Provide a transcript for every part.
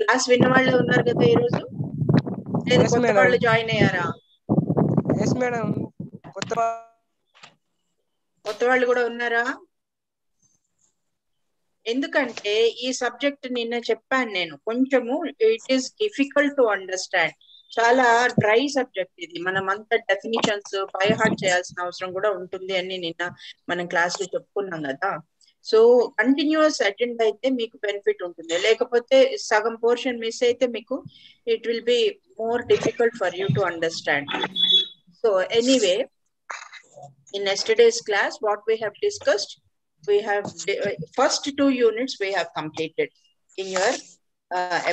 Class విన్న వాళ్ళే ఉన్నారు కదా ఈరోజు? లేదు కొత్త వాళ్ళు జాయిన్ అయ్యారా? మేడం, కొత్త వాళ్ళు కూడా ఉన్నారా? ఎందుకంటే ఈ సబ్జెక్ట్ నిన్న చెప్పాను నేను, కొంచెము it is difficult to understand. చాలా డ్రై సబ్జెక్ట్ ఇది. మనం అంత డెఫినిషన్స్ బై హార్ట్ చేయాల్సిన అవసరం కూడా ఉంటుంది అని నిన్న మనం క్లాస్ లో చెప్పుకున్నాం కదా. సో కంటిన్యూస్ అటెండ్ అయితే మీకు బెనిఫిట్ ఉంటుంది, లేకపోతే సగం పోర్షన్ మిస్ అయితే మీకు it will be more difficult for you to understand. So anyway, in yesterday's class what we have discussed, we have first 2 units we have completed in your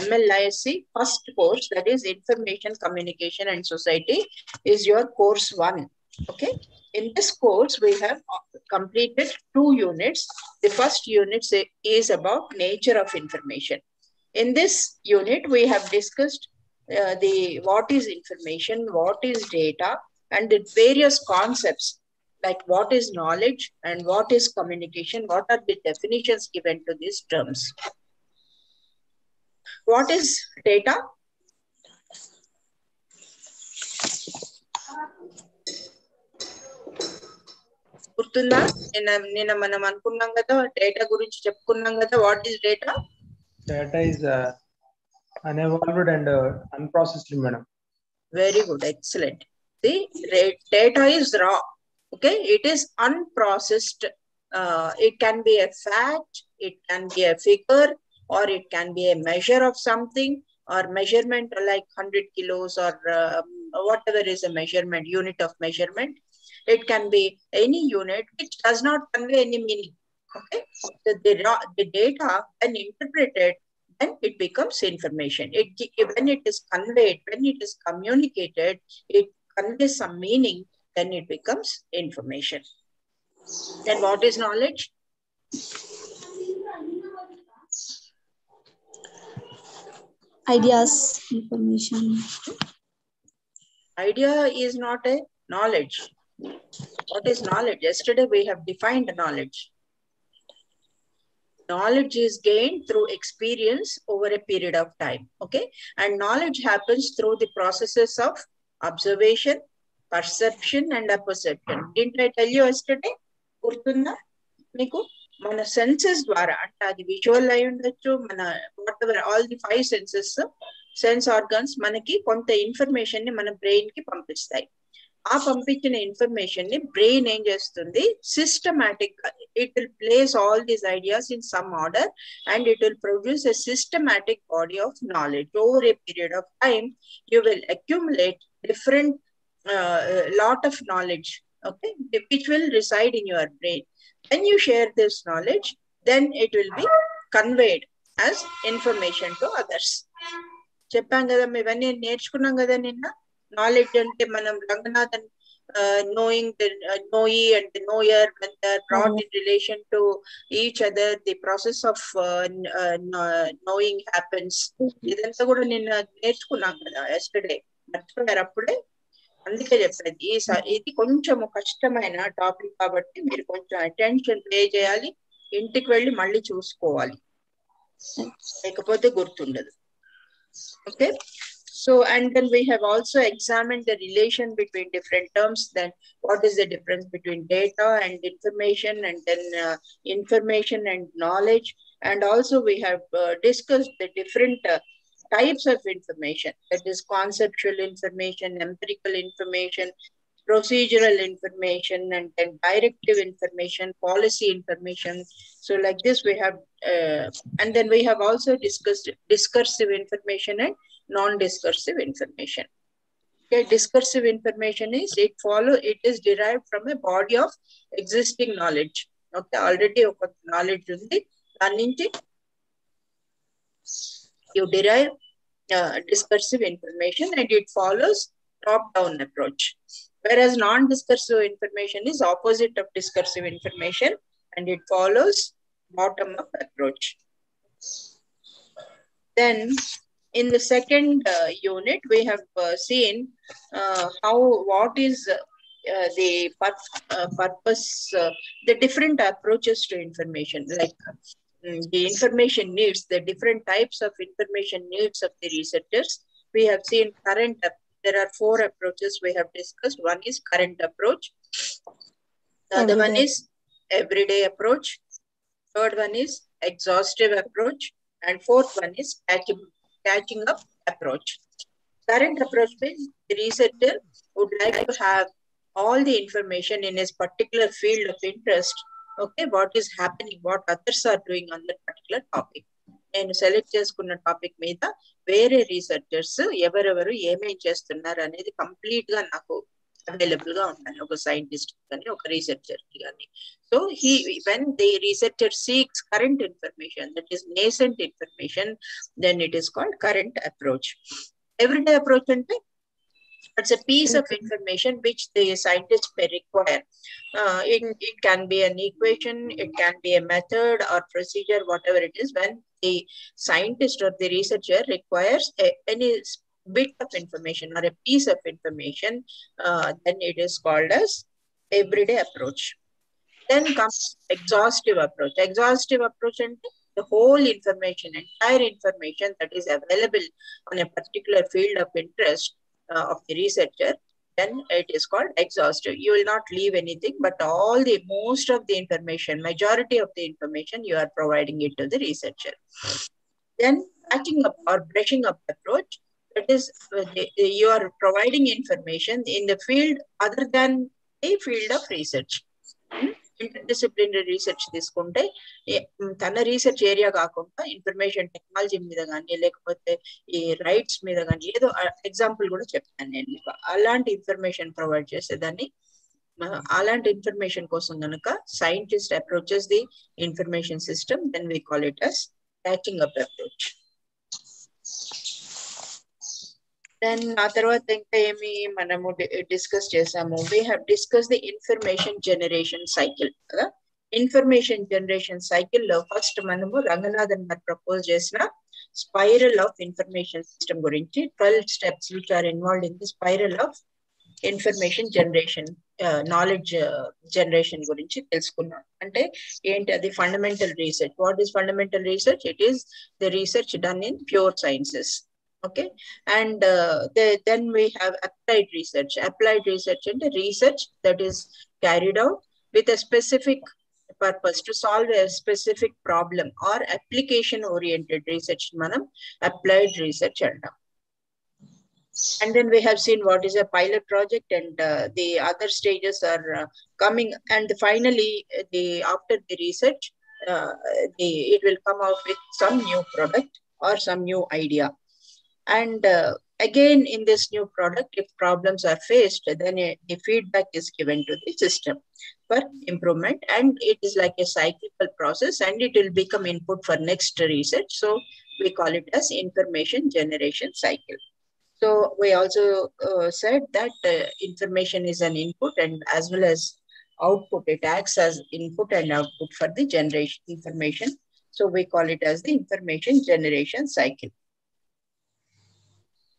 MLISc first course, that is Information Communication and Society, is your course 1. Okay, in this course we have completed 2 units. The first unit is about nature of information. In this unit we have discussed the what is information, what is data, and the various concepts like what is knowledge and what is communication, what are the definitions given to these terms. What is data? గుర్తుందా? నిన్న మనం అనుకున్నాం కదా, data గురించి చెప్పుకున్నాం కదా. What is data? Data is unevolved and unprocessed, madam. Very good, excellent. The data is raw. Okay, it is unprocessed. It can be a fact, it can be a figure, or it can be a measure of something, or measurement like 100 kilos or whatever is a measurement, unit of measurement. It can be any unit which does not convey any meaning. Okay, so the data, when interpreted, then it becomes information. When it is conveyed, when it is communicated, it conveys some meaning, then it becomes information. Then what is knowledge? Ideas, information. Idea is not a knowledge. What is knowledge? Yesterday we have defined knowledge. Knowledge is gained through experience over a period of time. Okay, and knowledge happens through the processes of observation, perception, and apperception. Didn't I tell you yesterday? గుర్తుందా మీకు? మన senses ద్వారా, అంటే అది visual అయి ఉండొచ్చు, మన whatever all the 5 senses, sense organs మనకి కొంత ఇన్ఫర్మేషన్ ని మన బ్రెయిన్ కి పంపిస్తాయి. ఆ పంపించిన ఇన్ఫర్మేషన్ ని బ్రెయిన్ ఏం చేస్తుంది, సిస్టమాటిక్ గా it will place all these ideas in some order and it will produce a systematic body of knowledge. Over a period of time you will accumulate different lot of knowledge, okay, which will reside in your brain. When you share this knowledge, then it will be conveyed as information to others. చెప్పాం కదా, ఇవన్నీ నేర్చుకున్నాం కదా నిన్న. Knowledge అంటే మనం Ranganathan knowing the knowee and the knower, when they are brought in relation to each other, the process of knowing happens. ఇదంతా కూడా నిన్న నేర్చుకున్నాం కదా yesterday. మర్చిపోయారు అప్పుడే? అందుకే చెప్పేది ఇది కొంచెం కష్టమైన టాపిక్ కాబట్టి మీరు కొంచెం అటెన్షన్ పే చేయాలి, ఇంటికి వెళ్ళి మళ్ళీ చూసుకోవాలి, లేకపోతే గుర్తుండదు. Okay, so and then we have also examined the relation between different terms. Then what is the difference between data and information, and then information and knowledge, and also we have discussed the different types of information, that is conceptual information, empirical information, procedural information, and then directive information, policy information. So like this we have and then we have also discussed discursive information and non-discursive information. Okay, discursive information is it is derived from a body of existing knowledge. Okay, already oka knowledge undi, daninchi you derive discursive information and it follows top-down approach. Whereas non-discursive information is opposite of discursive information and it follows bottom-up approach. Then in the second unit, we have seen what is the purpose, the different approaches to information, like the information needs, the different types of information needs of the researchers. We have seen there are 4 approaches we have discussed. One is current approach. The other one is everyday approach. Third one is exhaustive approach. And fourth one is catching up approach. Current approach means the researcher would like to have all the information in his particular field of interest. Okay, what is happening, what others are doing on that particular topic. నేను select చేసుకున్న topic మీద వేరే researchers ఎవరెవరు ఏమేం చేస్తున్నారు అనేది complete గా నాకు అవైలబుల్ గా ఉండాలి, ఒక సైంటిస్ట్ కానీ ఒక రీసెర్చర్ కి కానీ. So when the researcher seeks current information, that is nascent information, then it is called current approach. Everyday approach ante it's a piece of information which the scientist may require. It can be an equation, it can be a method or procedure, whatever it is. When the scientist or the researcher requires any bit of information or a piece of information, then it is called as everyday approach. Then comes exhaustive approach. Exhaustive approach and the whole information, entire information that is available on a particular field of interest of the researcher, then it is called exhaustive. You will not leave anything, but most of the information, majority of the information, you are providing it to the researcher. Then catching up or brushing up approach, that is you are providing information in the field other than a field of research. Interdisciplinary research తీసుకుంటే తన research area కాకుండా information technology మీద కానీ లేకపోతే ఈ rights మీద కానీ ఏదో ఎగ్జాంపుల్ కూడా చెప్తాను నేను మీకు. అలాంటి ఇన్ఫర్మేషన్ ప్రొవైడ్ చేసేదాన్ని. అలాంటి ఇన్ఫర్మేషన్ కోసం కనుక scientist approaches the information system, then we call it as catching up approach. Then ఆ తర్వాత ఇంకా ఏమి మనము డిస్కస్ చేసాము, we have discussed the information generation cycle కదా. ఇన్ఫర్మేషన్ జనరేషన్ సైకిల్ లో ఫస్ట్ మనము రంగనాథన్ గారు ప్రపోజ్ చేసిన స్పైరల్ ఆఫ్ ఇన్ఫర్మేషన్ సిస్టమ్ గురించి 12 steps which are involved in the spiral of information generation, knowledge generation గురించి తెలుసుకున్నాం. అంటే ఏంటి అది? Fundamental research. What is fundamental research? It is the research done in pure sciences. Okay, and then we have applied research. Applied research and research that is carried out with a specific purpose to solve a specific problem or application oriented research manam applied research antam. And then we have seen what is a pilot project, and the other stages are coming, and finally after the research it will come out with some new product or some new idea. And again, in this new product, if problems are faced, then a feedback is given to the system for improvement, and it is like a cyclical process, and it will become input for next research. So we call it as information generation cycle. So we also said that information is an input and as well as output. It acts as input and output for the generation information. So we call it as the information generation cycle.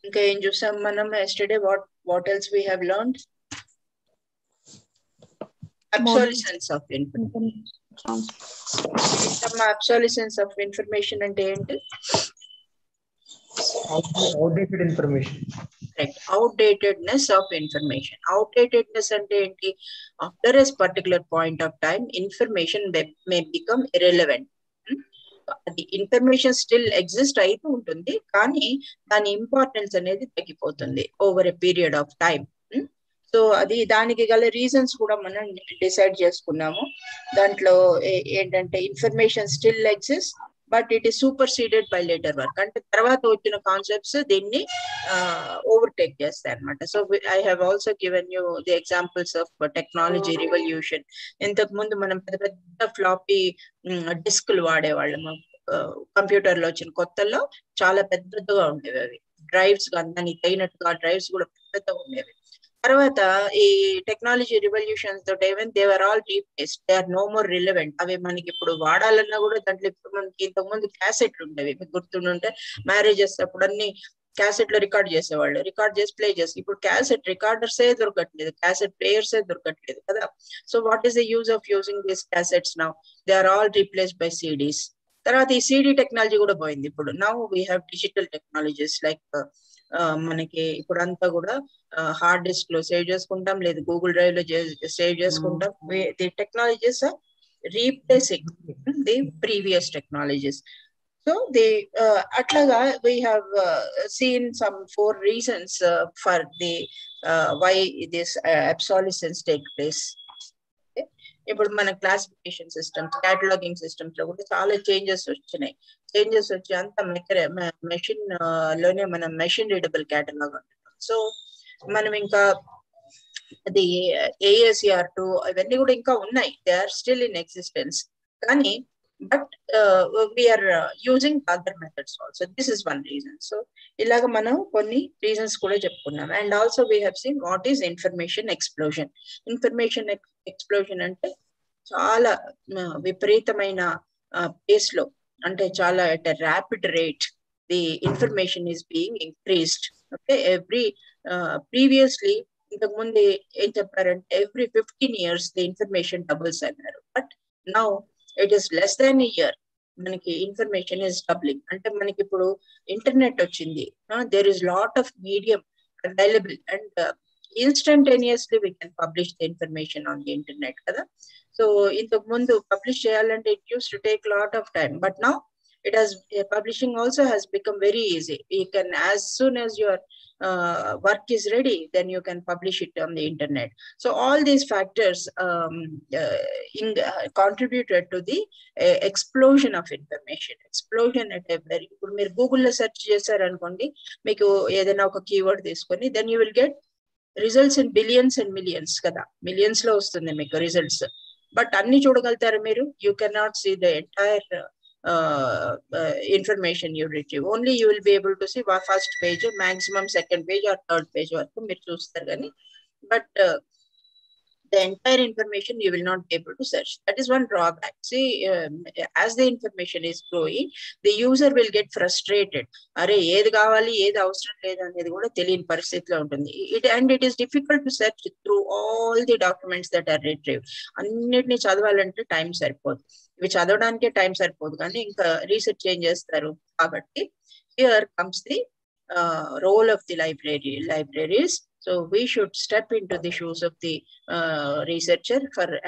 ఇంకా ఏం చూసాం మనం yesterday? What else we have learned? Obsolescence of information. Obsolescence of information అంటే ఏంటి? Outdated information. Right. Outdatedness of information. Outdatedness అంటే ఏంటి? After a particular point of time, information may become irrelevant. అది information still exist అయితూ ఉంటుంది, కానీ దాని importance అనేది తగ్గిపోతుంది over a period of time. So అది దానికి గల రీజన్స్ కూడా మనం డిసైడ్ చేసుకున్నాము. దాంట్లో ఏంటంటే information still exist but it is superseded by later work. అంటే తర్వాత వచ్చిన కాన్సెప్ట్స్ దీన్ని ఓవర్టేక్ చేస్తాయి అనమాట. So I have also given you the examples of technology revolution. ఇంతకు ముందు మనం పెద్ద పెద్ద ఫ్లాపీ డిస్క్లు వాడేవాళ్ళము. కంప్యూటర్ లో వచ్చిన కొత్తల్లో చాలా పెద్దగా ఉండేవి అవి డ్రైవ్స్. దానికి తగినట్టుగా డ్రైవ్స్ కూడా పెద్దగా ఉండేవి. తర్వాత ఈ టెక్నాలజీ రివల్యూషన్స్ తోటి even they are all replaced, they are no more relevant. అవి మనకి ఇప్పుడు వాడాలన్నా కూడా దాంట్లో ఇప్పుడు మనకి ఇంతకుముందు క్యాసెట్లు ఉండేవి, మీకు గుర్తుంటే మ్యారేజెస్ అప్పుడు అన్ని క్యాసెట్ లో రికార్డ్ చేసేవాళ్ళు, రికార్డ్ చేసి ప్లే చేసి. ఇప్పుడు క్యాసెట్ రికార్డర్సే దొరకట్లేదు, క్యాసెట్ ప్లేయర్సే దొరకట్లేదు కదా. So what is the use of using these cassettes now? They are all replaced by CDs. తర్వాత ఈ సిడి టెక్నాలజీ కూడా పోయింది. ఇప్పుడు now we have digital technologies like మనకి ఇప్పుడు అంతా కూడా హార్డ్ డిస్క్ లో సేవ్ చేసుకుంటాం, లేదు గూగుల్ డ్రైవ్ లో సేవ్ చేసుకుంటాం. The technologies are replacing the previous technologies. So atlaga we have seen some 4 reasons for the why this obsolescence take place. ఇప్పుడు మన క్లాసిఫికేషన్ సిస్టమ్స్, క్యాటలాగింగ్ సిస్టమ్స్ లో కూడా చాలా చేంజెస్ వచ్చినాయి. చేంజెస్ వచ్చి అంత మెషిన్ లోనే మనం మెషిన్ రీడబుల్ క్యాటలాగ్ అంటున్నాం. సో మనం ఇంకా అది AACR2 ఇవన్నీ కూడా ఇంకా ఉన్నాయి, they are still in existence. కానీ but we're using other methods also. This is one reason. So ఇలాగ మనం కొన్ని రీజన్స్ కూడా చెప్పుకున్నాం. And also we have seen what is information explosion. Information explosion అంటే చాలా విపరీతమైన పేస్ లో, అంటే చాలా at a rapid rate the information is being increased. Okay, every previously ఇంతకు ముందు ఏం చెప్పారంటే every 15 years the information doubles అన్నారు. But now it is less than a year మనకి ఇన్ఫర్మేషన్ ఇస్ డబ్లింగ్. అంటే మనకి ఇప్పుడు ఇంటర్నెట్ వచ్చింది, there is lot of medium available and instantaneously we can publish the information on the internet కదా. So ఇంతకు ముందు publish చేయాలంటే it use to take lot of time, but now it has publishing also has become very easy. You can, as soon as your work is ready, then you can publish it on the internet. So all these factors contributed to the explosion of information. Explosion at a very, ఇప్పుడు మీరు గూగుల్లో search చేశారనుకోండి, మీకు ఏదైనా ఒక keyword తీసుకొని then you will get results in billions and millions కదా, millions లో వస్తుంది మీకు రిజల్ట్స్. బట్ అన్ని చూడగలుగుతారు మీరు? You cannot see the entire information you retrieve. Only you will be able to see first page, maximum second page or third page వరకు మీరు చూస్తారు కానీ, but the entire information you will not be able to search. That is one drawback. See, as the information is growing, the user will get frustrated. Are ఏది కావాలి ఏది అవసరం లేదు అనేది కూడా తెలియని పరిస్థితిలో ఉంటుంది. And it is difficult to search through all the documents that are retrieved. అన్నిటిని చదవాలంటే టైం సరిపోదు, ఇవి చదవడానికే టైం సరిపోదు కానీ ఇంకా రీసెర్చ్ ఏం చేస్తారు. కాబట్టి here comes the role of the libraries. So we should step into the shoes of the researcher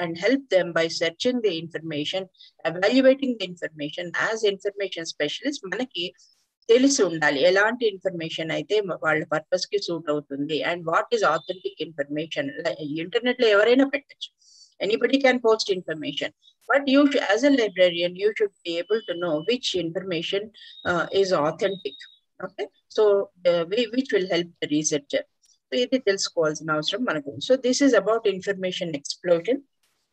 and help them by searching the information, evaluating the information. As information specialist, మనకి తెలిసి ఉండాలి ఎలాంటి information అయితే వాళ్ళ purpose కి suit అవుతుంది, and what is authentic information. Internet లో ఎవరైనా పెట్టచ్చు, anybody can post information, but you as a librarian you should be able to know which information is authentic. Okay, so which will help the researcher. So ఇది తెలుసుకోవాల్సిన అవసరం మనకు. So this is about information explosion.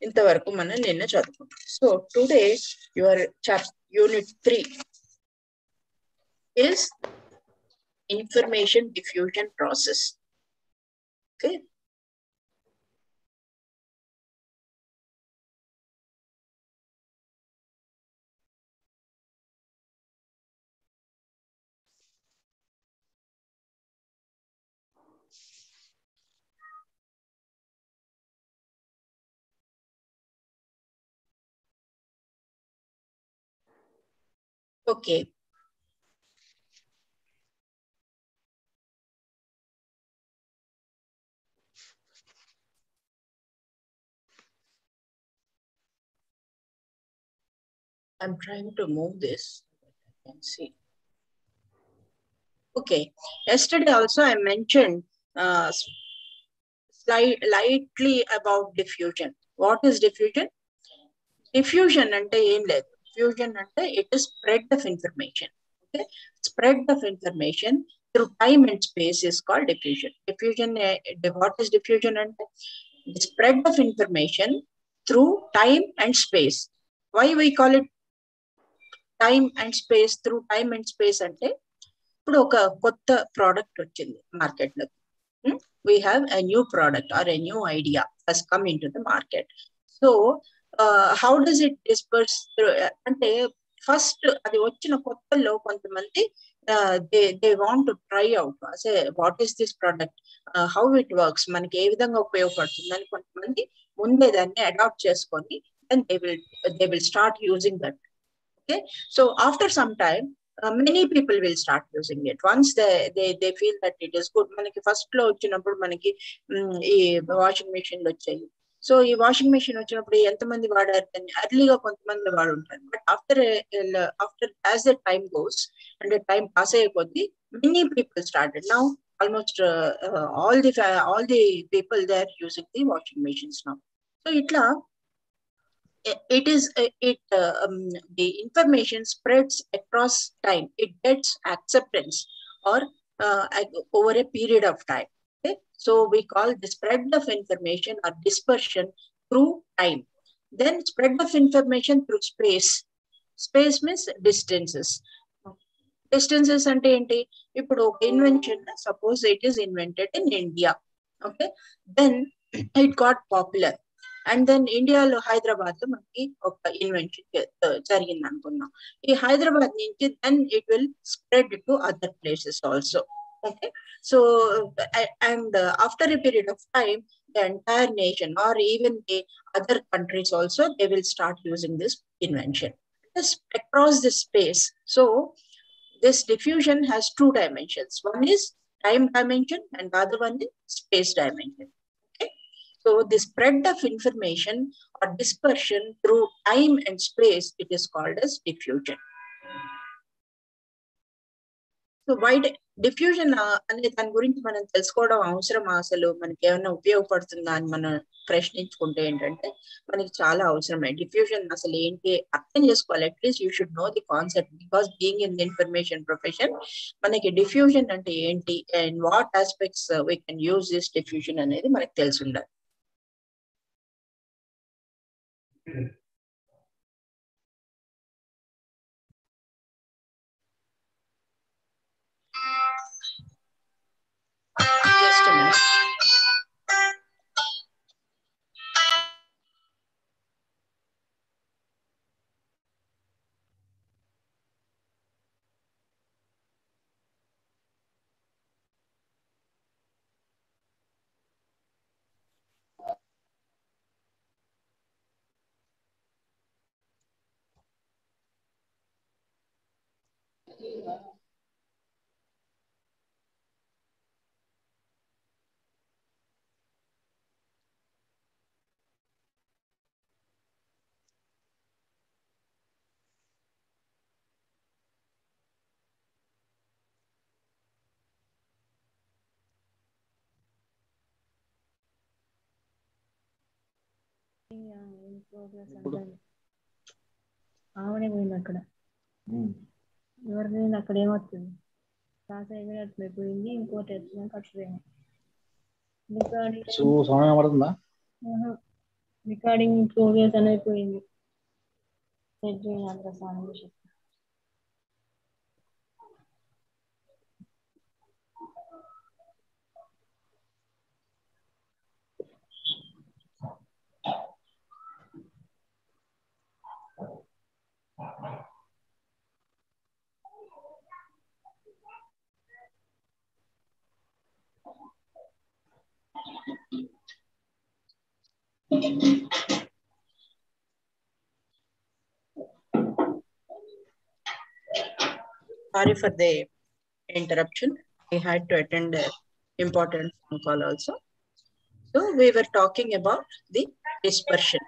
ఇంతవరకు మనం నిన్న చదువుకున్నాం. So today your unit 3 is information diffusion process. Okay. Okay. I'm trying to move this. I can see. Okay. Yesterday also I mentioned lightly about diffusion. What is diffusion? Diffusion ante em ledhu. Diffusion ante it is spread of information. Okay, spread of information through time and space is called diffusion. Diffusion, what is diffusion ante? The spread of information through time and space. Why we call it time and space? Through time and space ante ఇప్పుడు ఒక కొత్త product వచ్చింది market లో. We have a new product or a new idea has come into the market. So how does it disperse through? అంటే first అది వచ్చిన కొత్తలో కొంతమంది they want to try out, say what is this product, how it works, మనకి ఏ విధంగా ఉపయోగపడుతుంది అని కొంతమంది ముందే దాన్ని అడాప్ట్ చేసుకొని then they will start using that. Okay, so after some time, many people will start using it. Once they feel that it is good. Manaki first lo vachinappudu manaki ee washing machine lo vachayi. So ee washing machine vachinappudu entamandi vaadaru ani early ga kontamandi vaaduntaru. But after as the time goes and the time pass ayipodi, many people started. Now almost all the people they are using the washing machines now. So itla the information spreads across time. It gets acceptance or over a period of time. Okay, so we call the spread of information or dispersion through time. Then spread of information through space. Space means distances. Distances ante enti? Ippudu oka invention, suppose it is invented in India. Okay, then it got popular. And then ఇండియాలో హైదరాబాద్ లో మనకి ఒక invention జరిగింది అనుకున్నాం. ఈ హైదరాబాద్ నుంచి then it will spread to other places also. Okay, so and after a period of time, the entire nation or even the other countries also, they will start using this invention. This across the space. So this diffusion has two dimensions. One is time dimension and the other one is space dimension. Okay, so the spread of information or dispersion through time and space, it is called as diffusion. So why diffusion అనే దాని గురించి మనం తెలుసుకోవడం అవసరం, అసలు మనకి ఏమైనా ఉపయోగపడుతుందా అని మనం ప్రశ్నించుకుంటే ఏంటంటే మనకి చాలా అవసరమే. డిఫ్యూజన్ అసలు ఏంటి అర్థం చేసుకోవాలి. At least you should know the concept, because being in the information profession మనకి డిఫ్యూజన్ అంటే ఏంటి and what aspects we can use this diffusion అనేది మనకి తెలిసి ఉండాలి. Just a minute. ఆవిడే పోయింది అక్కడ. ఎవరికైనా అక్కడ ఏమవుతుంది, క్లాస్ అయిపోయినట్లయిపోయింది, ఇంకోటి వచ్చినాక అట్లయిపోయింది. రికార్డింగ్ ప్రోగ్రెస్ అనేది పోయింది. సెట్ చేయాలి అందరూ స్నానం చేసి. Sorry for the interruption. I had to attend an important phone call also. So we were talking about the dispersion.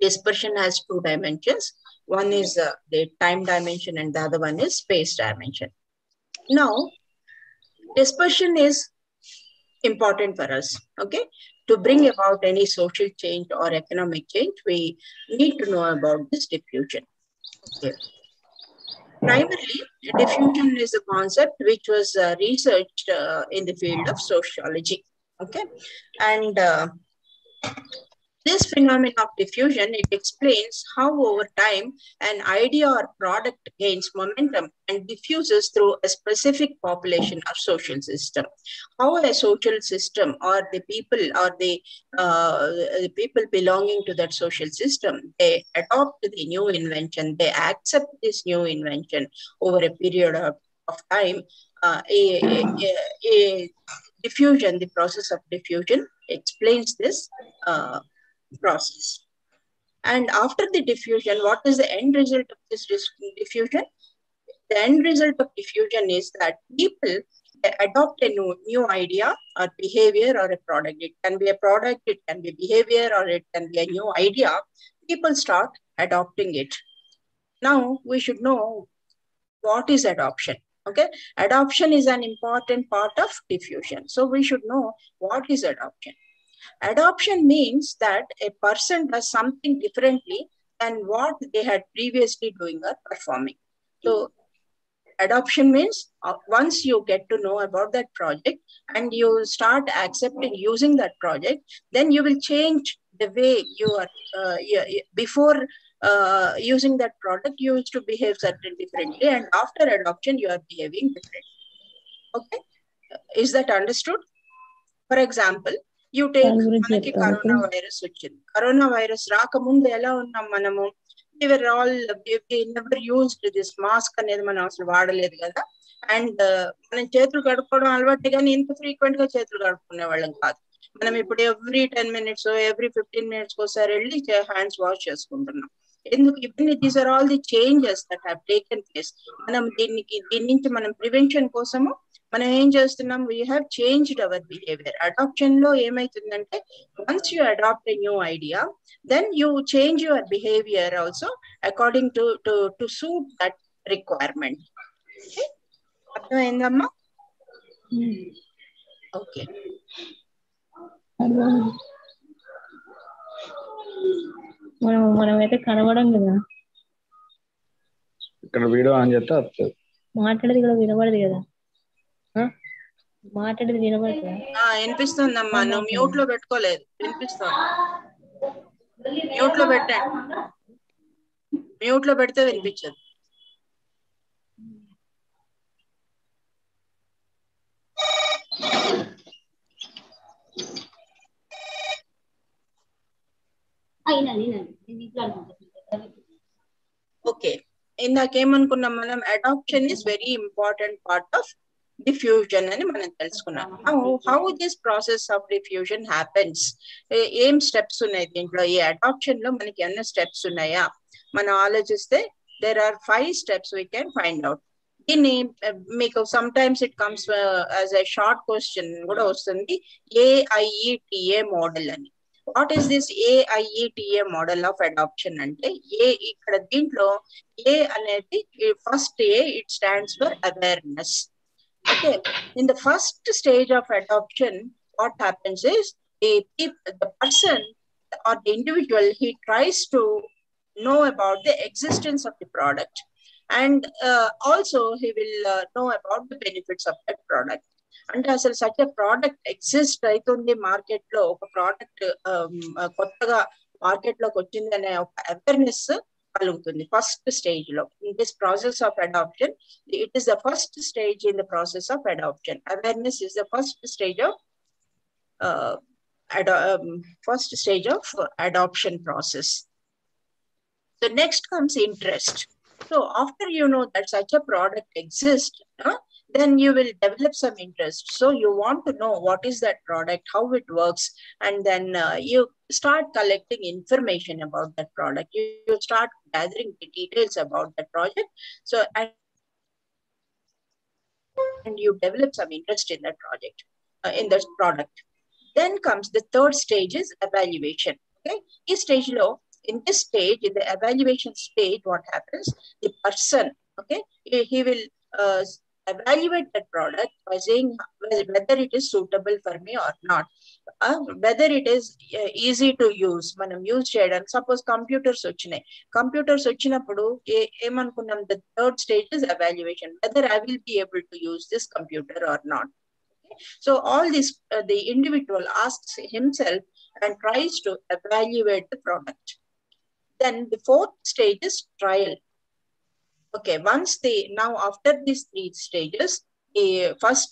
Dispersion has two dimensions. One is the time dimension and the other one is space dimension. Now, dispersion is important for us. Okay, to bring about any social change or economic change, we need to know about this diffusion. Okay. Primarily, diffusion is a concept which was researched in the field of sociology. Okay, and this phenomenon of diffusion, it explains how over time an idea or product gains momentum and diffuses through a specific population or social system. How a social system or the people or the people belonging to that social system, they adopt the new invention, they accept this new invention over a period of time. A diffusion, the process of diffusion explains this process. And after the diffusion, what is the end result of this diffusion? The end result of diffusion is that people adopt a new idea or behavior or a product. It can be a product, it can be behavior, or it can be a new idea. People start adopting it. Now we should know what is adoption. Okay, adoption is an important part of diffusion. So we should know what is adoption. Adoption means that a person does something differently than what they had previously doing or performing. So adoption means once you get to know about that project and you start accepting using that project, then you will change the way you are before using that product, you used to behave certain differently, and after adoption, you are behaving differently. Okay, is that understood? For example, you take manaki coronavirus వచ్చింది. Coronavirus రాకముందు ఎలా ఉన్నాం మనము? We were all, we never used this mask అనేది మనం అసలు వాడలేదు కదా. అండ్ మనం చేతులు కడుక్కోవడం అలవాటు, కానీ ఇంత ఫ్రీక్వెంట్ గా చేతులు కడుక్కునే వాళ్ళం కాదు. మనం ఇప్పుడు ఎవ్రీ 10 minutes ఎవ్రీ 15 minutes ఒకసారి వెళ్ళి హ్యాండ్స్ వాష్ చేసుకుంటున్నాం. ఎందుకు? ఇవన్నీ these are all the changes that have taken place. మనం దీని నుంచి మనం ప్రివెన్షన్ కోసము మనం ఏం చేస్తున్నాం? We have changed our behaviour. Adoption లో ఏమైతుందంటే, once you adopt a new idea, then you change your behaviour also according to suit that requirement. అర్థమైందమ్మా? ఓకే. మనమైతే కనబడం కదా, ఇక్కడ వీడియో ఆన్ చేస్తే వస్తుంది. మాట్లాడేది కూడా వినబడదు కదా, మాట్లాడేది వినబడుతుందా? వినిపిస్తుందమ్మా. నువ్వు మ్యూట్ లో పెట్టుకోలేదు, వినిపిస్తుంది. మ్యూట్ లో పెట్టండి, మ్యూట్ లో పెడితే వినిపించదు. ఓకే, ఇందాకేమనుకున్నాం మనం? Adoption is very important part of diffusion అని మనం తెలుసుకున్నాం. How this process of diffusion happens? ఏం స్టెప్స్ ఉన్నాయి దీంట్లో? ఈ అడాప్షన్ లో మనకి ఎన్ని స్టెప్స్ ఉన్నాయా మనం ఆలోచిస్తే, there are 5 steps we can find out. దీన్ని మీకు sometimes it comes as a short question కూడా వస్తుంది, AIETA మోడల్ అని. What is this AIETA model of adoption అంటే, ఇక్కడ దీంట్లో A అనేది first A, it stands for awareness. Okay, in the first stage of adoption, what happens is the person or the individual, he tries to know about the existence of the product, and also he will know about the benefits of that product. And as such a product exists aitundi market lo, oka product kottaga market lo kochindi ane oka awareness కలుగుతుంది first stage లో. In this process of adoption, it is the first stage in the process of adoption. Awareness is the first stage of adoption process. So next comes interest. So after you know that such a product exists, then you will develop some interest. So you want to know what is that product, how it works, and then you start collecting information about that product. You start gathering the details about that project. So and you develop some interest in that project, in that product. Then comes the third stage, is evaluation. Okay, this stage low. In this stage, in the evaluation stage, what happens? The person, okay, he will evaluate that product by saying whether it is suitable for me or not, whether it is easy to use. మనం use చేయడానికి, suppose computers వచ్చినాయి, computers వచ్చినప్పుడు ఏమనుకున్నాం? the third stage is evaluation, whether I will be able to use this computer or not. So all this, the individual asks himself and tries to evaluate the product. Then the fourth stage is trial. Okay, once now after these 3 stages, first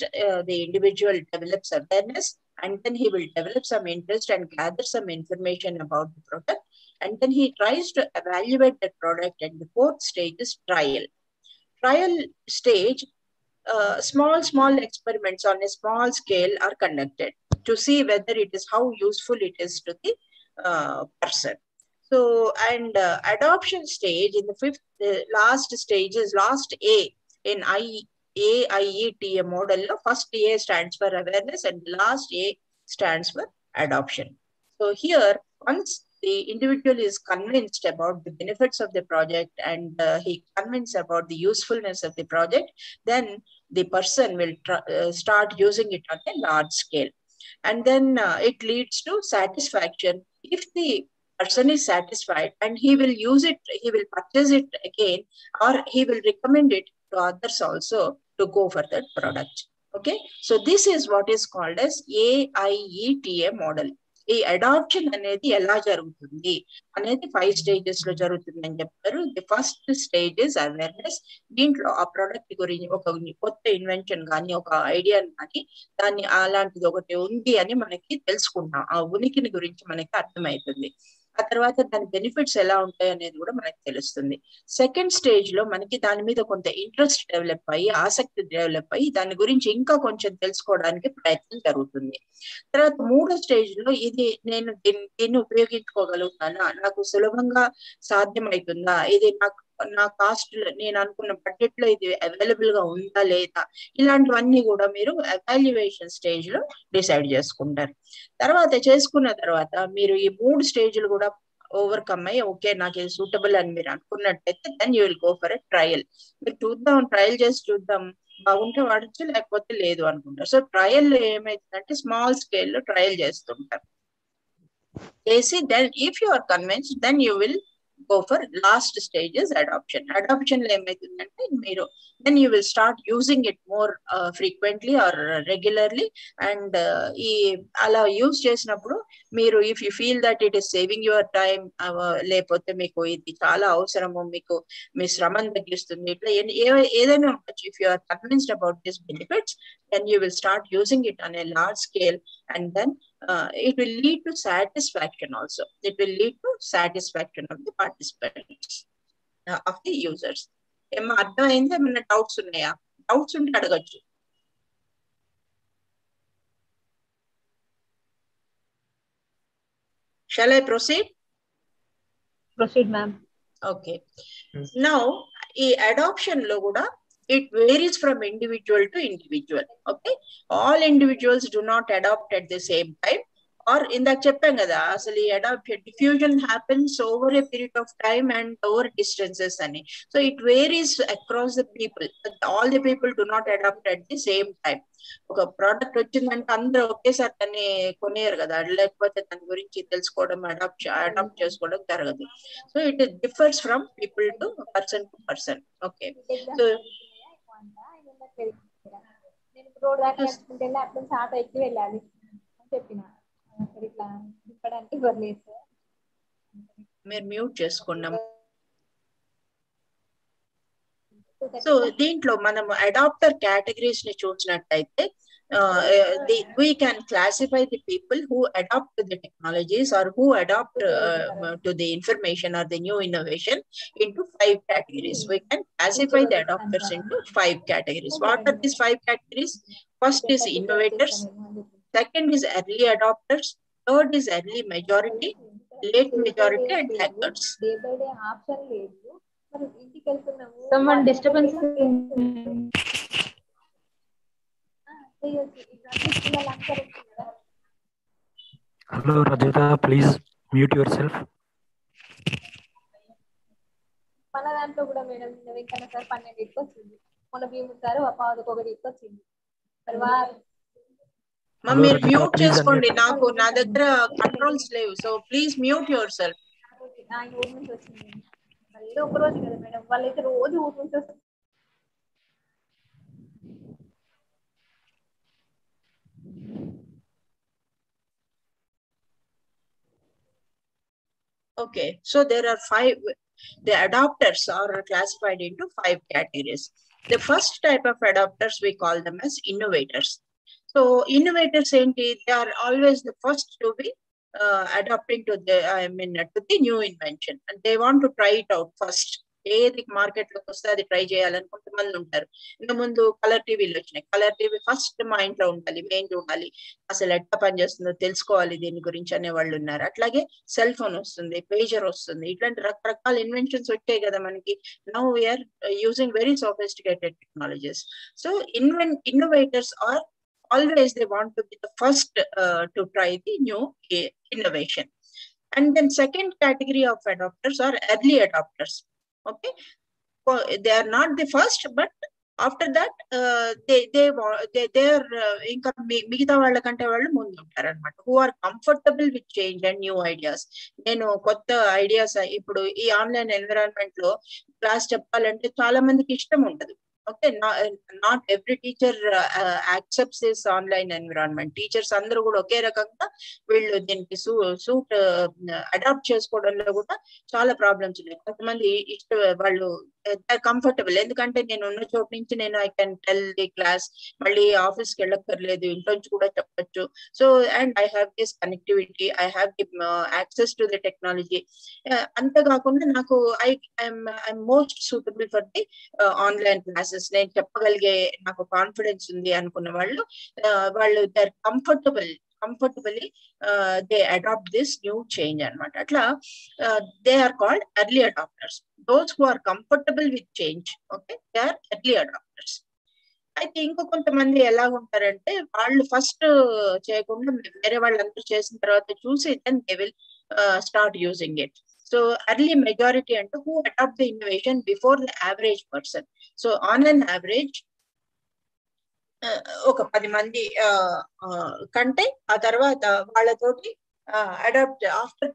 the individual develops awareness, and then he will develop some interest and gather some information about the product, and then he tries to evaluate that product. And the fourth stage is trial. Trial stage, small experiments on a small scale are conducted to see whether it is, how useful it is to the person. So, and adoption stage in the fifth, last stage is last A in AIETA model. First A stands for awareness and last A stands for adoption. So here, once the individual is convinced about the benefits of the project and he convinced about the usefulness of the project, then the person will start using it on a large scale. And then it leads to satisfaction. If the person is satisfied and he will use it, he will purchase it again, or he will recommend it to others also to go for that product. Okay, so this is what is called as AIETA model. ఈ adoption అనేది ఎలా జరుగుతుంది అనేది 5 stages లో జరుగుతుంది అని చెప్పారు. The first stage is awareness. దీంట్లో ఆ ప్రోడక్ట్ గురించి ఒక కొత్త ఇన్వెన్షన్ కానీ ఒక ఐడియా కానీ దాన్ని అలాంటిది ఒకటి ఉంది అని మనకి తెలుసుకుంటాం. ఆ ఉనికిని గురించి మనకి అర్థమవుతుంది. ఆ తర్వాత దాని బెనిఫిట్స్ ఎలా ఉంటాయి అనేది కూడా మనకి తెలుస్తుంది. సెకండ్ స్టేజ్ లో మనకి దాని మీద కొంత ఇంట్రెస్ట్ డెవలప్ అయ్యి, ఆసక్తి డెవలప్ అయ్యి దాని గురించి ఇంకా కొంచెం తెలుసుకోవడానికి ప్రయత్నం జరుగుతుంది. తర్వాత మూడో స్టేజ్ లో ఇది నేను దీన్ని ఉపయోగించుకోగలుగుతానా, నాకు సులభంగా సాధ్యమవుతుందా, ఇది నాకు నా కాస్ట్ నేను అనుకున్న బడ్జెట్ లో ఇది అవైలబుల్ గా ఉందా లేదా, ఇలాంటివన్నీ కూడా మీరు ఎవాల్యుయేషన్ స్టేజ్ లో డిసైడ్ చేసుకుంటారు. తర్వాత చేసుకున్న తర్వాత మీరు ఈ 3 స్టేజ్లు కూడా ఓవర్కమ్ అయ్యి ఓకే నాకు ఇది సూటబుల్ అని మీరు అనుకున్నట్టయితే then you will go for a trial. మీరు చూద్దాం, ట్రయల్ చేసి చూద్దాం, బాగుంటే వాడచ్చు లేకపోతే లేదు అనుకుంటారు. సో ట్రయల్ లో ఏమైతుందంటే స్మాల్ స్కేల్ లో ట్రయల్ చేస్తుంటారు. చేసి then if you are convinced then you will go for last stage is adoption. Adoption lo emaitundante meeru then you will start using it more frequently or regularly, and ee ala use chesinappudu meeru if you feel that it is saving your time lepothe meeku idi chaala avasaramu, meeku mee shramanu taggistundi, itla edaina undochu. If you are convinced about these benefits then you will start using it on a large scale, and then it will lead to satisfaction also. It will lead to satisfaction of the participants, of the users. ఏమో అర్థమైంది? ఏమైనా doubts ఉన్నాయా? Doubts ఉంటే అడగచ్చు. Shall I proceed? Proceed, ma'am. Okay. Now, ఈ adoption లో కూడా it varies from individual to individual. Okay, all individuals do not adopt at the same time. Or ఇందాక చెప్పాం కదా అసలు ఈ adoption diffusion happens over a period of time and over distances అని. So it varies across the people. All the people do not adopt at the same time. ఒక product వచ్చిందంటే అందరూ ఒకేసారి దాన్ని కొనేయరు కదా, లేకపోతే దాని గురించి తెలుసుకోవడం అడాప్ట్ చేసుకోవడం జరగదు. So it differs from people to person to person. Okay, so నేను రోడ్ దాకా నడుచుకుంటే అట్లా ఆటో ఎక్కి వెళ్ళాలి అని చెప్పిన. ఇట్లా తిప్పడానికి ఇవ్వలేదు సార్. మీరు మ్యూట్ చేసుకున్నాం. సో దీంట్లో మనం అడాప్టర్ కేటగిరీస్ ని చూసినట్టయితే we can classify the people who adopt to the technologies or who adopt to the information or the new innovation into 5 categories. We can classify the adopters into 5 categories. What are these 5 categories? First is innovators, second is early adopters, third is early majority, late majority, and laggards. Someone disturbance. Hello Rajita, please mute yourself. మన దాంట్లో కూడా madam Venkanna sir 12కి వచ్చింది, మొన్న భీముడు sir 11కి వచ్చింది. మీరు mute చేసుకోండి, నాకు నా దగ్గర కంట్రోల్స్ లేవు. So please mute your self. నా ఊరు నుంచి వచ్చింది ఏదో ఒక రోజు కదా మేడం, వాళ్ళైతే రోజు ఊరు నుంచి వస్తుంది. Okay, so there are 5. The adopters are classified into 5 categories. The first type of adopters we call them as innovators. So innovators enti, they are always the first to be adapting to the to the new invention, and they want to try it out first. ఏది market లోకి వస్తే అది try చేయాలని కొంతమంది ఉంటారు. ఇంత ముందు colour టీవీలు వచ్చినాయి. కలర్ టీవీ ఫస్ట్ మా ఇంట్లో ఉండాలి, మేము చూడాలి, అసలు ఎట్లా పనిచేస్తుందో తెలుసుకోవాలి దీని గురించి అనే వాళ్ళు ఉన్నారు. అట్లాగే సెల్ ఫోన్ వస్తుంది, పేజర్ వస్తుంది, ఇట్లాంటి రకరకాల ఇన్వెన్షన్స్ వచ్చాయి కదా మనకి. Now we are using very sophisticated technologies. So innovators are always they want to be the first to try the new innovation. And then second category of adopters are early adopters. Okay, they are not the first, but after that they are ఇంకా మిగతా వాళ్ళకంటే వాళ్ళు ముందు ఉంటారు అనమాట. who are comfortable with change and new ideas. నేను కొత్త ideas ఇప్పుడు ఈ ఆన్లైన్ ఎన్విరాన్మెంట్ లో క్లాస్ చెప్పాలంటే చాలా మందికి ఇష్టం ఉండదు. Okay, not every teacher accepts this online environment. Teachers అందరూ కూడా ఒకే రకంగా వీళ్ళు దీనికి సూట్ అడాప్ట్ చేసుకోవడంలో కూడా చాలా ప్రాబ్లమ్స్ ఉన్నాయి. కొంతమంది వాళ్ళు కంఫర్టబుల్, ఎందుకంటే నేను ఉన్న చోటు నుంచి నేను I can tell the class, మళ్ళీ ఆఫీస్కి వెళ్ళక్కర్లేదు, ఇంట్లో నుంచి కూడా చెప్పచ్చు. So and I have this connectivity, I have the access to the technology. అంతేకాకుండా నాకు I'm most suitable for the online classes. నేను చెప్పగలిగే నాకు కాన్ఫిడెన్స్ ఉంది అనుకున్న వాళ్ళు they are comfortably they adopt this new change అనమాట. అట్లా they are called early adopters. Those who are comfortable with change, okay, they are early adapters. అయితే ఇంకో కొంతమంది ఎలా ఉంటారంటే వాళ్ళు ఫస్ట్ చేయకుండా వేరే వాళ్ళందరూ చేసిన తర్వాత చూసి then they will start using it. So early majority and who adopt the innovation before the average person. So on an average ఒక 10 మంది కంటే ఆ తర్వాత వాళ్ళతోటి adopt after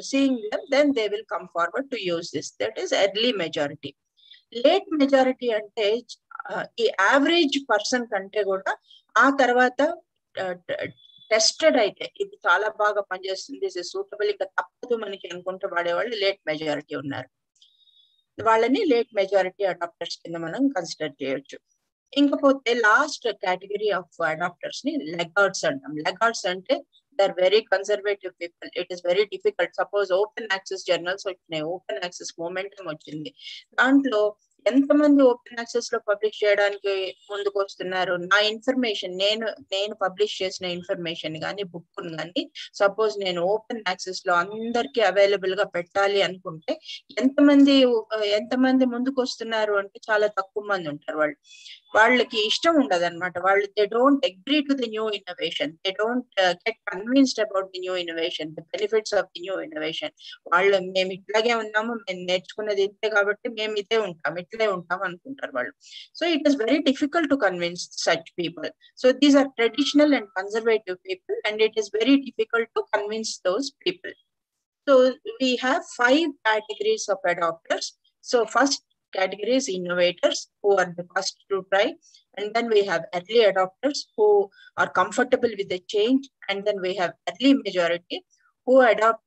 seeing them then they will come forward to use this. That is early majority. Late majority అంటే ఈ average person కంటే కూడా ఆ తర్వాత టెస్టెడ్ అయితే ఇది చాలా బాగా పనిచేస్తుంది, ఇది సూటబుల్, ఇంకా తప్పదు మనకి అనుకుంటే వాడేవాళ్ళు లేట్ మెజారిటీ ఉన్నారు. వాళ్ళని లేట్ మెజారిటీ అడాప్టర్స్ కింద మనం కన్సిడర్ చేయొచ్చు. ఇంకపోతే లాస్ట్ కేటగిరీ ఆఫ్ అడాప్టర్స్ ని లెగార్డ్స్ అంటాం. లెగార్డ్స్ అంటే they are very conservative people. It is very difficult. Suppose open access journals వచ్చినాయి, ఓపెన్ యాక్సెస్ మూమెంటం వచ్చింది, దాంట్లో ఎంతమంది ఓపెన్ యాక్సెస్ లో పబ్లిష్ చేయడానికి ముందుకు వస్తున్నారు? నా ఇన్ఫర్మేషన్ నేను పబ్లిష్ చేసిన ఇన్ఫర్మేషన్ కానీ బుక్ కానీ సపోజ్ నేను ఓపెన్ యాక్సెస్ లో అందరికి అవైలబుల్ గా పెట్టాలి అనుకుంటే ఎంతమంది ముందుకు వస్తున్నారు అంటే చాలా తక్కువ మంది ఉంటారు. వాళ్ళకి ఇష్టం ఉండదు అనమాట. వాళ్ళు they don't agree to the new innovation, they don't get convinced about the new innovation, the benefits of the new innovation. వాళ్ళు మేము ఇట్లాగే ఉన్నాము, మేము నేర్చుకున్నది ఇంతే కాబట్టి మేము ఇట్లే ఉంటాం అనుకుంటారు వాళ్ళు. So it is very difficult to convince such people. So these are traditional and conservative people and it is very difficult to convince those people. So we have 5 categories of adopters. So first category is innovators, who are the first to try, and then we have early adopters who are comfortable with the change, and then we have early majority who adopt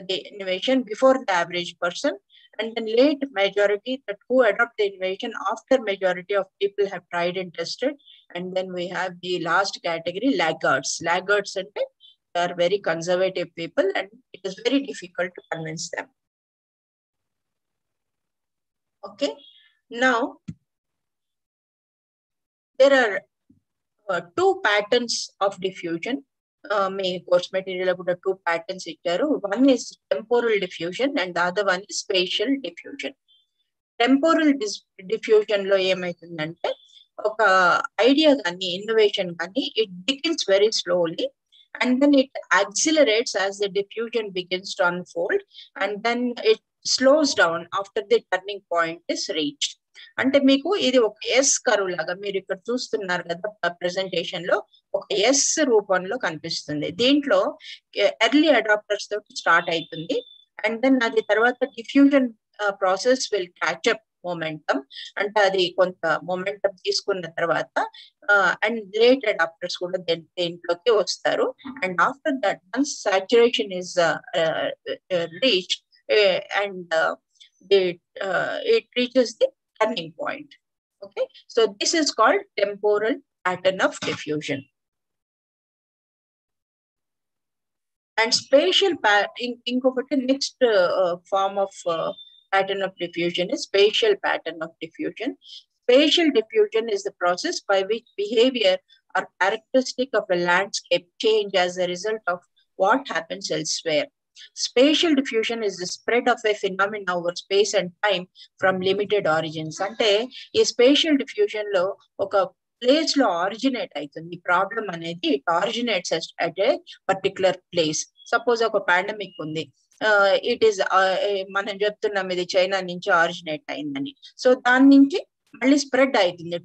the innovation before the average person, and then late majority that who adopt the innovation after majority of people have tried and tested, and then we have the last category, laggards. Laggards ante they are very conservative people and it is very difficult to convince them. Okay, now there are 2 patterns of diffusion. My course material kuda 2 patterns icharu. One is temporal diffusion and the other one is spatial diffusion. Temporal diffusion lo emaitundante oka idea gani innovation gani it begins very slowly and then it accelerates as the diffusion begins to unfold, and then it slows down after the turning point is reached. అంటే మీకు ఇది ఒక yes curve లాగా మీరు ఇక్కడ చూస్తున్నారు కదా presentation లో, ఒక ఎస్ రూపంలో కనిపిస్తుంది. దీంట్లో ఎర్లీ అడాప్టర్స్ తోటి స్టార్ట్ అవుతుంది అండ్ దెన్ అది తర్వాత diffusion process will catch up momentum, అంటే అది కొంత మొమెంటం తీసుకున్న తర్వాత అండ్ లేట్ అడాప్టర్స్ కూడా దేంట్లోకి వస్తారు. And after that once saturation is reached and it reaches the turning point. Okay, so this is called temporal pattern of diffusion. And spatial incomplete next form of pattern of diffusion is spatial pattern of diffusion. Spatial diffusion is the process by which behavior or characteristic of a landscape change as a result of what happens elsewhere. Spatial diffusion is the spread of a phenomenon over space and time from limited origins. అంటే ఈ spatial diffusion లో ఒక place లో originate అవుతుంది. ఈ problem అనేది it originates at a particular place. Suppose ఒక pandemic ఉంది, ఇట్ ఈస్ మనం చెప్తున్నాం ఇది చైనా నుంచి ఆరిజినేట్ అయిందని. సో దాని నుంచి మళ్ళీ స్ప్రెడ్ అవుతుంది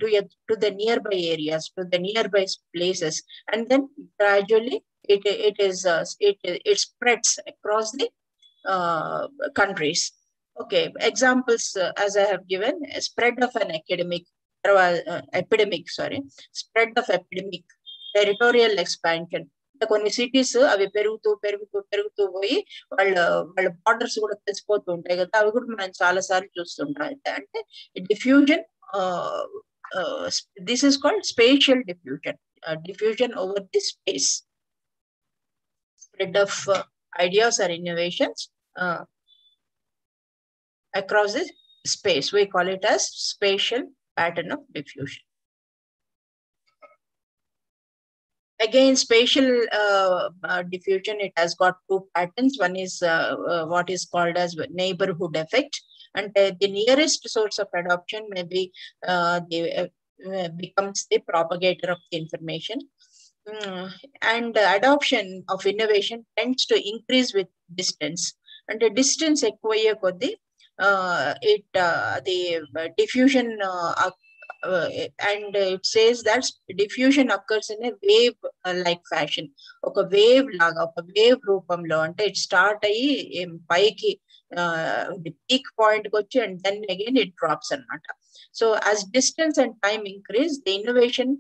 to the nearby areas, to the nearby places, and then gradually it spreads across the countries. Okay, examples as I have given: spread of an epidemic, spread of epidemic, territorial expansion. కొన్ని cities అవి పెరుగుతూ పోయి వాళ్ళ borders కూడా తెలిసిపోతూ ఉంటాయి కదా, అవి కూడా మనం చాలా సార్లు చూస్తుంటాం. అంటే diffusion, this is called spatial diffusion, diffusion over the space. Spread of ideas or innovations across the space. We call it as spatial pattern of diffusion. Again, spatial diffusion, it has got two patterns. One is what is called as neighborhood effect, and the nearest source of adoption may be becomes the propagator of the information. And adoption of innovation tends to increase with distance, and the distance ఎక్కువయ్యే కొద్ది the diffusion and it says that diffusion occurs in a wave like fashion. ఒక wave లాగా, ఒక wave రూపంలో, అంటే it start అయ్యి పైకి peak point కి వచ్చి and then again it drops అన్నమాట. So as distance and time increase, the innovation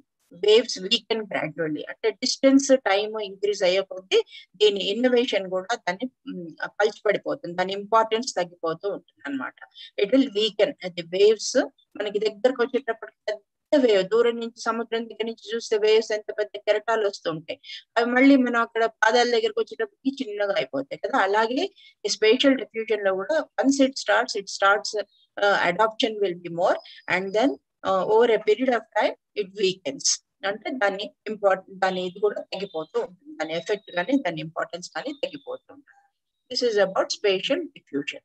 waves weaken gradually. అంటే డిస్టెన్స్ టైమ్ ఇంక్రీజ్ అయ్యే కొద్దీ దీని ఇన్నోవేషన్ కూడా దాన్ని పడిపోతుంది, దాని ఇంపార్టెన్స్ తగ్గిపోతూ ఉంటుంది అనమాట. It will weaken. The waves మనకి దగ్గరకు వచ్చేటప్పటికి పెద్ద వేవ్, దూరం నుంచి సముద్రం దగ్గర నుంచి చూస్తే వేవ్స్ ఎంత పెద్ద కెరటాలు వస్తుంటాయి, అవి మళ్ళీ మనం అక్కడ పాదాల దగ్గరకు వచ్చేటప్పటికి చిన్నగా అయిపోతాయి కదా. అలాగే ఈ స్పేషియల్ డిఫ్యూజన్ లో కూడా once it starts adoption will be more, and then over a period of time it weakens. అంటే దాని ఇది కూడా తగ్గిపోతూ ఉంటుంది, దాని ఎఫెక్ట్ కానీ దాని ఇంపార్టెన్స్ కానీ తగ్గిపోతూ ఉంటుంది. This is about spatial diffusion.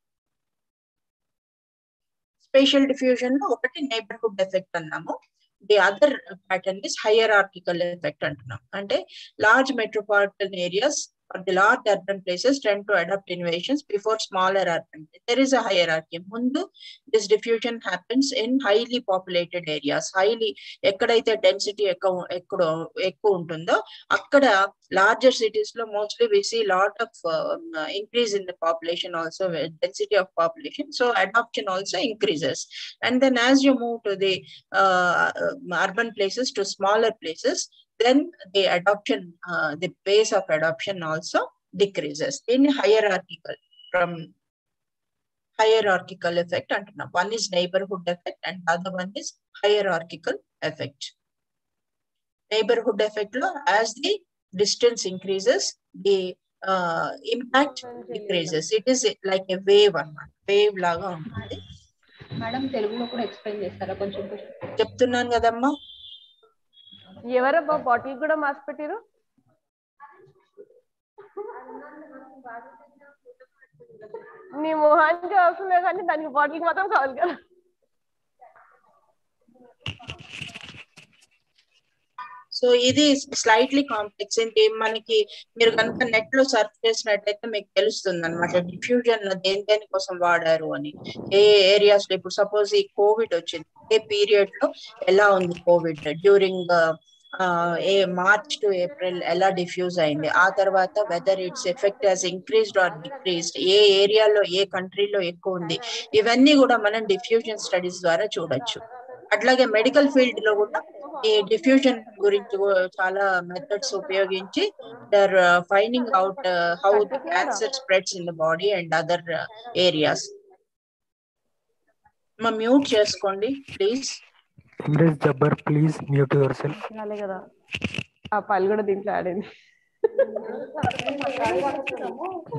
Spatial diffusion లో ఒకటి నైబర్హుడ్ ఎఫెక్ట్ అన్నాము. The other pattern is hierarchical effect అంటున్నాం. అంటే large metropolitan areas or the large urban places tend to adopt innovations before smaller urban. There is a hierarchy. Mundu, this diffusion happens in highly populated areas. Highly, ekkadaithe density ekku untundo, akkada larger cities lo mostly we see lot of increase in the population, also density of population. So adoption also increases. And then as you move to the urban places to smaller places, then the adoption, the pace of adoption also decreases. In hierarchical effect antunna. One is neighborhood effect and the other one is hierarchical effect. Neighborhood effect lo, as the distance increases, the impact decreases. It is like a wave anna, wave laga untundi. Madam తెలుగులో కూడా explain చేస్తారా కొంచెం? చెప్తున్నాను కదమ్మా. ఎవరబ్బా bottle కూడా mass పెట్టారు? నీ మొహానికి అవసరం లేదు కానీ దానికి బాటిల్ మాత్రం కావాలి కదా. సో ఇది స్లైట్లీ కాంప్లెక్స్. ఏంటి, మనకి మీరు కనుక నెట్ లో సర్చ్ చేసినట్టయితే మీకు తెలుస్తుంది అనమాట డిఫ్యూజన్ దేని కోసం వాడారు అని, ఏ ఏరియాస్ లో. ఇప్పుడు సపోజ్ ఈ కోవిడ్ వచ్చింది, ఏ పీరియడ్ లో ఎలా ఉంది Covid, during a March to April ఎలా డిఫ్యూజ్ అయింది, ఆ తర్వాత whether its effect has increased or decreased, ఏ ఏరియాలో ఏ కంట్రీలో ఎక్కువ ఉంది, ఇవన్నీ కూడా మనం డిఫ్యూజన్ స్టడీస్ ద్వారా చూడొచ్చు. అట్లాగే మెడికల్ ఫీల్డ్ లో కూడా ఈ డిఫ్యూజన్ గురించి చాలా మెథడ్స్ ఉపయోగించి they're finding out how the cancer spreads in the body and other areas. Mute చేసుకోండి please. Jabbar please mute yourself. అలాగే కదా, ఆ పళ్ళు కూడా దీంట్లో ఆడింది.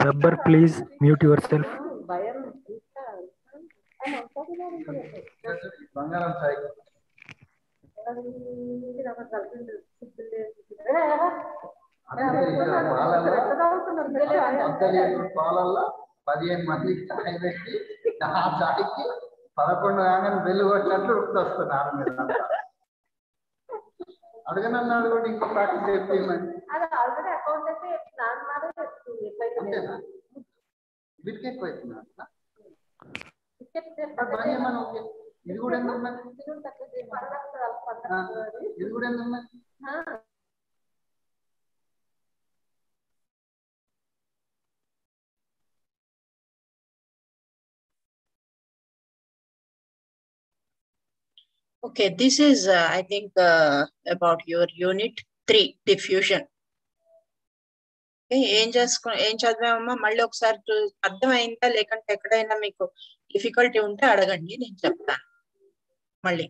Jabbar please mute yourself. బంగారం సాయి పాలల్లో 15 మంది చాయ్ పెట్టి ఆ చాయ్కి 11 కాగానే బెల్లు కొట్టినట్లు వస్తున్నారు మీరు అడగనన్ను అడుగుంటే ఇంకో ప్రాక్టీస్ చెప్పేయమని వీటికి ఎక్కువ అవుతున్నా ఇది కూడా ఎందుకు ఇది కూడా ఎందుకు Okay, this is, I think, about your unit 3, diffusion. ఏం చదివామమ్మా మళ్ళీ ఒకసారి అర్థమైందా లేకంటే ఎక్కడైనా మీకు డిఫికల్టీ ఉంటే అడగండి నేను చెప్తాను మళ్ళీ.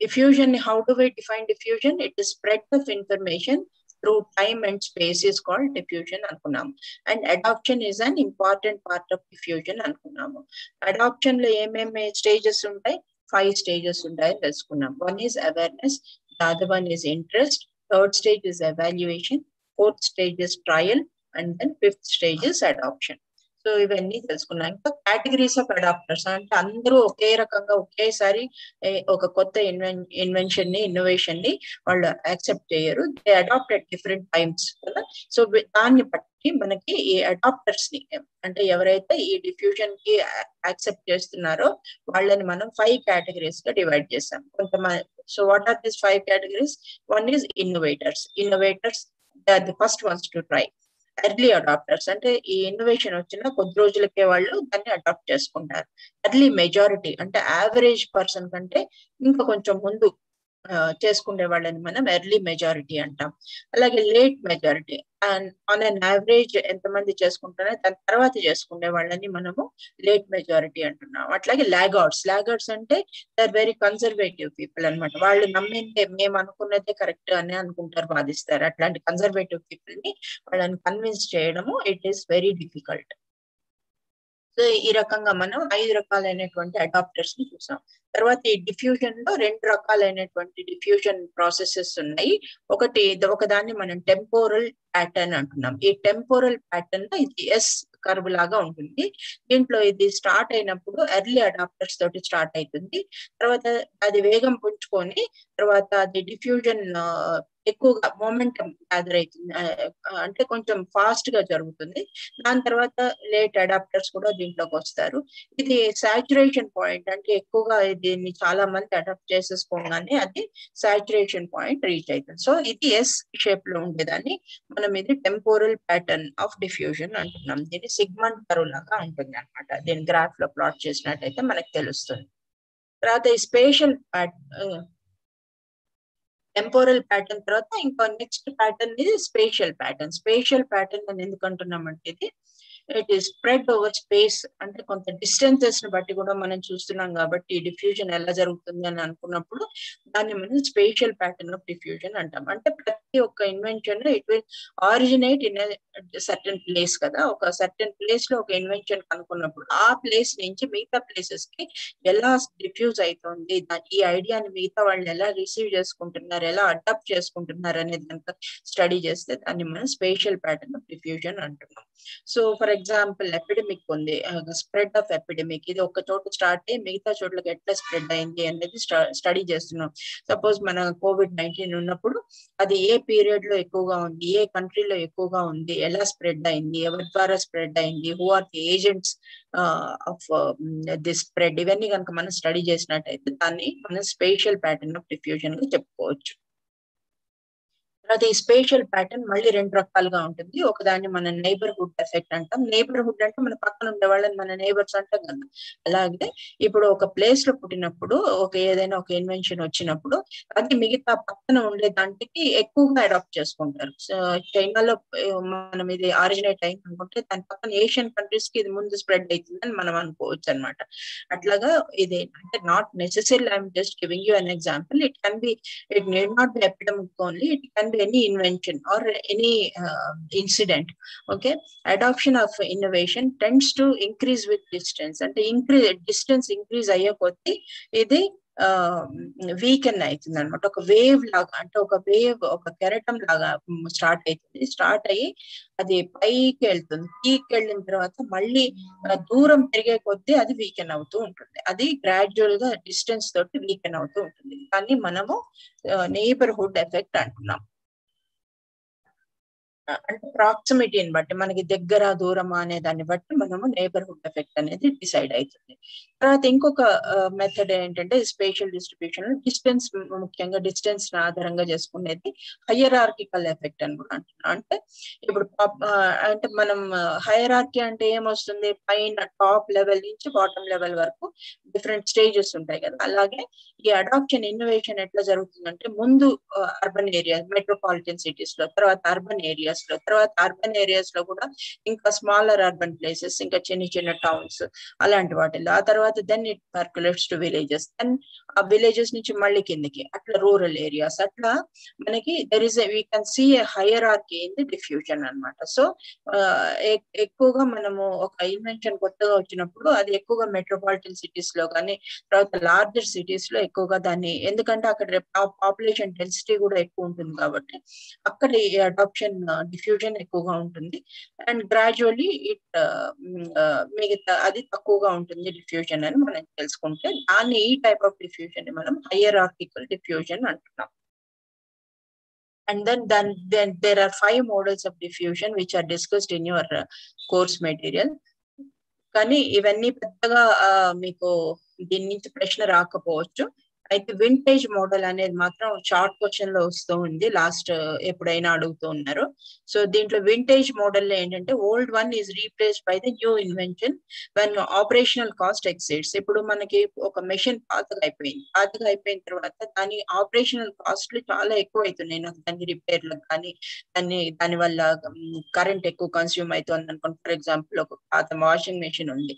Diffusion, how do we define diffusion? It is spread of information through time and space is called diffusion అనుకున్నాము. And adoption is an important part of diffusion అనుకున్నాము. Adoption లో ఏమేమి స్టేజెస్ ఉంటాయి? 5 stages ఉంటాయని తెలుసుకున్నాం. One is awareness, the other one is interest, third stage is evaluation, fourth stage is trial, and then fifth stage is adoption. So ఇవన్నీ తెలుసుకున్నాం. ఇంకా categories of adapters అంటే అందరూ ఒకే రకంగా ఒకేసారి ఒక కొత్త ఇన్వెన్షన్ ని ఇన్నోవేషన్ ని వాళ్ళు యాక్సెప్ట్ చేయరు. They adapt at different times కదా. సో దాన్ని బట్టి మనకి ఈ అడాప్టర్స్ ని అంటే ఎవరైతే ఈ డిఫ్యూజన్ కి యాక్సెప్ట్ చేస్తున్నారో వాళ్ళని మనం 5 కేటగిరీస్ గా డివైడ్ చేసాం. కొంతమంది so what are this 5 categories? One is innovators. Innovators the first ones to try. Early adopters అంటే ఈ ఇన్నోవేషన్ వచ్చిన కొద్ది రోజులకే వాళ్ళు దాన్ని అడాప్ట్ చేసుకుంటారు. ఎర్లీ మెజారిటీ అంటే యావరేజ్ పర్సన్ కంటే ఇంకా కొంచెం ముందు చేసుకునే వాళ్ళని మనం ఎర్లీ మెజారిటీ అంటాం. అలాగే late majority and on an average ఎంతమంది చేసుకుంటారో దాని తర్వాత చేసుకునే వాళ్ళని మనము లేట్ మెజారిటీ అంటున్నాం. అట్లాగే లాగార్డ్స్. లాగార్డ్స్ అంటే they are very conservative people అనమాట. వాళ్ళు నమ్మిందే మేము అనుకున్నదే కరెక్ట్ అని అనుకుంటారు, వాదిస్తారు. అట్లాంటి కన్సర్వేటివ్ పీపుల్ ని వాళ్ళని కన్విన్స్ చేయడము it is very difficult. So ఈ రకంగా మనం 5 రకాలైనటువంటి అడాప్టర్స్ ని చూసాం. తర్వాత ఈ డిఫ్యూజన్ లో 2 రకాలైనటువంటి డిఫ్యూజన్ ప్రాసెసెస్ ఉన్నాయి. ఒకదాన్ని మనం టెంపోరల్ ప్యాటర్న్ అంటున్నాం. ఈ టెంపోరల్ ప్యాటర్న్ లో ఇది ఎస్ కర్వ్ లాగా ఉంటుంది. దీంట్లో ఇది స్టార్ట్ అయినప్పుడు ఎర్లీ అడాప్టర్స్ తోటి స్టార్ట్ అవుతుంది. తర్వాత అది వేగం పుంజుకొని తర్వాత అది డిఫ్యూజన్ ఎక్కువగా మొమెంటం గ్యాదర్ అవుతుంది, అంటే కొంచెం ఫాస్ట్ గా జరుగుతుంది. దాని తర్వాత లేట్ అడాప్టర్స్ కూడా దీంట్లోకి వస్తారు. ఇది సాచురేషన్ పాయింట్ అంటే ఎక్కువగా దీన్ని చాలా మంది అడాప్ట్ చేసేసుకోగానే అది సాచురేషన్ పాయింట్ రీచ్ అవుతుంది. సో ఇది ఎస్ షేప్ లో ఉండేదాన్ని మనం ఇది టెంపోరల్ ప్యాటర్న్ ఆఫ్ డిఫ్యూజన్ అంటున్నాం. దీన్ని సిగ్మెంట్ కర్వ్ లాగా ఉంటుంది అనమాట. దీని గ్రాఫ్ లో ప్లాట్ చేసినట్టయితే మనకు తెలుస్తుంది. తర్వాత ఈ స్పేషల్ టెంపోరల్ ప్యాటర్న్ తర్వాత ఇంకో నెక్స్ట్ ప్యాటర్న్ ఇది స్పేషియల్ ప్యాటర్న్. స్పేషియల్ ప్యాటర్న్ అని ఎందుకు అంటున్నామంటే ఇది it is spread over space అంటే కొంత డిస్టెన్సెస్ ని బట్టి కూడా మనం చూస్తున్నాం కాబట్టి డిఫ్యూజన్ ఎలా జరుగుతుంది అని అనుకున్నప్పుడు దాన్ని మనం స్పేషియల్ ప్యాటర్న్ ఆఫ్ డిఫ్యూజన్ అంటాం. అంటే ప్రతి ఒక్క invention it will originate in certain place కదా. ఒక సర్టెన్ ప్లేస్ లో ఒక ఇన్వెన్షన్ కనుక్కున్నప్పుడు ఆ ప్లేస్ నుంచి మిగతా ప్లేసెస్ కి ఎలా డిఫ్యూజ్ అవుతుంది, ఈ ఐడియాని మిగతా వాళ్ళు ఎలా రిసీవ్ చేసుకుంటున్నారు, ఎలా అడాప్ట్ చేసుకుంటున్నారు అనేది కనుక స్టడీ చేస్తే దాన్ని మనం స్పేషియల్ ప్యాటర్న్ ఆఫ్ డిఫ్యూజన్ అంటున్నాం. సో ఫర్ ఎగ్జాంపుల్ ఎపిడమిక్ ఉంది, స్ప్రెడ్ ఆఫ్ ఎపిడమిక్. ఇది ఒక చోట స్టార్ట్ అయ్యి మిగతా చోట్లకి ఎట్లా స్ప్రెడ్ అయింది అనేది స్టడీ చేస్తున్నాం. సపోజ్ మన COVID-19 ఉన్నప్పుడు అది ఏ పీరియడ్ లో ఎక్కువగా ఉంది, ఏ కంట్రీలో ఎక్కువగా ఉంది, ఎలా స్ప్రెడ్ అయింది, ఎవరి ద్వారా స్ప్రెడ్ అయింది, who are the agents of this spread, ఇవన్నీ కనుక మనం స్టడీ చేసినట్టయితే దాన్ని మనం స్పేషియల్ ప్యాటర్న్ ఆఫ్ డిఫ్యూజన్ గా చెప్పుకోవచ్చు. అది స్పేషియల్ ప్యాటర్న్ మళ్ళీ 2 రకాలుగా ఉంటుంది. ఒకదాన్ని మనం నైబర్హుడ్ ఎఫెక్ట్ అంటాం. నైబర్హుడ్ అంటే మన పక్కన ఉండే వాళ్ళని మన నైబర్స్ అంటాం కదా. అలాగే ఇప్పుడు ఒక ప్లేస్ లో పుట్టినప్పుడు ఏదైనా ఒక ఇన్వెన్షన్ వచ్చినప్పుడు అది మిగతా పక్కన ఉండే దానికి ఎక్కువగా అడాప్ట్ చేసుకుంటారు. చైనాలో మనం ఇది ఆరిజినేట్ అయింది అనుకుంటే దాని పక్కన ఏషియన్ కంట్రీస్ కి ఇది ముందు స్ప్రెడ్ అవుతుందని మనం అనుకోవచ్చు అనమాట. అట్లాగా ఇది అంటే not necessary, I'm just giving you an example. It need not be epidemic only, it can B any invention or any incident. Okay, adoption of innovation tends to increase with distance. అంటే distance increase అయ్యే కొద్దీ ఇది weaken అవుతుంది అనమాట. ఒక wave లాగా, అంటే ఒక కెరటం లాగా స్టార్ట్ అవుతుంది. స్టార్ట్ అయ్యి అది పైకి వెళ్తుంది. పైకి వెళ్ళిన తర్వాత మళ్ళీ దూరం పెరిగే కొద్దీ అది వీకెన్ అవుతూ ఉంటుంది. అది గ్రాడ్యువల్ గా డిస్టెన్స్ తోటి వీకెన్ అవుతూ ఉంటుంది. దాన్ని మనము నైబర్హుడ్ ఎఫెక్ట్ అంటున్నాం. అంటే ప్రాక్సిమిటీని బట్టి, మనకి దగ్గర దూరమా అనే దాన్ని బట్టి మనము నైబర్హుడ్ ఎఫెక్ట్ అనేది డిసైడ్ అవుతుంది. తర్వాత ఇంకొక మెథడ్ ఏంటంటే స్పేషియల్ డిస్ట్రిబ్యూషన్. డిస్టెన్స్, ముఖ్యంగా డిస్టెన్స్ ఆధారంగా చేసుకునేది హైయరార్కికల్ ఎఫెక్ట్ అని కూడా అంటున్నాం. అంటే ఇప్పుడు అంటే మనం హైయరార్కీ అంటే ఏమొస్తుంది, పైన టాప్ లెవెల్ నుంచి బాటమ్ లెవెల్ వరకు డిఫరెంట్ స్టేజెస్ ఉంటాయి కదా. అలాగే ఈ అడాప్షన్ ఇన్నోవేషన్ ఎట్లా జరుగుతుందంటే ముందు అర్బన్ ఏరియాస్, మెట్రోపాలిటన్ సిటీస్ లో, తర్వాత అర్బన్ ఏరియాస్ లో, తర్వాత అర్బన్ ఏరియాస్ లో కూడా ఇంకా స్మాలర్ అర్బన్ ప్లేసెస్, ఇంకా చిన్న చిన్న టౌన్స్ అలాంటి వాటిల్లో, ఆ తర్వాత then it percolates to villages, then ఆ విలేజెస్ నుంచి మళ్ళీ కిందకి, అట్లా రూరల్ ఏరియాస్. అట్లా మనకి there is we can see a hierarchy in the diffusion అనమాట. సో ఎక్కువగా మనము ఒక ఇన్వెన్షన్ కొత్తగా వచ్చినప్పుడు అది ఎక్కువగా మెట్రోపాలిటన్ సిటీస్ లో కానీ, తర్వాత లార్జర్ సిటీస్ లో ఎక్కువగా దాన్ని, ఎందుకంటే అక్కడ పాపులేషన్ డెన్సిటీ కూడా ఎక్కువ ఉంటుంది కాబట్టి అక్కడ ఈ అడాప్షన్ డిఫ్యూజన్ ఎక్కువగా ఉంటుంది. అండ్ గ్రాడ్యువల్లీ ఇట్ మిగతా అది తక్కువగా ఉంటుంది డిఫ్యూజన్ అని మనం తెలుసుకుంటే, దాన్ని ఈ టైప్ ఆఫ్ డిఫ్యూజన్ ని మనం హైయరార్కికల్ డిఫ్యూజన్ అంటున్నాం. And then there are 5 models of diffusion which are discussed in your course material. కానీ ఇవన్నీ పెద్దగా మీకు దీని నుంచి ప్రశ్న రాకపోవచ్చు. అయితే వింటేజ్ మోడల్ అనేది మాత్రం షార్ట్ క్వశ్చన్ లో వస్తూ ఉంది, లాస్ట్ ఎప్పుడైనా అడుగుతూ ఉన్నారు. సో దీంట్లో వింటేజ్ మోడల్ లో ఏంటంటే old one is replaced by the new invention when operational cost exceeds. ఇప్పుడు మనకి ఒక మెషిన్ పాతగా అయిపోయిన తర్వాత దాని ఆపరేషనల్ కాస్ట్లు చాలా ఎక్కువ అవుతున్నాయి. నాకు దాని రిపేర్లకు కానీ, దాని వల్ల కరెంట్ ఎక్కువ కన్స్యూమ్ అవుతుంది అనుకోండి. ఫర్ ఎగ్జాంపుల్ ఒక పాత వాషింగ్ మెషిన్ ఉంది,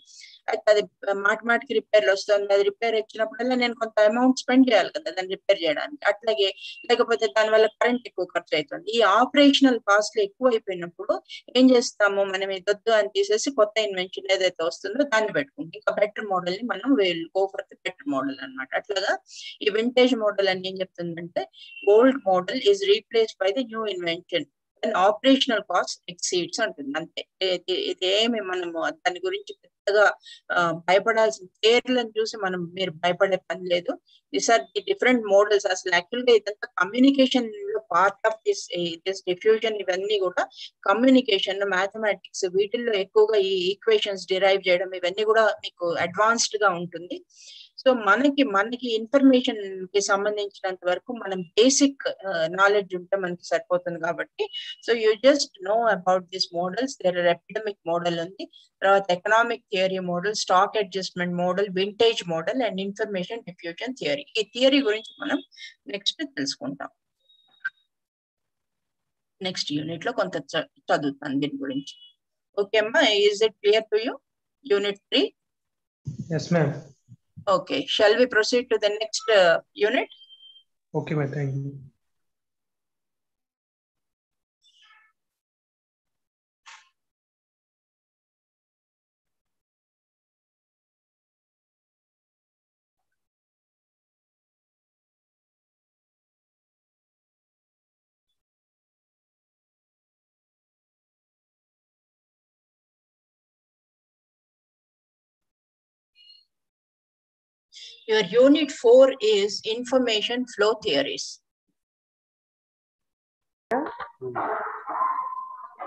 అయితే అది మాటికి రిపేర్లు వస్తుంది. అది రిపేర్ వచ్చినప్పుడల్లా నేను కొంత అమౌంట్ స్పెండ్ చేయాలి కదా దాన్ని రిపేర్ చేయడానికి. అట్లాగే లేకపోతే దానివల్ల కరెంట్ ఎక్కువ ఖర్చు అవుతుంది. ఈ ఆపరేషనల్ కాస్ట్లు ఎక్కువ అయిపోయినప్పుడు ఏం చేస్తాము, మనం ఇదొద్దు అని తీసేసి కొత్త ఇన్వెన్షన్ ఏదైతే వస్తుందో దాన్ని పెట్టుకుంటాం. ఇంకా బెటర్ మోడల్ ని మనం go for the better model అనమాట. అట్లాగా ఈ వింటేజ్ మోడల్ అని ఏం చెప్తుందంటే old model is replaced by the new invention and operational cost exceeds అంటుంది. అంతే, ఇది ఏమి మనము దాని గురించి పెద్దగా భయపడాల్సిన, పేర్లను చూసి మీరు భయపడే పని లేదు. These are the different models. అసలు యాక్చువల్ గా ఇదంతా కమ్యూనికేషన్ లో పార్ట్ ఆఫ్ దిస్ డిఫ్యూజన్. ఇవన్నీ కూడా కమ్యూనికేషన్, మ్యాథమెటిక్స్, వీటిల్లో ఎక్కువగా ఈ ఈక్వేషన్స్ డిరైవ్ చేయడం ఇవన్నీ కూడా మీకు అడ్వాన్స్డ్ గా ఉంటుంది. సో మనకి ఇన్ఫర్మేషన్ కి సంబంధించినంత వరకు మనం బేసిక్ నాలెడ్జ్ ఉంటే మనకి సరిపోతుంది కాబట్టి, so you just know about this models. There are epidemic model ఉంది, తర్వాత economic theory model, stock adjustment model, vintage model and information diffusion theory. ఈ థియరీ గురించి మనం నెక్స్ట్ తెలుసుకుంటాం. నెక్స్ట్ యూనిట్ లో కొంత చదువుతాను దీని గురించి. ఓకే అమ్మా, is it clear to you? Unit 3. Yes, ma'am. Okay, shall we proceed to the next unit? Okay, ma'am. Thank you. Your unit 4 is information flow theories.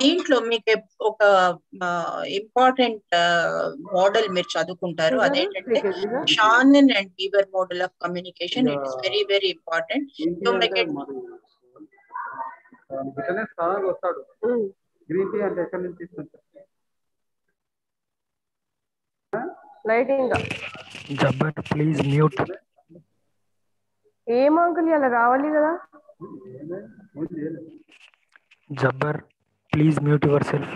దీంట్లో మీకు ఒక ఇంపార్టెంట్ మోడల్ మీరు చదువుకుంటారు, అదేంటంటే Shannon and beaver model of communication. It is very very important. So మీకు lighting Jabbar please mute. ఏం uncle అలా రావాలి కదా. Jabbar please mute your self.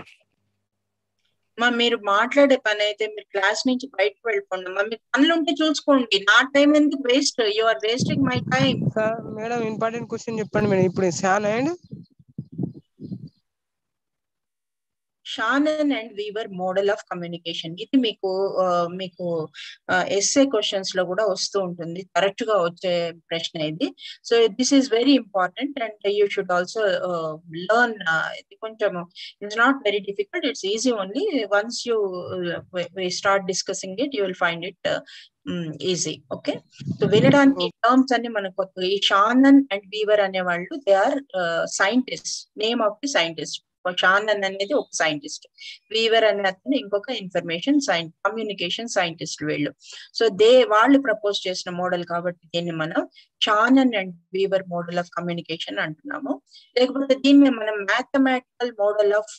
మీరు మాట్లాడే పని అయితే మీరు క్లాస్ నుంచి బయటకు వెళ్ళిపోండి. మీకు పనులు ఉంటే చూసుకోండి. నా టైం ఎందుకు waste? You are wasting my time. Madam important question చెప్పండి మేడం. ఇప్పుడు Shan and Shannon and Weaver model of communication. ఇది మీకు ఎస్ఏ క్వశ్చన్స్ లో కూడా వస్తూ ఉంటుంది, కరెక్ట్ గా వచ్చే ప్రశ్న ఇది. So this is very important and you should also learn. ఇది కొంచెం it's not very difficult, it's easy only. Once you start discussing it you will find it easy. Okay, so వినడానికి టర్మ్స్ అన్ని మనకు ఈ షానన్ అండ్ వీవర్ అనే వాళ్ళు they are scientist, name of the scientist. Shannon అనేది ఒక scientist, Weaver అనే అతను ఇంకొక కమ్యూనికేషన్ సైంటిస్ట్ వీళ్ళు. సో వాళ్ళు ప్రపోజ్ చేసిన మోడల్ కాబట్టి దీన్ని మనం Shannon and Weaver model of communication అంటున్నాము. లేకపోతే దీన్ని మనం mathematical model of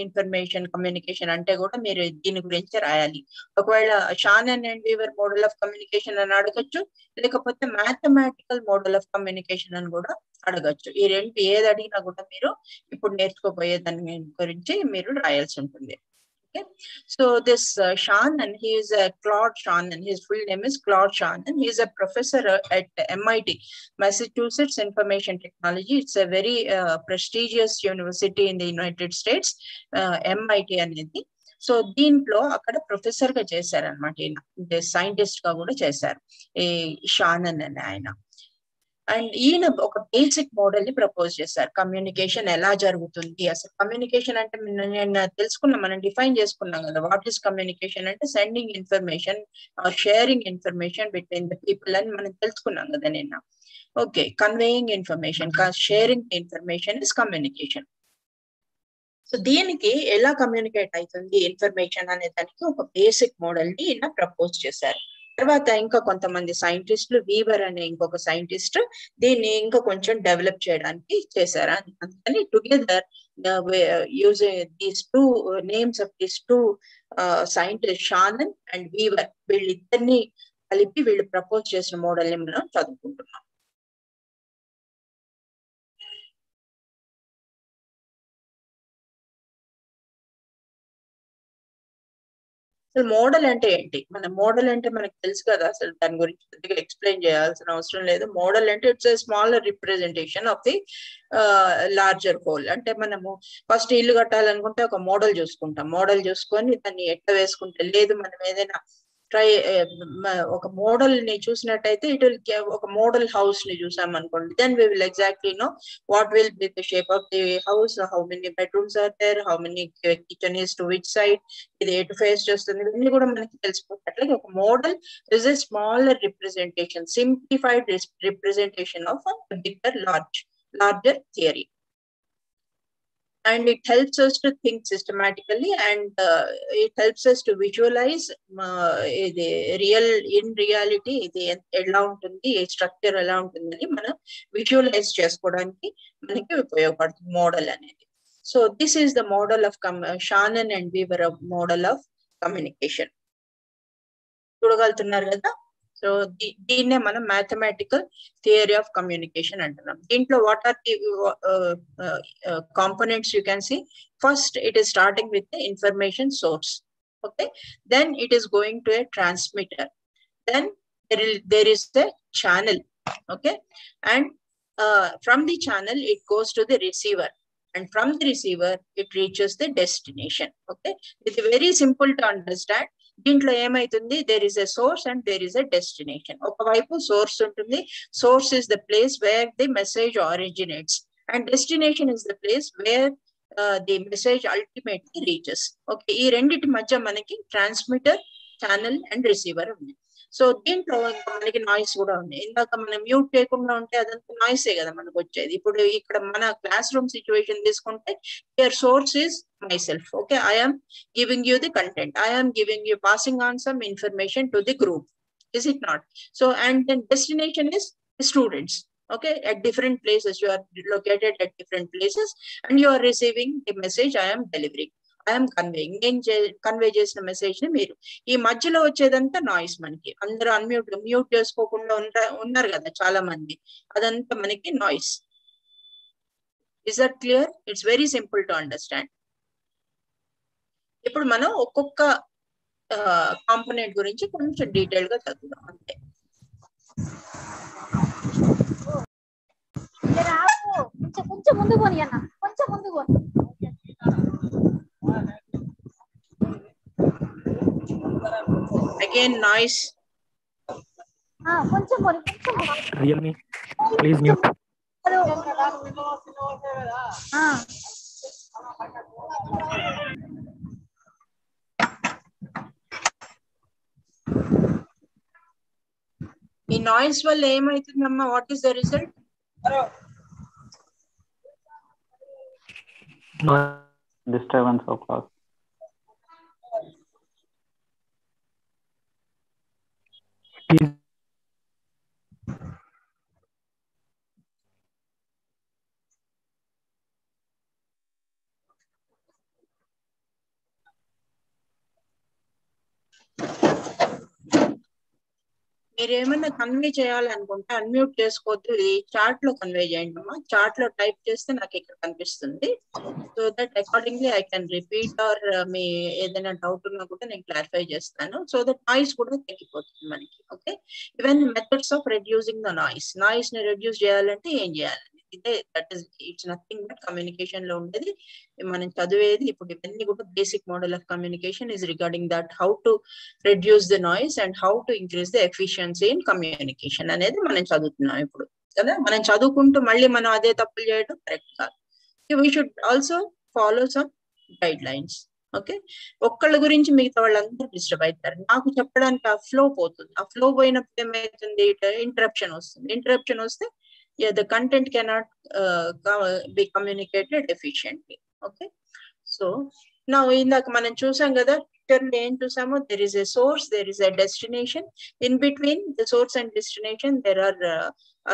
information communication అంటే కూడా మీరు దీని గురించి రాయాలి. ఒకవేళ Shannon and Weaver model of communication అని అడగచ్చు, లేకపోతే మ్యాథమెటికల్ మోడల్ ఆఫ్ కమ్యూనికేషన్ అని కూడా అడగచ్చు. ఈ రెండు ఏది అడిగినా కూడా మీరు ఇప్పుడు నేర్చుకోబోయే దాని గురించి మీరు రాయాల్సి ఉంటుంది. Okay, so this Shannon, he is Claude Shannon. His full name is Claude Shannon. He is a professor at MIT, Massachusetts Information Technology. It's a very prestigious university in the United States, MIT అనేది. So దీంట్లో అక్కడ professor గా చేశారనమాట, ఈయన scientist గా కూడా చేశారు ఈ షానన్ అనే ఆయన. అండ్ ఈయన ఒక బేసిక్ మోడల్ ని ప్రపోజ్ చేశారు. కమ్యూనికేషన్ ఎలా జరుగుతుంది, అసలు కమ్యూనికేషన్ అంటే నేను తెలుసుకున్నాం, మనం డిఫైన్ చేసుకున్నాం కదా. వాట్ ఈస్ కమ్యూనికేషన్ అంటే sending information are sharing information between the people అని మనం తెలుసుకున్నాం కదా నిన్న. Okay, conveying information, sharing information is communication. So దీనికి ఎలా కమ్యూనికేట్ అవుతుంది ఇన్ఫర్మేషన్ అనే దానికి ఒక బేసిక్ మోడల్ ని ఈయన ప్రపోజ్ చేశారు. తర్వాత ఇంకా కొంతమంది సైంటిస్టులు, వీవర్ అనే ఇంకొక సైంటిస్ట్ దీన్ని ఇంకా కొంచెం డెవలప్ చేయడానికి చేశారు. అందుకని together using these two names of these two scientist Shannon and Weaver, వీళ్ళిద్దరిని కలిపి వీళ్ళు ప్రపోజ్ చేసిన మోడల్ ని మనం చదువుకుంటున్నాం. అసలు మోడల్ అంటే ఏంటి? మన మోడల్ అంటే మనకు తెలుసు కదా, అసలు దాని గురించి పెద్దగా ఎక్స్ప్లెయిన్ చేయాల్సిన అవసరం లేదు. మోడల్ అంటే it's a smaller representation of the larger whole. అంటే మనము ఫస్ట్ ఇల్లు కట్టాలనుకుంటే ఒక మోడల్ చూసుకుంటాం, మోడల్ చూసుకొని దాన్ని ఎట్లా వేసుకుంటే, లేదు మనం ఏదైనా ఒక మోడల్ ని చూసినట్టయితే ఇట్ విల్ ఒక మోడల్ హౌస్ ని చూసాం అనుకోండి, then we will exactly know what will be the shape of the house, how many bedrooms are there, how many kitchen is to which side, ఇది ఎటు ఫేస్ చేస్తుంది, ఇవన్నీ కూడా మనకి తెలిసిపోతుంది. అట్లాగే ఒక model is a smaller representation, simplified representation of bigger larger theory. And it helps us to think systematically, and it helps us to visualize in reality ఇది ఎలా ఉంటుంది, ఏ స్ట్రక్చర్ ఎలా ఉంటుందని మనం విజువలైజ్ చేసుకోవడానికి మనకి ఉపయోగపడుతుంది మోడల్ అనేది. So this is the model of Shannon and Weaver model of communication. చూడగలుగుతున్నారు కదా. సో దీన్నే మనం మ్యాథమెటికల్ థియరీ ఆఫ్ కమ్యూనికేషన్ అంటున్నాం. దీంట్లో what are the components you can see. First it is starting with the information source. Okay, then it is going to a transmitter, then there is a channel. Okay, and from the channel it goes to the receiver, and from the receiver it reaches the destination. Okay, it's very simple to understand. దీంట్లో ఏమైతుంది, there is a source and there is a destination. ఒకవైపు source ఉంటుంది, source is the place where the message originates, and destination is the place where the message ultimately reaches. Okay, ఈ రెండింటి మధ్య మనకి transmitter, channel and receiver ఉంది. So దీంట్లో మనకి noise కూడా ఉంది. ఇందాక మనం మ్యూట్ చేయకుండా ఉంటే అదంతా నాయిసే కదా మనకు వచ్చేది. ఇప్పుడు ఇక్కడ మన క్లాస్ రూమ్ సిచ్యువేషన్ తీసుకుంటే here source is myself. Okay, I am giving you the content, I am giving you, passing on some information to the group, is it not? So and then destination is the students. Okay, at different places, you are located at different places and you are receiving the message I am delivering, I am conveying. నేను convey చేసిన message ని మీరు, ఈ మధ్యలో వచ్చేదంతా noise. మనకి అందరూ mute చేసుకోకుండా ఉన్నారు కదా చాలా మంది, అదంతా మనకి noise. Is that clear? It's very simple to understand. ఇప్పుడు మనం ఒక్కొక్క కాంపోనెంట్ గురించి కొంచెం డీటెయిల్ గా చదువుదాం అంతే. కొంచెం ముందు పోనీ అన్న, కొంచెం ముందు పోనీ. Again, noise. కొంచెం Realme, please mute. ఈ నాయిస్ వల్ల ఏమైతుందమ్మా? What is the result? Disturbance of class. Please. మీరు ఏమైనా కన్వే చేయాలనుకుంటే అన్మ్యూట్ చేసుకోవద్దు, ఈ చార్ట్ లో కన్వే చేయండి అమ్మా. చార్ట్ లో టైప్ చేస్తే నాకు ఇక్కడ కనిపిస్తుంది. So that accordingly I can repeat or మీ ఏదైనా డౌట్ ఉన్నా కూడా నేను క్లారిఫై చేస్తాను. సో దట్ నాయిస్ కూడా తగ్గిపోతుంది మనకి. Okay, even methods of reducing the noise. Noise ని రెడ్యూస్ చేయాలంటే ఏం చేయాలి? ఇదే that is it's nothing but communication లో ఉండేది మనం చదివేది. ఇప్పుడు ఇవన్నీ కూడా basic model of communication is regarding that how to reduce the noise and how to increase the efficiency in communication అనేది మనం చదువుతున్నాం ఇప్పుడు కదా. మనం చదువుకుంటూ మళ్ళీ మనం అదే తప్పులు చేయడం కరెక్ట్ కాదు. We should also follow some guide lines. Okay, ఒక్కళ్ళ గురించి మిగతా వాళ్ళందరూ డిస్టర్బ్ అవుతారు. నాకు చెప్పడానికి ఆ ఫ్లో పోతుంది. ఆ ఫ్లో పోయినప్పుడు ఏమైతుంది? ఇంటరప్షన్ వస్తుంది. ఇంటరప్షన్ వస్తే the content cannot be communicated efficiently. Okay, so now ఇందాక మనం చూసాం కదా, ఏం చూసామో, there is a source, there is a destination. In between the source and destination there are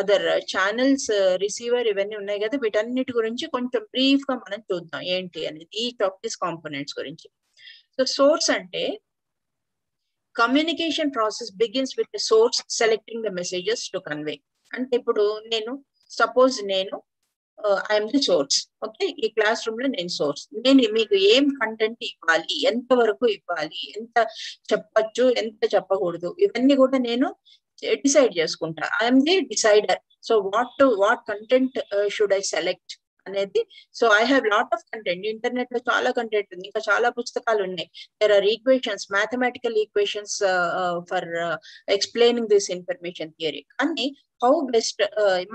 other channels, receiver, ఇవన్నీ ఉన్నాయి కదా. వీటన్నిటి గురించి కొంచెం బ్రీఫ్ గా మనం చూద్దాం ఏంటి అనేది, ఈచ్ ఆఫ్ దిస్ కాంపోనెంట్స్ గురించి. సో సోర్స్ అంటే communication process begins with the source selecting the messages to convey. అంటే ఇప్పుడు నేను సపోజ్ నేను ఐఎమ్ ది సోర్స్. ఓకే, ఈ క్లాస్ రూమ్ లో నేను సోర్స్. నేను మీకు ఏం కంటెంట్ ఇవ్వాలి, ఎంత వరకు ఇవ్వాలి, ఎంత చెప్పచ్చు, ఎంత చెప్పకూడదు, ఇవన్నీ కూడా నేను డిసైడ్ చేసుకుంటా. I'm the decider. So what content should I select అనేది. So I have lot of content. Internet లో చాలా కంటెంట్ ఉంది, ఇంకా చాలా పుస్తకాలు ఉన్నాయి. There are equations, mathematical equations for explaining this information theory. కానీ హౌ బెస్ట్,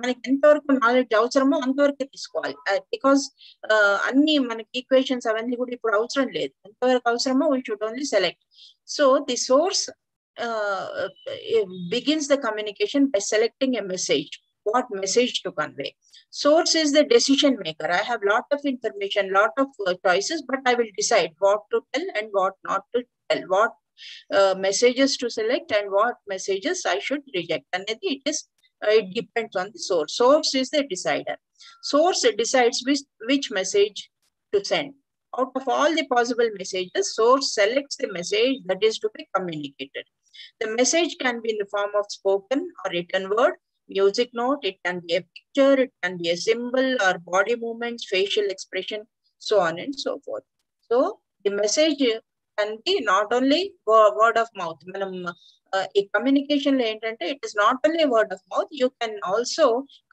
మనకి ఎంతవరకు నాలెడ్జ్ అవసరమో అంతవరకే తీసుకోవాలి. బికాస్ అన్ని మనకి ఈక్వేషన్స్ అవన్నీ కూడా ఇప్పుడు అవసరం లేదు. ఎంతవరకు అవసరమో we should only select. So the source begins the communication by selecting a message. What message to convey? Source is the decision maker. I have lot of information, lot of choices, but I will decide what to tell and what not to tell, what messages to select and what messages I should reject. And it depends on the source. Source is the decider. Source decides which message to send. Out of all the possible messages, source selects the message that is to be communicated. The message can be in the form of spoken or written word, music note, it can be a picture, it can be a symbol or body movements, facial expression, so on and so forth. So the message can be not only word of mouth. Manam a communication lo entante, it is not only word of mouth, you can also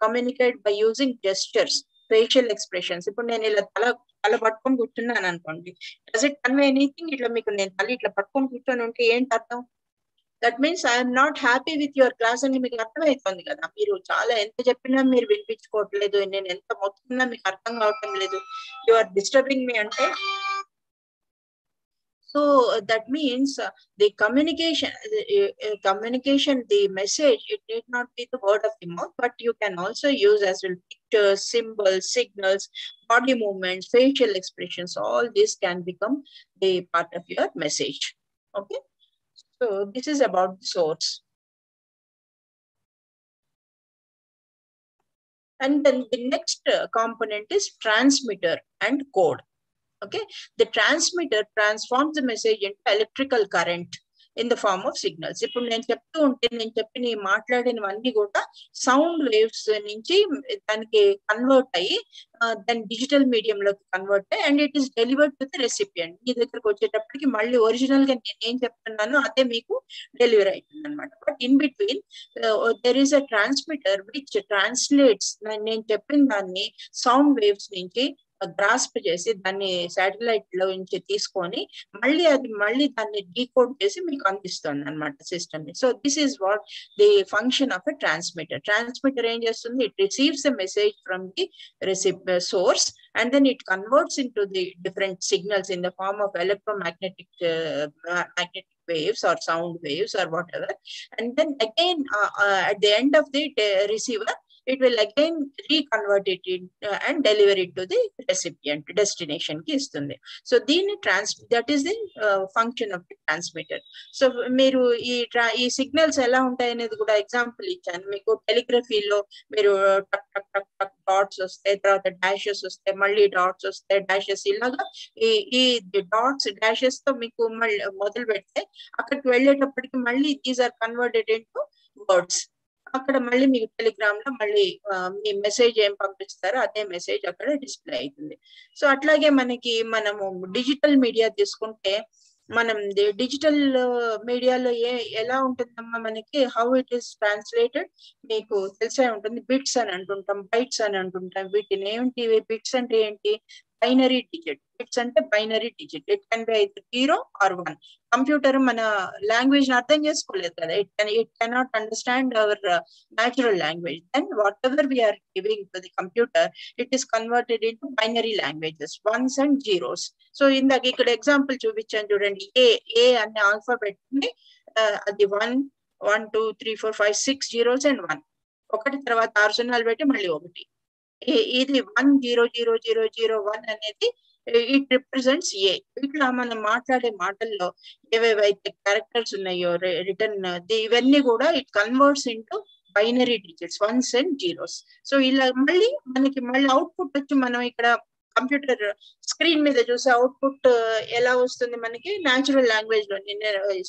communicate by using gestures, facial expressions. ఇప్పుడు నేను ఇలా తల పట్టుకొని కూర్చున్నాను అనుకోండి, does it convey anything? ఇట్లా మీకు నేను తల ఇట్లా పట్టుకొని కూర్చొని ఉంటే ఏంటి అర్థం? That means I'm not happy with your class అని మీకు అర్థమవుతుంది కదా. మీరు చాలా ఎంత చెప్పినా మీరు వినిపించుకోవట్లేదు, నేను ఎంత మొత్తున్నా మీకు అర్థం కావటం లేదు, యు ఆర్ డిస్టర్బింగ్ మీ అంటే. So that means the communication, the message, it need not be the word of the mouth, but you can also use as well pictures, symbols, signals, body movements, facial expressions. All this can become the part of your message. Okay, so this is about the source. And then the next component is transmitter and code. Okay, the transmitter transforms the message into electrical current in the form of signals. ఇప్పుడు నేను చెప్తూ ఉంటే నేను చెప్పిన మాట్లాడినవన్నీ కూడా sound waves నుంచి దానికి convert అయ్యి దాని డిజిటల్ మీడియం లోకి కన్వర్ట్ అయ్యి and it is delivered to the recipient. మీ దగ్గరకు వచ్చేటప్పటికి మళ్ళీ ఒరిజినల్ గా నేను ఏం చెప్తున్నానో అదే మీకు డెలివరీ అవుతుంది అనమాట. But in between there is a transmitter which translates నేను చెప్పిన దాన్ని సౌండ్ వేవ్స్ నుంచి గ్రాస్ప్ చేసి దాన్ని శాటిలైట్ లో నుంచి తీసుకొని మళ్ళీ దాన్ని డీకోడ్ చేసి మీకు అందిస్తుంది అనమాట సిస్టమ్ ని. So this is what the function of a transmitter. Transmitter ఏం చేస్తుంది, it receives a message from the source and then it converts into the different signals in the form of electromagnetic magnetic waves or sound waves or whatever, and then again at the end of the receiver it will again reconvert it and deliver it to the recipient destination ki istundi. So that is the function of the transmitter. So meeru ee signals ela untayi anedi kuda example ichanu meeku. telegraphy lo meeru tak tak tak tak dots vastayi, tarvata dashes vastayi, malli dots vastayi, dashes ilaga ee dots dashes tho meeku malli modulu pedte akkadiki velletappadiki malli these are converted into words. అక్కడ మళ్ళీ మీకు Telegram లో మళ్ళీ మీ message ఏం పంపిస్తారో అదే message అక్కడ display అవుతుంది. So అట్లాగే మనము డిజిటల్ మీడియా తీసుకుంటే మనం డిజిటల్ మీడియాలో ఎలా ఉంటుందమ్మా మనకి, హౌ ఇట్ ఈస్ ట్రాన్స్లేటెడ్ మీకు తెలిసే ఉంటుంది. బిట్స్ అని అంటుంటాం, బైట్స్ అని అంటుంటాం. వీటిని ఏంటి బిట్స్ అంటే ఏంటి, బైనరీ డిజిట్. బిట్స్ అంటే binary digit. It can be either 0 or 1. Computer మన లాంగ్వేజ్ అర్థం చేసుకోలేదు కదా, it cannot understand our natural language. Then what ever we are giving to the computer it is converted into binary languages, 1s and 0s. So ఇందాక ఇక్కడ example చూపించాను చూడండి. ఏ అనే alphabet ని అది 1 1 2 3 4 5 6 zeros and 1, ఒకటి తర్వాత 6 సున్నాలు పెట్టి మళ్ళీ ఒకటి. ఇది 1 0 0 0 0 1 అనేది ఇట్ రిప్రజెంట్స్ ఏ. ఇట్లా మనం మాట్లాడే మాటల్లో ఏవేవైతే క్యారెక్టర్స్ ఉన్నాయో రిటర్న్ ఇవన్నీ కూడా it converts into binary digits, 1s and 0s. So ఇలా మనకి అవుట్పుట్ వచ్చి మనం ఇక్కడ కంప్యూటర్ స్క్రీన్ మీద చూసే అవుట్పుట్ ఎలా వస్తుంది మనకి, న్యాచురల్ లాంగ్వేజ్ లో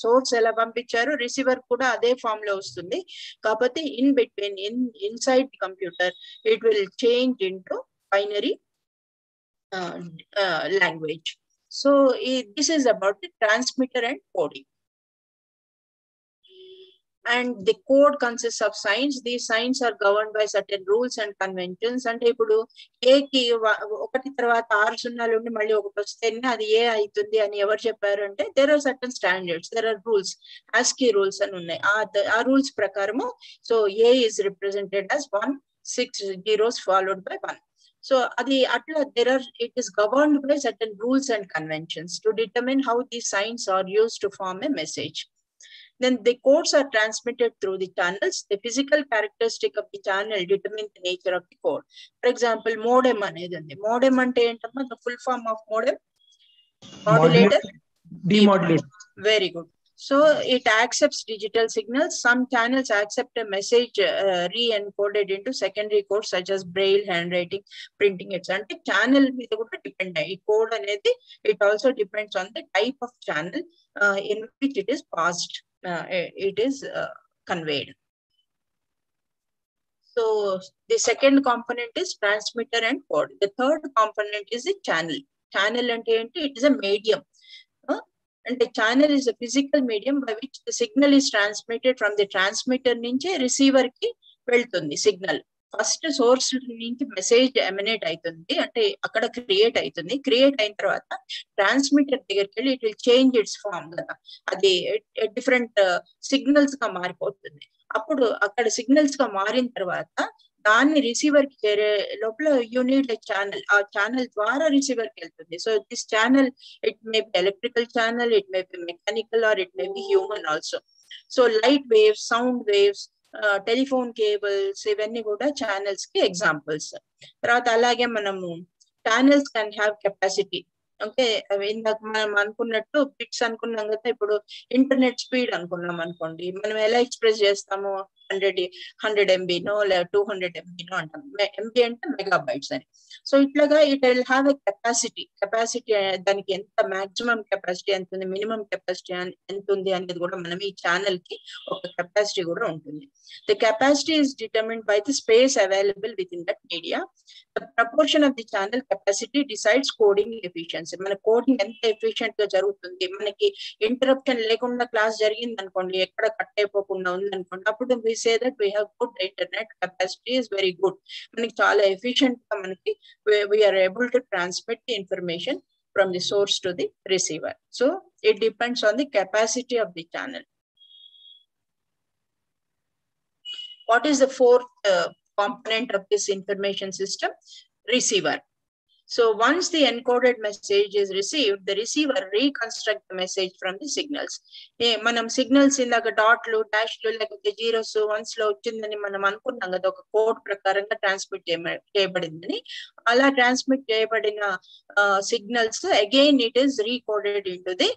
సోర్స్ ఎలా పంపించారు రిసీవర్ కూడా అదే ఫామ్ లో వస్తుంది. కాకపోతే in between inside computer it will change into binary language. So this is about the transmitter and coding. And the code consists of signs. These signs are governed by certain rules and conventions. And ఇప్పుడు ఏకి ఒకటి తర్వాత 6 సున్నాలు ఉండి మళ్ళీ ఒకటి వస్తేనే అది ఏ అవుతుంది అని ఎవరు చెప్పారు అంటే there are certain standards, there are rules, ASCII rules అని ఉన్నాయి. ఆ రూల్స్ ప్రకారము so A is represented as 1 6 zeros followed by 1. So it is governed by certain rules and conventions to determine how these signs are used to form a message. Then the codes are transmitted through the channels. The physical characteristic of the channel determine the nature of the code. For example, modem anedi undi. Modem ante entamma, the full form of modem? Modulator? Demodulator. Very good. So it accepts digital signals. Some channels accept a message re-encoded into secondary codes such as braille, handwriting, printing, etc. Channel మీద కూడా depend అయ్యి code అనేది it also depends on the type of channel in which it is passed, it is conveyed. So the second component is transmitter and code. The third component is the channel. Channel ante enti, it is a medium. And the channel is a physical medium by which the signal is transmitted from the transmitter నుంచి receiver కి వెళ్తుంది signal. First source నుంచి message emanate అవుతుంది, అంటే అక్కడ create అవుతుంది. Create అయిన తర్వాత ట్రాన్స్మిటర్ దగ్గరికి వెళ్ళి it will change its form కదా, అది డిఫరెంట్ సిగ్నల్స్ గా మారిపోతుంది. అప్పుడు అక్కడ సిగ్నల్స్ గా మారిన తర్వాత దాన్ని రిసీవర్ కి చేరే లోపల యూ నీడ్ ఎ ఛానల్. ఆ ఛానల్ ద్వారా రిసీవర్ కి వెళ్తుంది. So this channel it may be electrical channel, it may be mechanical are it may be human also. So light waves, sound waves, telephone cables ఇవన్నీ కూడా channels కి examples. తర్వాత అలాగే మనము channels can have capacity. Okay, ఇందాక మనం అనుకున్నట్టు bits అనుకున్నాం కదా, ఇప్పుడు ఇంటర్నెట్ స్పీడ్ అనుకున్నాం అనుకోండి, మనం ఎలా ఎక్స్ప్రెస్ చేస్తాము, 100 MB నో లేదా 200 MB నో అంటాం. ఎంబీ అంటే మెగాబైట్స్ అని. సో ఇట్లాగా it will have a capacity. దానికి ఎంత మాక్సిమం కెపాసిటీ ఎంత ఉంది, మినిమం కెపాసిటీ ఎంత ఉంది అనేది కూడా మనం ఈ ఛానల్ కి ఒక కెపాసిటీ కూడా ఉంటుంది. The capacity is determined by the space available with in that media. The proportion of the channel capacity decides coding efficiency. మన కోడింగ్ ఎంత ఎఫిషియెంట్ గా జరుగుతుంది, మనకి ఇంటరప్షన్ లేకుండా క్లాస్ జరిగింది అనుకోండి, ఎక్కడ కట్ అయిపోకుండా ఉంది అనుకోండి, అప్పుడు say that we have good internet capacity is very good. Manaki chaala efficient ga manaki we are able to transmit the information from the source to the receiver. So it depends on the capacity of the channel. What is the fourth component of this information system? Receiver. So once the encoded message is received, the receiver reconstructs the message from the signals. Manam signals indaga dotlu, dashlu, lekapothe zeros, ones lo vachindani manam anukunnam kada oka code prakaranga transmit cheyabadindani. Ala transmit cheyabadina signals again it is recoded into the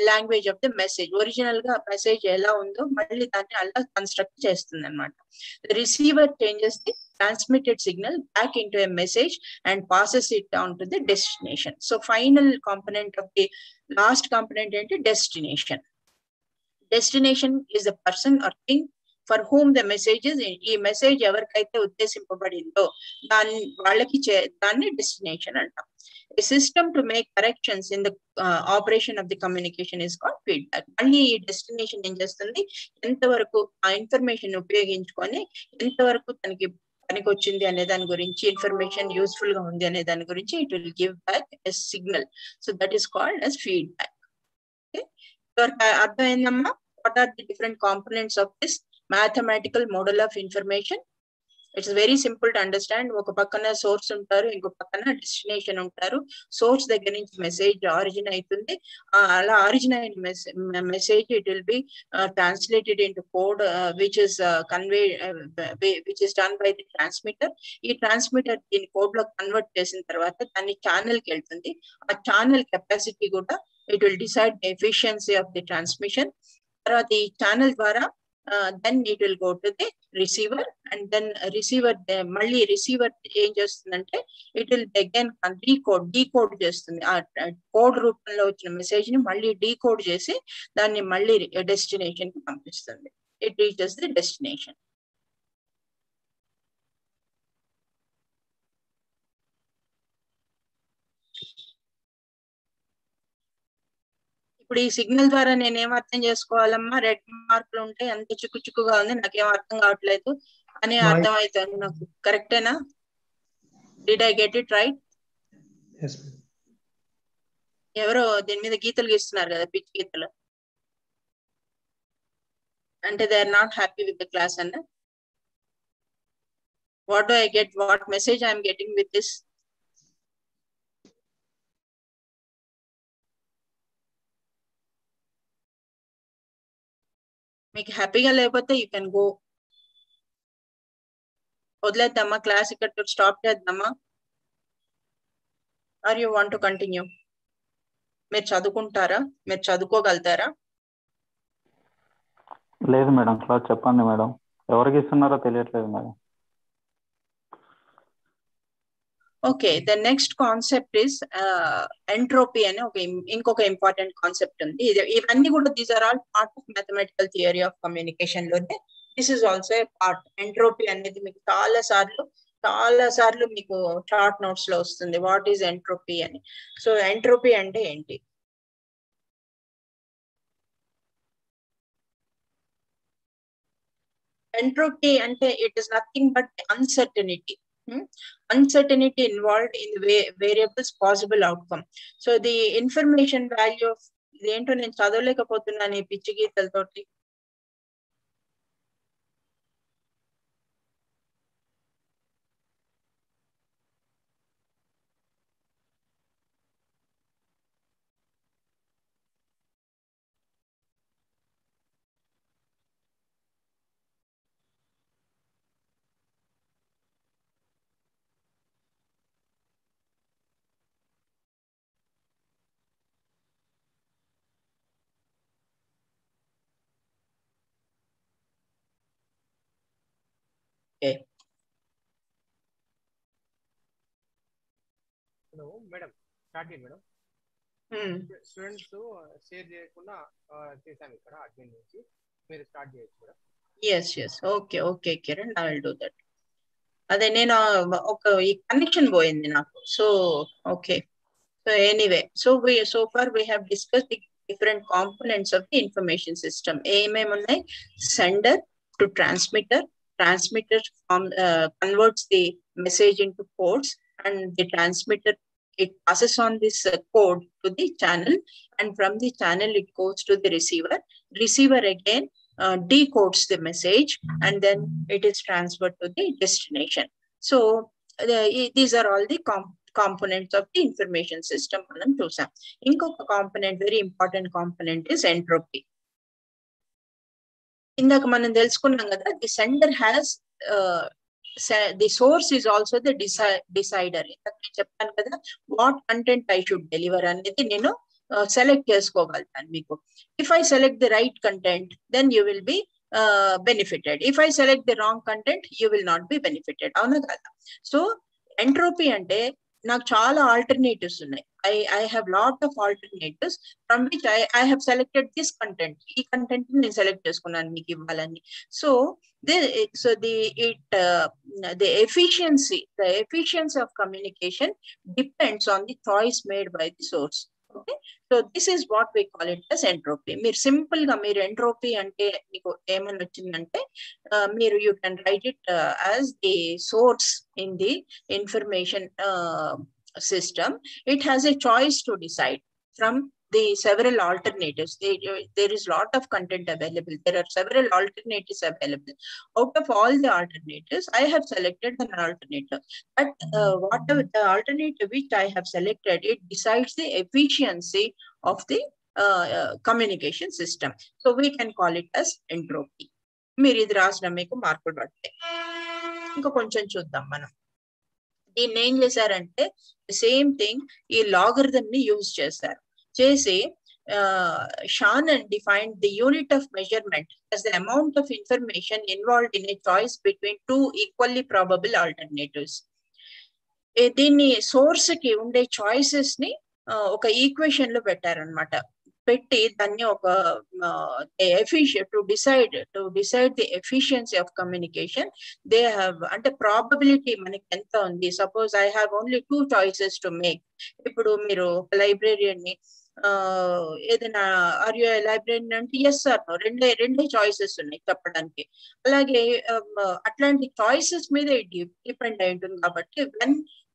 language of the message. Original ga message ela undo malli danni alla construct chestundi annamata. The receiver changes the transmitted signal back into a message and passes it down to the destination. So final component of the last component into destination. Destination is the person or thing for whom the message is. ఈ message ఎవరికైతే ఉద్దేశింపబడిందో దాన్ని destination అంటాం. A system to make corrections in the operation of the communication is called feedback. మళ్ళీ ఈ destination ఏం చేస్తుంది, ఎంతవరకు ఆ ఇన్ఫర్మేషన్ ఉపయోగించుకొని ఎంతవరకు తనకి పనికి వచ్చింది అనే దాని గురించి, ఇన్ఫర్మేషన్ యూస్ఫుల్ గా ఉంది అనే దాని గురించి it will give back a signal. So that is called as feedback. Okay, అర్థమైందమ్మా? What are the different components of this mathematical model of information? It's very simple to understand. ఒక పక్కన source ఉంటారు, ఇంకో పక్కన డెస్టినేషన్ ఉంటారు. Source దగ్గర నుంచి message origin అవుతుంది. అలా ఆరిజిన్ అయిన message it will B translated into code which is convey which is done by the transmitter. ఈ ట్రాన్స్మిటర్ దీని కోడ్ లో కన్వర్ట్ చేసిన తర్వాత దాన్ని ఛానల్ కి వెళ్తుంది. ఆ ఛానల్ కెపాసిటీ కూడా it will decide the efficiency of the transmission. తర్వాత ఈ ఛానల్ ద్వారా then it will go to the receiver, and then receiver మళ్ళీ రిసీవర్ ఏం చేస్తుందంటే ఇట్ విల్ అగైన్ డీకోడ్ చేస్తుంది. ఆ కోడ్ రూపంలో వచ్చిన మెసేజ్ ని మళ్ళీ డీకోడ్ చేసి దాన్ని మళ్ళీ డెస్టినేషన్ కి పంపిస్తుంది. It reaches the destination. ఇప్పుడు ఈ సిగ్నల్ ద్వారా నేనేం అర్థం చేసుకోవాలమ్మా? రెడ్ మార్కులు ఉంటే ఎంత చిక్కుగా ఉంది, నాకేం అర్థం కావట్లేదు అని అర్థం అవుతుంది నాకు. కరెక్టేనా? Did I get it right? ఎవరో దీని మీద గీతలు గీస్తున్నారు కదా, పిచ్చి గీతలు. అంటే they are not happy with the class అన్న. What do I get, what message I'm getting with this? మీకు హ్యాపీగా లేకపోతే యూ కెన్ గో. వదిలేద్దామా క్లాస్, ఇక్కడ స్టాప్ చేద్దామా? Or you want to continue? మీరు చదువుకుంటారా? మీరు చదువుకోగలుగుతారా? లేదు మేడం, క్లాస్ చెప్పండి మేడం. ఎవరికి ఇస్తున్నారో తెలియట్లేదు madam. Okay, the next concept is entropy అని ఇంకొక ఇంపార్టెంట్ కాన్సెప్ట్ ఉంది. ఇవన్నీ కూడా these are all part of mathematical theory of communication లోనే this is also a part. Entropy అనేది మీకు చాలా సార్లు మీకు షార్ట్ నోట్స్ లో వస్తుంది, వాట్ ఈస్ ఎంట్రోపీ అని. సో ఎంట్రోపీ అంటే ఏంటి? ఎంట్రోపీ అంటే it is nothing but uncertainty. Uncertainty involved in the variables possible outcome. So the information value of ఏంటో నేను చదవలేకపోతున్నాను ఈ పిచ్చి గీతలతోటి. Okay. హలో మేడం, స్టార్ట్ చేయండి మేడం. స్టూడెంట్స్ షేర్ చేయకుండా చేశాను ఇక్కడ అడ్మిన్ నుంచి, మీరు స్టార్ట్ చేయొచ్చు madam. yes okay Kiran, I will do that. అదే నేను ఈ కనెక్షన్ పోయింది నాకు. So okay, so anyway, so far we have discussed the different components of the information system. AMM sender to transmitter. Transmitter converts the message into codes, and the transmitter, it passes on this code to the channel, and from the channel it goes to the receiver. Receiver again decodes the message, and then it is transferred to the destination. So these are all the components of the information system. Inkoka component, very important component, is entropy. ఇందాక మనం తెలుసుకున్నాం కదా, the sender has the source is also the decider. ఇందాక నేను చెప్పాను కదా, what content I should deliver అనేది నేను select చేసుకోగలుగుతాను మీకు. If I select the right content, then you will be benefited. If I select the wrong content, you will not be benefited. అవునా కదా? So entropy అంటే నాకు చాలా ఆల్టర్నేటివ్స్ ఉన్నాయి. I have lot of alternatives from which I have selected this content. ఈ content నేను select చేసుకున్నాను మీకు ఇవ్వాలని. So the efficiency of communication depends on the choice made by the source. Okay, so this is what we call it as entropy. మీరు simple గా మీరు entropy అంటే మీకు ఏమని వచ్చిందంటే మీరు you can write it as the source in the information system. It has a choice to decide from the several alternatives. There is lot of content available. There are several alternatives available. Out of all the alternatives, I have selected an alternative. But whatever the alternative which I have selected, it decides the efficiency of the communication system. So we can call it as entropy. మీరు ఇది రాసిన మీకు మార్కులు పడతాయి. ఇంకా కొంచెం చూద్దాం మనం. దీన్ని ఏం చేశారంటే సేమ్ థింగ్ ఈ లాగరిథం ని యూజ్ చేశారు. చేసి Shannon defined the unit of measurement as the amount of information involved in a choice between two equally probable alternatives. దీన్ని సోర్స్ కి ఉండే చాయిసెస్ ని ఒక ఈక్వేషన్ లో పెట్టారనమాట. పెట్టి దాన్ని ఒక to decide the efficiency of communication they have, అంటే ప్రాబబిలిటీ మనకి ఎంత ఉంది. Suppose I have only 2 choices to make. ఇప్పుడు మీరు లైబ్రేరియన్ ని ఏదైనా ఆర్ యు లైబ్రేరియన్ అంటే ఎస్ ఆర్ నో, రెండే చాయిసెస్ ఉన్నాయి చెప్పడానికి. అలాగే అట్లాంటి చాయిసెస్ మీద డిపెండ్ అయి ఉంటుంది. కాబట్టి when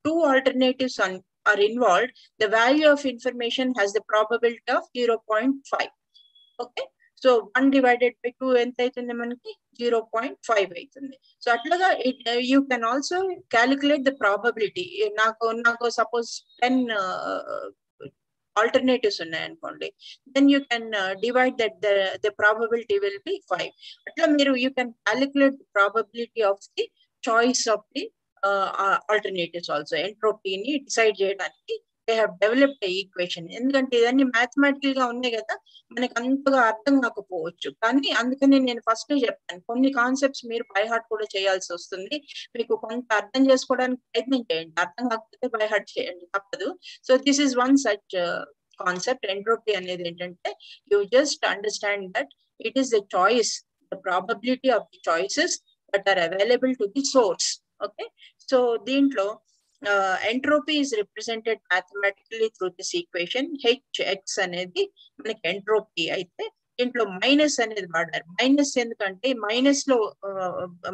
2 alternatives are involved, the value of information has the probability of 0.5. Okay, so 1 divided by 2 ఎంత అవుతుంది మనకి 0.5 అవుతుంది. సో అట్లాగా you can also calculate the probability. నాకు సపోజ్ 10 alternatives ఉన్నాయనుకోండి, then you can divide that, the probability will be 5. అట్లా మీరు you can calculate the probability of the choice of the alternatives also. Entropy ni decide చేయడానికి they have developed a equation. ఎందుకంటే ఇవన్నీ mathematical గా ఉన్నాయి కదా, మనకి అంతగా అర్థం కాకపోవచ్చు. కానీ అందుకని నేను ఫస్ట్ చెప్పాను, కొన్ని కాన్సెప్ట్స్ మీరు బై హార్ట్ కూడా చేయాల్సి వస్తుంది. మీకు కొంత అర్థం చేసుకోవడానికి ప్రయత్నం చేయండి, అర్థం కాకపోతే బై హార్ట్ చేయండి, తప్పదు. So this is one such concept. Entropy అనేది ఏంటంటే you just understand that it is the choice, the probability of the choices that are available to the source. Okay, so దీంట్లో entropy is represented mathematically through this equation. Hx అనేది మనకి entropy అయితే దీంట్లో minus అనేది వాడారు. Minus ఎందుకంటే minus లో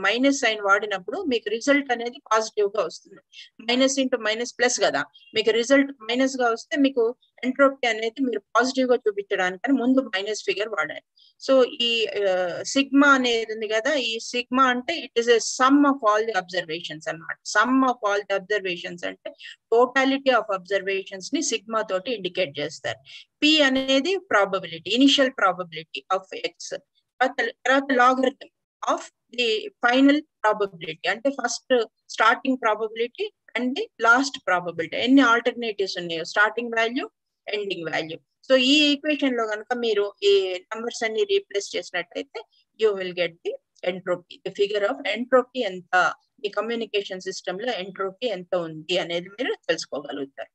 minus sign వాడినప్పుడు మీకు రిజల్ట్ అనేది పాజిటివ్ గా వస్తుంది. మైనస్ ఇంటూ మైనస్ ప్లస్ కదా, మీకు రిజల్ట్ మైనస్ గా వస్తే మీకు ఎంట్రోపీ అనేది మీరు పాజిటివ్ గా చూపించడానికి ముందు మైనస్ ఫిగర్ వాడారు. సో ఈ సిగ్మా అనేది ఉంది కదా, ఈ సిగ్మా అంటే it is a sum of all the observations అన్నమాట. Sum of all the observations అంటే టోటాలిటీ ఆఫ్ అబ్జర్వేషన్స్ ని సిగ్మా తోటి ఇండికేట్ చేస్తారు. P అనేది probability, initial probability of x. తర్వాత logarithm of the final probability, అంటే first starting probability and the last probability. ఎన్ని alternatives ఉన్నాయో, starting value, ending value. So ఈ ఈక్వేషన్ లో కనుక మీరు ఈ నంబర్స్ అన్ని రీప్లేస్ చేసినట్టయితే you will get the entropy, the figure of entropy ఎంత, ఈ కమ్యూనికేషన్ సిస్టమ్ లో ఎంట్రోపీ ఎంత ఉంది అనేది మీరు తెలుసుకోగలుగుతారు.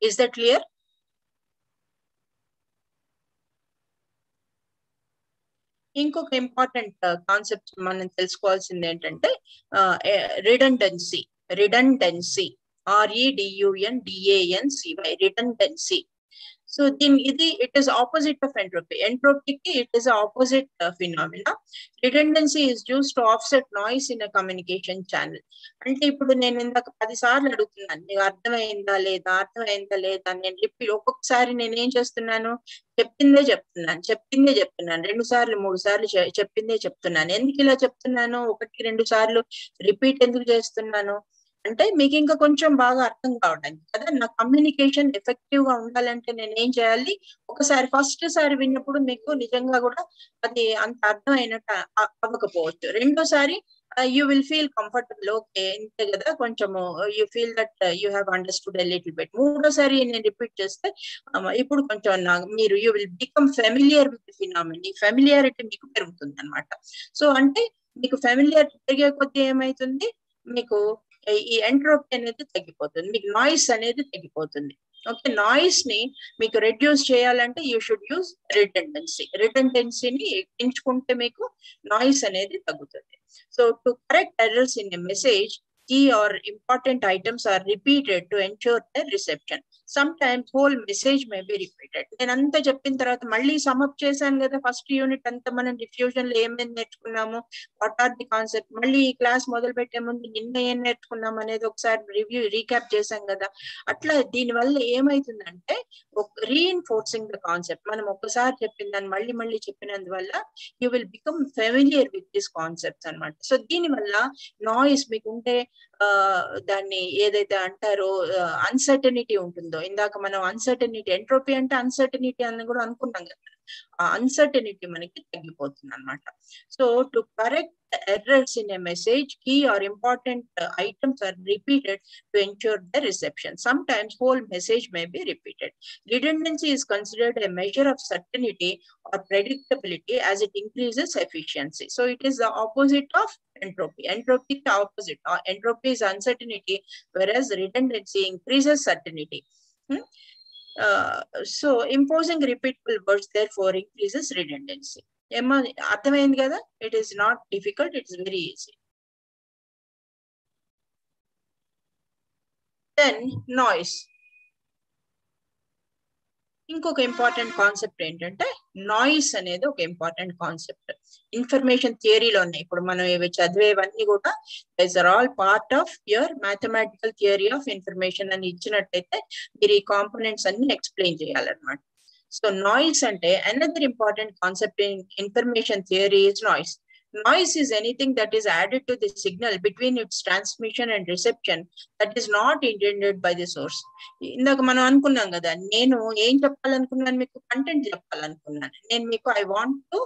Is that clear? ఇంకొక ఇంపార్టెంట్ కాన్సెప్ట్ మనం తెలుసుకోవాల్సింది ఏంటంటే redundancy. Redundancy, REDUNDANCY, redundancy. So it is opposite of entropy. Entropy it is a opposite phenomena. Redundancy is used to offset noise in a communication channel. అంటే ఇప్పుడు నేను ఇందాక 10 సార్లు అడుగుతున్నాను, నీకు అర్థమైందా లేదా నేను రిపీట్, ఒక్కొక్కసారి నేను ఏం చేస్తున్నాను, చెప్పిందే చెప్తున్నాను 2 సార్లు 3 సార్లు చెప్పిందే చెప్తున్నాను. ఎందుకు ఇలా చెప్తున్నాను, 1-2 సార్లు రిపీట్ ఎందుకు చేస్తున్నాను అంటే మీకు ఇంకా కొంచెం బాగా అర్థం కావడానికి కదా. నా కమ్యూనికేషన్ ఎఫెక్టివ్ గా ఉండాలంటే నేను ఏం చేయాలి, ఫస్ట్ సారి విన్నప్పుడు మీకు నిజంగా కూడా అది అంత అర్థమైనట్టు అవ్వకపోవచ్చు. రెండోసారి you will feel comfortable, okay ఇంతే కదా, కొంచెము you feel that you have understood a little bit. మూడోసారి నేను రిపీట్ చేస్తే ఇప్పుడు కొంచెం మీరు you will become familiar with phenomena. Familiarity మీకు పెరుగుతుంది అనమాట. సో అంటే మీకు ఫెమిలియారిటీ పెరిగే కొద్దీ ఏమైతుంది, మీకు ఈ ఎంట్రోపీ అనేది తగ్గిపోతుంది, మీకు నాయిస్ అనేది తగ్గిపోతుంది. ఓకే, నాయిస్ ని మీకు రెడ్యూస్ చేయాలంటే యూ షుడ్ యూజ్ రిడెండెన్సీని ఎంచుకుంటే మీకు నాయిస్ అనేది తగ్గుతుంది. So to correct errors in a message, key or important items are repeated to ensure their reception. Sometimes whole message may be repeated. నేను అంతా చెప్పిన తర్వాత మళ్ళీ సమ్అప్ చేశాను కదా, ఫస్ట్ యూనిట్ అంతా మనం డిఫ్యూజన్ లో ఏమేమి నేర్చుకున్నాము, వాట్ ఆర్ ది కాన్సెప్ట్, మళ్ళీ ఈ క్లాస్ మొదలు పెట్టే ముందు నిన్న ఏం నేర్చుకున్నాం అనేది ఒకసారి రీక్యాప్ చేశాం కదా. అట్లా దీని వల్ల ఏమైతుందంటే రీఇన్ఫోర్సింగ్ ద కాన్సెప్ట్, మనం ఒక్కసారి చెప్పిన దాన్ని మళ్ళీ చెప్పినందువల్ల you will become familiar with this concepts అనమాట. సో దీని వల్ల నాయిస్ మీకు ఉంటే దాన్ని ఏదైతే అంటారో అన్సర్టనిటీ ఉంటుందో, ఇందాక మనం అన్సర్టనిటీ, ఎంట్రోపీ అంటే అన్సర్టనిటీ అని కూడా అనుకున్నాం కదా, ఆ అన్సర్టనిటీ మనకి తగ్గిపోతుంది అనమాట. So to correct errors in a message, key or important items are repeated to ensure the reception. Sometimes whole message may be repeated. Redundancy is considered a measure of certainty or predictability as it increases efficiency. So it is the opposite of entropy. Entropy is the opposite. Entropy is uncertainty, whereas redundancy increases certainty. So imposing repeatable words therefore increases redundancy. అర్థమైంది కదా, it is not difficult, it is very easy. Then noise, ఇంకొక important concept ఏంటంటే noise అనేది ఒక important concept. Information థియరీలో ఉన్నాయి. ఇప్పుడు మనం ఇవి చదివేవన్నీ కూడా these are all part of your mathematical theory of information అని ఇచ్చినట్టయితే మీరు ఈ కాంపోనెంట్స్ అన్ని ఎక్స్ప్లెయిన్ చేయాలన్నమాట. So noise ante another important concept in information theory is noise. Noise is anything that is added to the signal between its transmission and reception that is not intended by the source. ఇందాక మనం అనుకున్నాం కదా, నేను ఏం చెప్పాలనుకున్నాను, మీకు content చెప్పాలనుకున్నాను. నేను మీకు I want to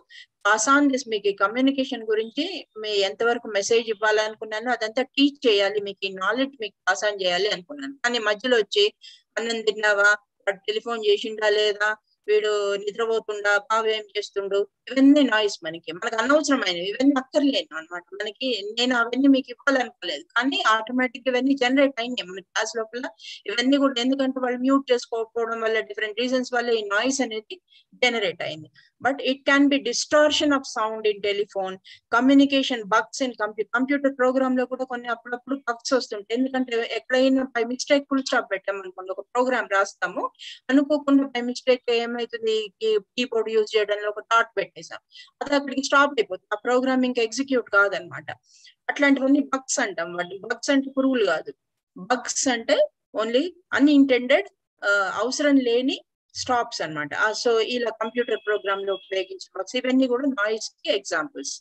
pass on this, మీకు ఈ కమ్యూనికేషన్ గురించి మీ ఎంతవరకు మెసేజ్ ఇవ్వాలనుకున్నాను అదంతా టీచ్ చేయాలి, మీకు ఈ నాలెడ్జ్ మీకు పాస్ ఆన్ చేయాలి అనుకున్నాను. కానీ మధ్యలో వచ్చి అన్నం తిన్నావా, టెలిఫోన్ చేసిండా లేదా, వీడు నిద్రపోతుండా, బాబు ఏం చేస్తుండు, ఇవన్నీ నాయిస్ మనకి అనవసరమైనవి, ఇవన్నీ అక్కర్లేను అనమాట మనకి. నేను అవన్నీ మీకు ఇవ్వాలనుకోలేదు, కానీ ఆటోమేటిక్ ఇవన్నీ జనరేట్ అయినాయి మన క్లాస్ లోపల. ఇవన్నీ కూడా ఎందుకంటే వాళ్ళు మ్యూట్ చేసుకోకపోవడం వల్ల, డిఫరెంట్ రీజన్స్ వల్ల ఈ నాయిస్ అనేది జనరేట్ అయింది. But it can be distortion of sound in telephone, communication bugs in computer program లో కూడా కొన్ని అప్పుడప్పుడు బగ్స్ వస్తుంటాయి. ఎందుకంటే ఎక్కడైనా బై మిస్టేక్ ఫుల్ స్టాప్ పెట్టామనుకోండి, ఒక ప్రోగ్రామ్ రాస్తాము, అనుకోకుండా బై మిస్టేక్ ఏమైతుంది, కీబోర్డ్ యూజ్ చేయడంలో ఒక డాట్ పెట్టేసాం, అది అక్కడికి స్టాప్ అయిపోతుంది, ఆ ప్రోగ్రామ్ ఇంకా ఎగ్జిక్యూట్ కాదనమాట. అట్లాంటివన్నీ బగ్స్ అంటాం. వాటి బగ్స్ అంటే పురుగులు కాదు, బగ్స్ అంటే ఓన్లీ అన్ఇంటెండెడ్, అవసరం లేని స్టాప్స్ అనమాట. సో ఇలా కంప్యూటర్ ప్రోగ్రామ్ లో ఉపయోగించే బగ్స్, ఇవన్నీ కూడా నాయిస్ కి examples.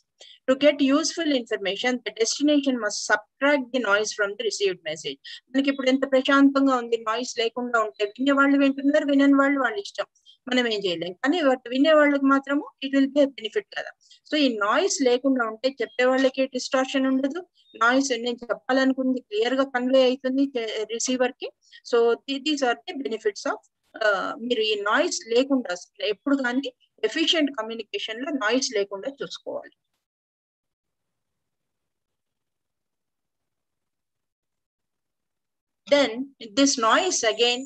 To get useful information the destination must subtract the noise from the received message. మనకి ఇప్పుడు ఎంత ప్రశాంతంగా ఉంది, నాయిస్ లేకుండా ఉంటే వినే వాళ్ళు వింటున్నారు, వినని వాళ్ళు వాళ్ళ ఇష్టం, మనం ఏం చేయలేం. కానీ వినే వాళ్ళకి మాత్రము ఇట్ విల్ బి బెనిఫిట్ కదా. సో ఈ నాయిస్ లేకుండా ఉంటే చెప్పే వాళ్ళకి డిస్టార్షన్ ఉండదు, నాయిస్ నేను చెప్పాలనుకుంది క్లియర్ గా కన్వే అవుతుంది రిసీవర్ కి. So these are the benefits of మీరు ఈ నాయిస్ లేకుండా ఎప్పుడు కానీ ఎఫిషియెంట్ కమ్యూనికేషన్ లో నాయిస్ లేకుండా చూసుకోవాలి. Then this noise again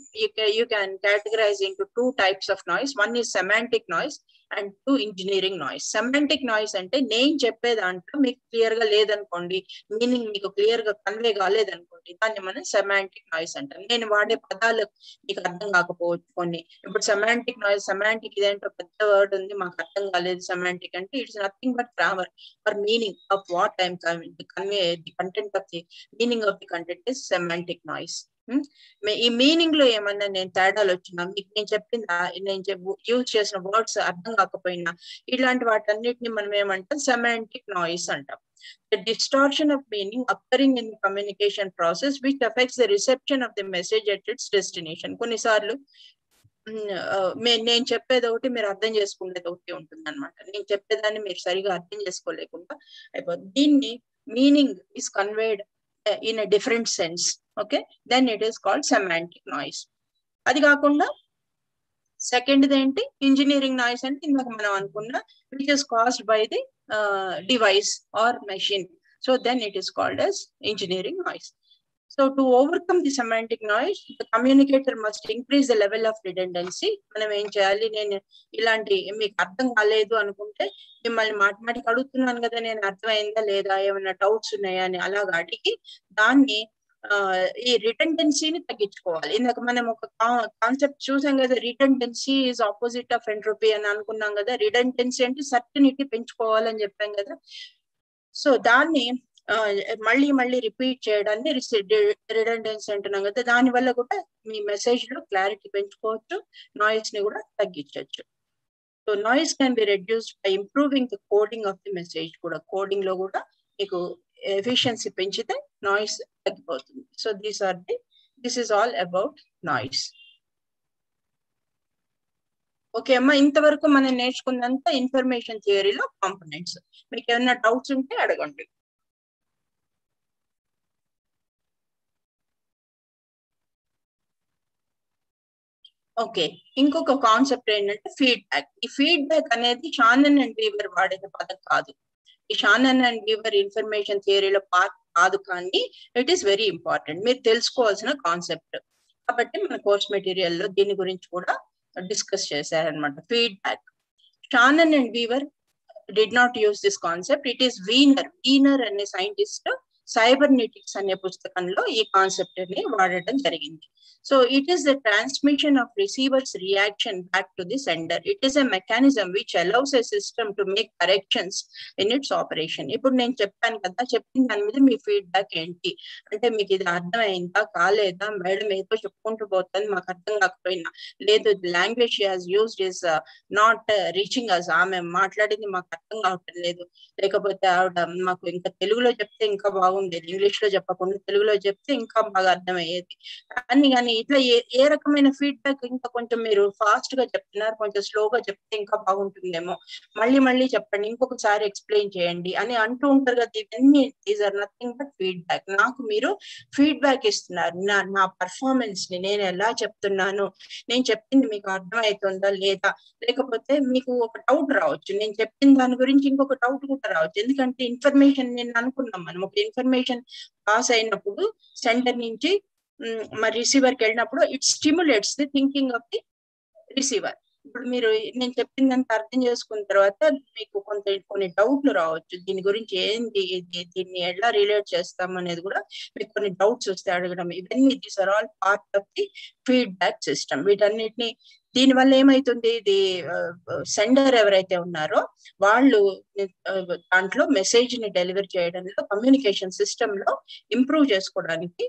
you can categorize into two types of noise. One is semantic noise. And 2 engineering noise. Semantic noise అంటే నేను చెప్పే దాంట్లో మీకు క్లియర్ గా లేదనుకోండి, మీనింగ్ మీకు క్లియర్ గా కన్వే కాలేదనుకోండి, దాన్ని మనం సెమాంటిక్ నాయిస్ అంటాం. నేను వాడే పదాలు మీకు అర్థం కాకపోవచ్చు కొన్ని. ఇప్పుడు సెమాంటిక్ నాయిస్, సెమాంటిక్ ఇదేంటో పెద్ద వర్డ్ ఉంది, మాకు అర్థం కాలేదు. సెమాంటిక్ అంటే it's nothing but grammar for meaning of what I'm convey the content of the meaning of the content is semantic noise. ఈ మీనింగ్ లో ఏమన్నా నేను తేడాలు వచ్చినా, మీకు నేను చెప్పిందా, నేను యూజ్ చేసిన వర్డ్స్ అర్థం కాకపోయినా, ఇలాంటి వాటన్నిటిని మనం ఏమంటాం, సెమాంటిక్ నాయిస్ అంటాం. The distortion of meaning occurring in the communication process which affects the reception of the message at its destination. కొన్నిసార్లు నేను చెప్పేది ఒకటి, మీరు అర్థం చేసుకునేది ఒకటి ఉంటుంది అనమాట. నేను చెప్పేదాన్ని మీరు సరిగా అర్థం చేసుకోలేకుండా అయిపోతుంది. దీన్ని meaning is conveyed in a different sense. Okay, then it is called semantic noise. అది కాకుండా సెకండ్ ఏంటి, ఇంజనీరింగ్ నాయిస్ అంటే ఇందాక మనం అనుకున్న which is caused by the device or machine. So then it is called as engineering noise. So to overcome the semantic noise, the communicator must increase the level of redundancy. మనం ఏం చేయాలి, నేను ఇలాంటి మీకు అర్థం కాలేదు అనుకుంటే మిమ్మల్ని మాట్లాడికి అడుగుతున్నాను కదా, నేను అర్థమైందా లేదా, ఏమైనా డౌట్స్ ఉన్నాయా అని అలాగా అడిగి దాన్ని ఈ రిటెండెన్సీని తగ్గించుకోవాలి. ఇందాక మనం ఒక కాన్సెప్ట్ చూసాం కదా, రిటెండెన్సీ ఈజ్ ఆపోజిట్ ఆఫ్ ఎంట్రోపీ అని అనుకున్నాం కదా. రిటెండెన్సీ అంటే సర్టనిటీ పెంచుకోవాలని చెప్పాం కదా. సో దాన్ని మళ్ళీ మళ్ళీ రిపీట్ చేయడాన్ని రిడెండెన్సీ అంటున్నాం కదా. దాని వల్ల కూడా మీ మెసేజ్ లో క్లారిటీ పెంచుకోవచ్చు, నాయిస్ ని కూడా తగ్గించవచ్చు. So noise can be reduced by improving the coding of the message. కూడా కోడింగ్ లో కూడా మీకు ఎఫిషియన్సీ పెంచితే నాయిస్ తగ్గిపోతుంది. So this is all about noise. Okay అమ్మా, ఇంతవరకు మనం నేర్చుకున్నంత ఇన్ఫర్మేషన్ థియరీలో కాంపోనెంట్స్. మీకు ఏమైనా డౌట్స్ ఉంటే అడగండి. ఓకే, ఇంకొక కాన్సెప్ట్ ఏంటంటే ఫీడ్బ్యాక్. ఈ ఫీడ్బ్యాక్ అనేది షానన్ అండ్ వీవర్ వాడే పదం కాదు. ఈ షానన్ అండ్ వీవర్ ఇన్ఫర్మేషన్ థియరీలో పార్ట్ కాదు, కానీ ఇట్ ఈస్ వెరీ ఇంపార్టెంట్, మీరు తెలుసుకోవాల్సిన కాన్సెప్ట్. కాబట్టి మన కోర్స్ మెటీరియల్లో దీని గురించి కూడా డిస్కస్ చేశారనమాట. Feedback. Shannon and Weaver did not use this concept. It is Wiener అనే సైంటిస్ట్ సైబర్నెటిక్స్ అనే పుస్తకంలో ఈ కాన్సెప్ట్ ని వాడటం జరిగింది. So it is the transmission of receivers reaction back to the sender. It is a mechanism which allows a system to make corrections in its operation. ఇప్పుడు నేను చెప్పాను కదా, చెప్పిన దాని మీద మీ ఫీడ్బ్యాక్ ఏంటి అంటే, మీకు ఇది అర్థమైందా కాలేదా, మేడం ఏదో చెప్పుకుంటూ పోతుంది మాకు అర్థం కాకపోయినా, లేదు language she has used is not reaching us, ఆమె మాట్లాడింది మాకు అర్థం కావటం లేదు, లేకపోతే ఆవిడ మాకు ఇంకా తెలుగులో చెప్తే ఇంకా బాగుండేది, ఇంగ్లీష్ లో చెప్పకుండా తెలుగులో చెప్తే ఇంకా బాగా అర్థమయ్యేది అని. కానీ ఇట్లా ఏ రకమైన ఫీడ్బ్యాక్, ఇంకా కొంచెం మీరు ఫాస్ట్ గా చెప్తున్నారు, కొంచెం స్లోగా చెప్తే ఇంకా బాగుంటుందేమో, మళ్ళీ మళ్ళీ చెప్పండి, ఇంకొకసారి ఎక్స్ప్లెయిన్ చేయండి అని అంటూ ఉంటారు కదా. ఇవన్నీ these are nothing but feedback. నాకు మీరు ఫీడ్బ్యాక్ ఇస్తున్నారు, నా పర్ఫార్మెన్స్ ని నేను ఎలా చెప్తున్నాను, నేను చెప్పింది మీకు అర్థమవుతుందా లేదా, లేకపోతే మీకు ఒక డౌట్ రావచ్చు, నేను చెప్పిన దాని గురించి ఇంకొక డౌట్ కూడా రావచ్చు. ఎందుకంటే ఇన్ఫర్మేషన్ నేను అనుకున్నాం, మనం ఒక ఇన్ఫర్మేషన్ పాస్ అయినప్పుడు సెంటర్ నుంచి మరి రిసీవర్కి వెళ్ళినప్పుడు it stimulates the thinking of the receiver. ఇప్పుడు మీరు నేను చెప్పిందంత అర్థం చేసుకున్న తర్వాత మీకు కొన్ని డౌట్లు రావచ్చు, దీని గురించి ఏంటి, దీన్ని ఎలా రిలేట్ చేస్తాం అనేది కూడా మీకు కొన్ని డౌట్స్ వస్తే అడగడం. ఇవన్నీ these are all part of the feedback system. వీటన్నిటిని దీనివల్ల ఏమైతుంది, ఇది సెండర్ ఎవరైతే ఉన్నారో వాళ్ళు దాంట్లో మెసేజ్ ని డెలివర్ చేయడంలో, కమ్యూనికేషన్ సిస్టమ్ లో ఇంప్రూవ్ చేసుకోవడానికి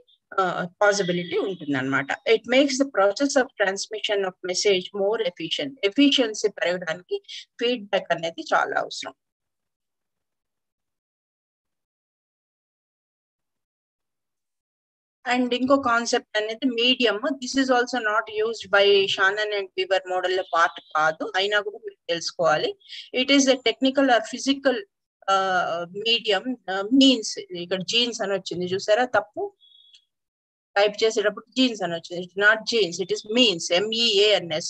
పాసిబిలిటీ ఉంటుంది అనమాట. It makes the process of transmission of message more efficient. Efficiency పెరగడానికి ఫీడ్బ్యాక్ అనేది చాలా అవసరం. అండ్ ఇంకో కాన్సెప్ట్ అనేది medium. This is also not used by Shannon and Weaver model లో పార్ట్ కాదు, అయినా కూడా మీరు తెలుసుకోవాలి. It is a technical or physical medium. Means ఇక్కడ జీన్స్ అని వచ్చింది చూసారా, తప్పు టైప్ చేసేటప్పుడు జీన్స్ అని వచ్చింది. It not jeans, it is means, MEANS.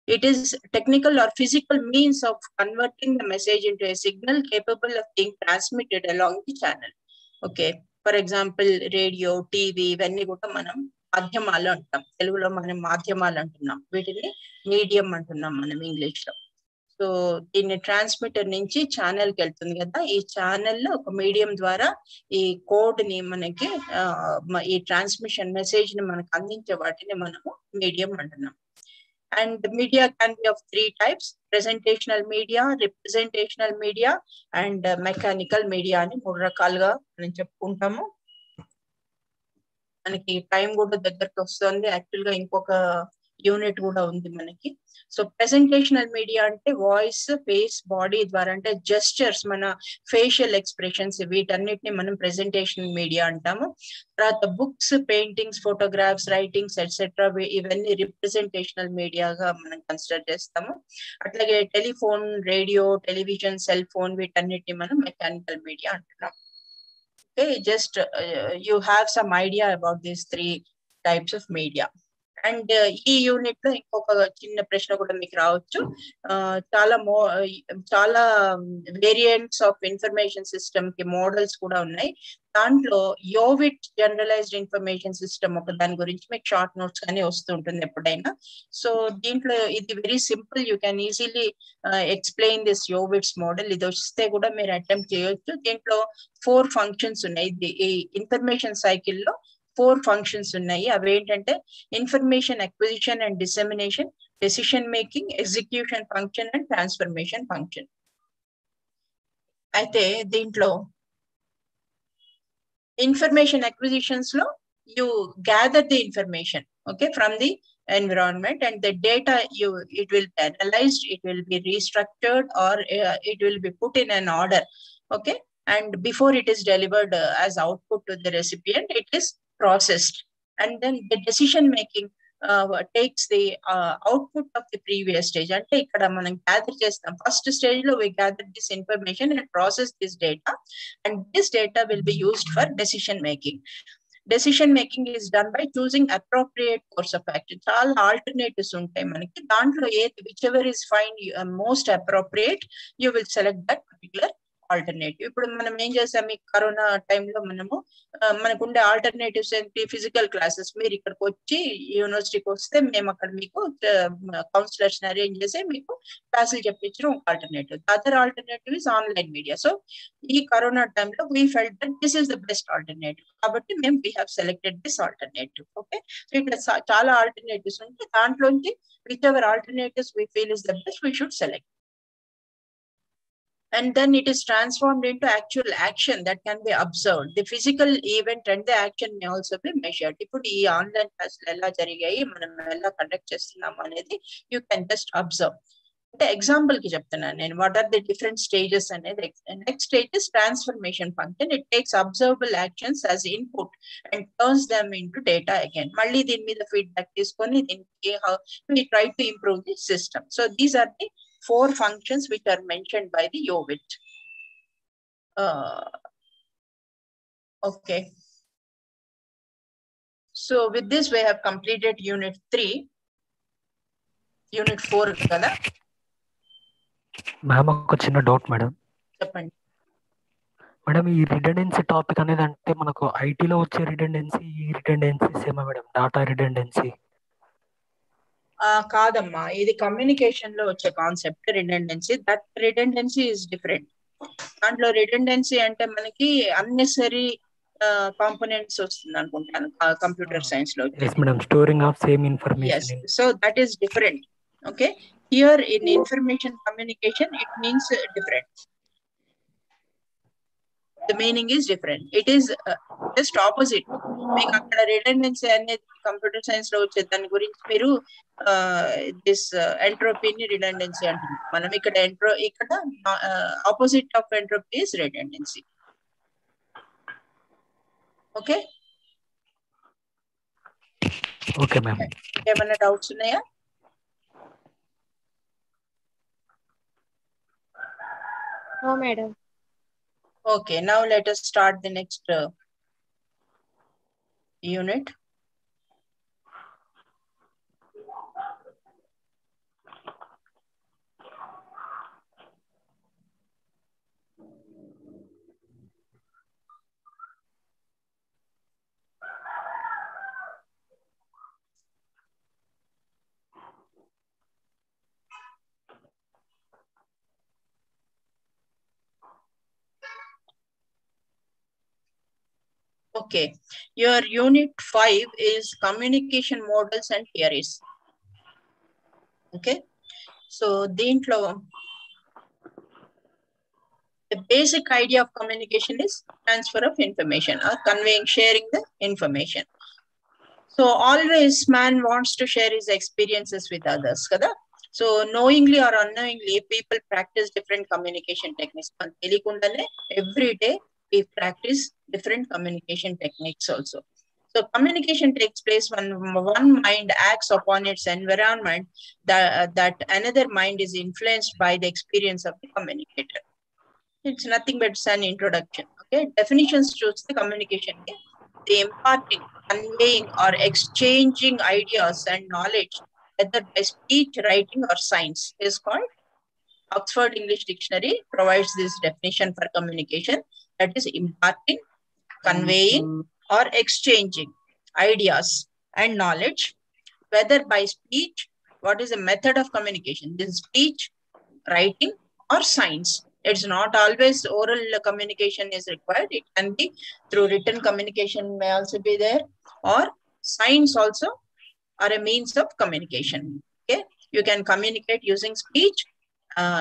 It is technical or physical means of converting the message into a signal capable of being transmitted along the channel. Okay, for example radio, TV, ఇవన్నీ కూడా మనం మాధ్యమాలు అంటాం. తెలుగులో మనం మాధ్యమాలు అంటున్నాం, వీటిని మీడియం అంటున్నాం మనం ఇంగ్లీష్ లో. సో దీన్ని ట్రాన్స్మిటర్ నుంచి ఛానల్ కి వెళ్తుంది కదా, ఈ ఛానల్ లో ఒక మీడియం ద్వారా ఈ కోడ్ ని మనకి ఈ ట్రాన్స్మిషన్ మెసేజ్ ని మనకు అందించే వాటిని మనము మీడియం అంటున్నాం. And the media can be of 3 types: presentational media, representational media, and mechanical media అని 3 రకాలుగా మనం చెప్పుకుంటాము. మనకి టైం కూడా దగ్గరకు వస్తుంది, యాక్చువల్ గా ఇంకొక యూనిట్ కూడా ఉంది మనకి. సో ప్రెజెంటేషనల్ మీడియా అంటే వాయిస్, ఫేస్, బాడీ ద్వారా అంటే జెస్చర్స్, మన ఫేషియల్ ఎక్స్ప్రెషన్స్, వీటన్నిటిని మనం ప్రెజెంటేషనల్ మీడియా అంటాము. తర్వాత books, paintings, photographs, writings etcetera ఇవన్నీ రిప్రజెంటేషనల్ మీడియాగా మనం కన్సిడర్ చేస్తాము. అట్లాగే telephone, radio, television, cell phone, వీటన్నిటిని మనం మెకానికల్ మీడియా అంటున్నాం. Okay, just you have some idea about these 3 types of media. And ఈ యూనిట్ లో ఇంకొక చిన్న ప్రశ్న కూడా మీకు రావచ్చు. చాలా వేరియంట్స్ ఆఫ్ ఇన్ఫర్మేషన్ సిస్టమ్ కి మోడల్స్ కూడా ఉన్నాయి. దాంట్లో యోవిట్ జనరలైజ్డ్ ఇన్ఫర్మేషన్ సిస్టమ్ ఒక దాని గురించి మీకు షార్ట్ నోట్స్ కానీ వస్తుంటుంది ఎప్పుడైనా. సో దీంట్లో ఇది very simple, you can easily explain this Yovits model. ఇది వస్తే కూడా మీరు అటెంప్ట్ చేయొచ్చు. దీంట్లో 4 ఫంక్షన్స్ ఉన్నాయి. ఈ ఇన్ఫర్మేషన్ సైకిల్లో 4 ఫంక్షన్స్ ఉన్నాయి. అవి ఏంటంటే information acquisition and dissemination, decision making, execution function and transformation function. అయితే దీంట్లో ఇన్ఫర్మేషన్ అక్విజిషన్స్ లో you gather the information, okay, from the environment, and the data it will be analyzed, it will be restructured, or it will be put in an order, okay, and before it is delivered as output to the recipient, it is processed, and then the decision making takes the output of the previous stage. Ante ikkada manam gather chestam, first stage lo we gather this information and process this data, and this data will be used for decision making. Decision making is done by choosing appropriate course of action. Chaala alternatives untai manaki, dantlo whichever is find most appropriate, you will select that particular alternative. ఇప్పుడు మనం ఏం చేసాం, ఈ corona టైంలో మనకు ఉండే alternatives ఏంటి? Physical classes. మీరు ఇక్కడికి వచ్చి యూనివర్సిటీకి వస్తే మేము అక్కడ మీకు కౌన్సిలర్స్ అరేంజ్ చేసి మీకు క్లాసులు చెప్పించడం ఒక alternative. Other alternative is online media. So ఈ కరోనా టైంలో we felt that this is the best alternative, కాబట్టి మేము we have selected this alternative. Okay, so ఇక్కడ చాలా ఆల్టర్నేటివ్స్ ఉంటాయి. దాంట్లోంచి which ever alternatives we feel is the best, we should select. And then it is transformed into actual action that can be observed. The physical event and the action may also be measured. Ippudu ee online class ella jarigayi, manam ella conduct chestunam anedi you can just observe. Ante example ki cheptana nenu what are the different stages anedi. Next stage is transformation function. It takes observable actions as input and turns them into data again. Malli din meeda feedback iskoni dinki how we try to improve the system. So these are the 4 functions which are mentioned by the Yovit. Okay. So with this we have completed unit 3. Unit 4 kada. Ma'am ఒక చిన్న doubt madam. చెప్పండి madam, ఈ redundancy topic అనేది అంటే మనకు ఐటీలో వచ్చే redundancy, ఈ రిడెండెన్సీ సేమా మేడం? డాటా రిడెండెన్సీ కాదమ్మా, ఇది కమ్యూనికేషన్ లో వచ్చే concept redundancy. That redundancy is different. దాంట్లో రిడెండెన్సీ అంటే మనకి అన్నెసరీ కాంపోనెంట్స్ వస్తుంది అనుకుంటాను కంప్యూటర్ సైన్స్ లో. yes madam, storing of same information. Yes, so that is different. Okay, here in information communication it means different. The meaning is different. It is just opposite. మీకు అక్కడ redundancy అనేది computer science లో వచ్చే దాని గురించి మీరు this ఎంట్రోపీని redundancy అంటున్నాం. మనం ఇక్కడ opposite of entropy is redundancy. Okay okay ma'am. ఏమైనా డౌట్స్ ఉన్నాయా? No madam. Okay, now let us start the next unit. Okay, your unit 5 is communication models and theories. Okay, so the basic idea of communication is transfer of information or conveying, sharing the information. So always man wants to share his experiences with others, kada? So knowingly or unknowingly, people practice different communication techniques. Every day we practice different communication techniques also. So communication takes place when one mind acts upon its environment, that another mind is influenced by the experience of the communicator. It's nothing but an introduction. Okay, definitions choose the communication. The imparting, conveying, or exchanging ideas and knowledge, whether by speech, writing, or signs, is called. Oxford English Dictionary provides this definition for communication, that is imparting, conveying, or exchanging ideas and knowledge, whether by speech. What is a method of communication? This is speech, writing, or signs. It's not always oral communication is required. It can be through written communication may also be there, or signs also are a means of communication. Okay, you can communicate using speech,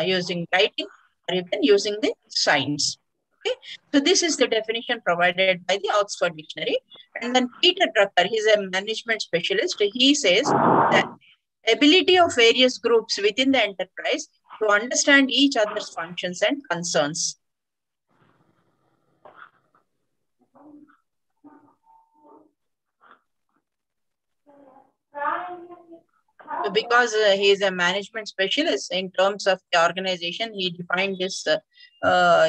using writing, or even using the signs. Okay, so this is the definition provided by the Oxford Dictionary. And then Peter Drucker, he's a management specialist. He says that ability of various groups within the enterprise to understand each other's functions and concerns. So because he is a management specialist in terms of the organization, he defined this,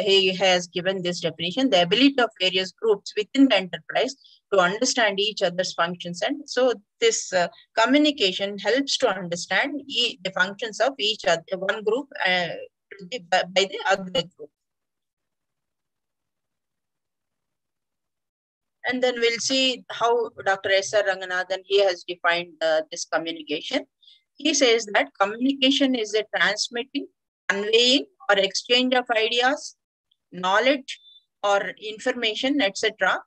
he has given this definition, the ability of various groups within the enterprise to understand each other's functions. And so this communication helps to understand the functions of each other, one group by the other group. And then we'll see how Dr. S.R. Ranganathan, he has defined this communication. He says that communication is a transmitting, conveying, or exchange of ideas, knowledge, or information, etc.,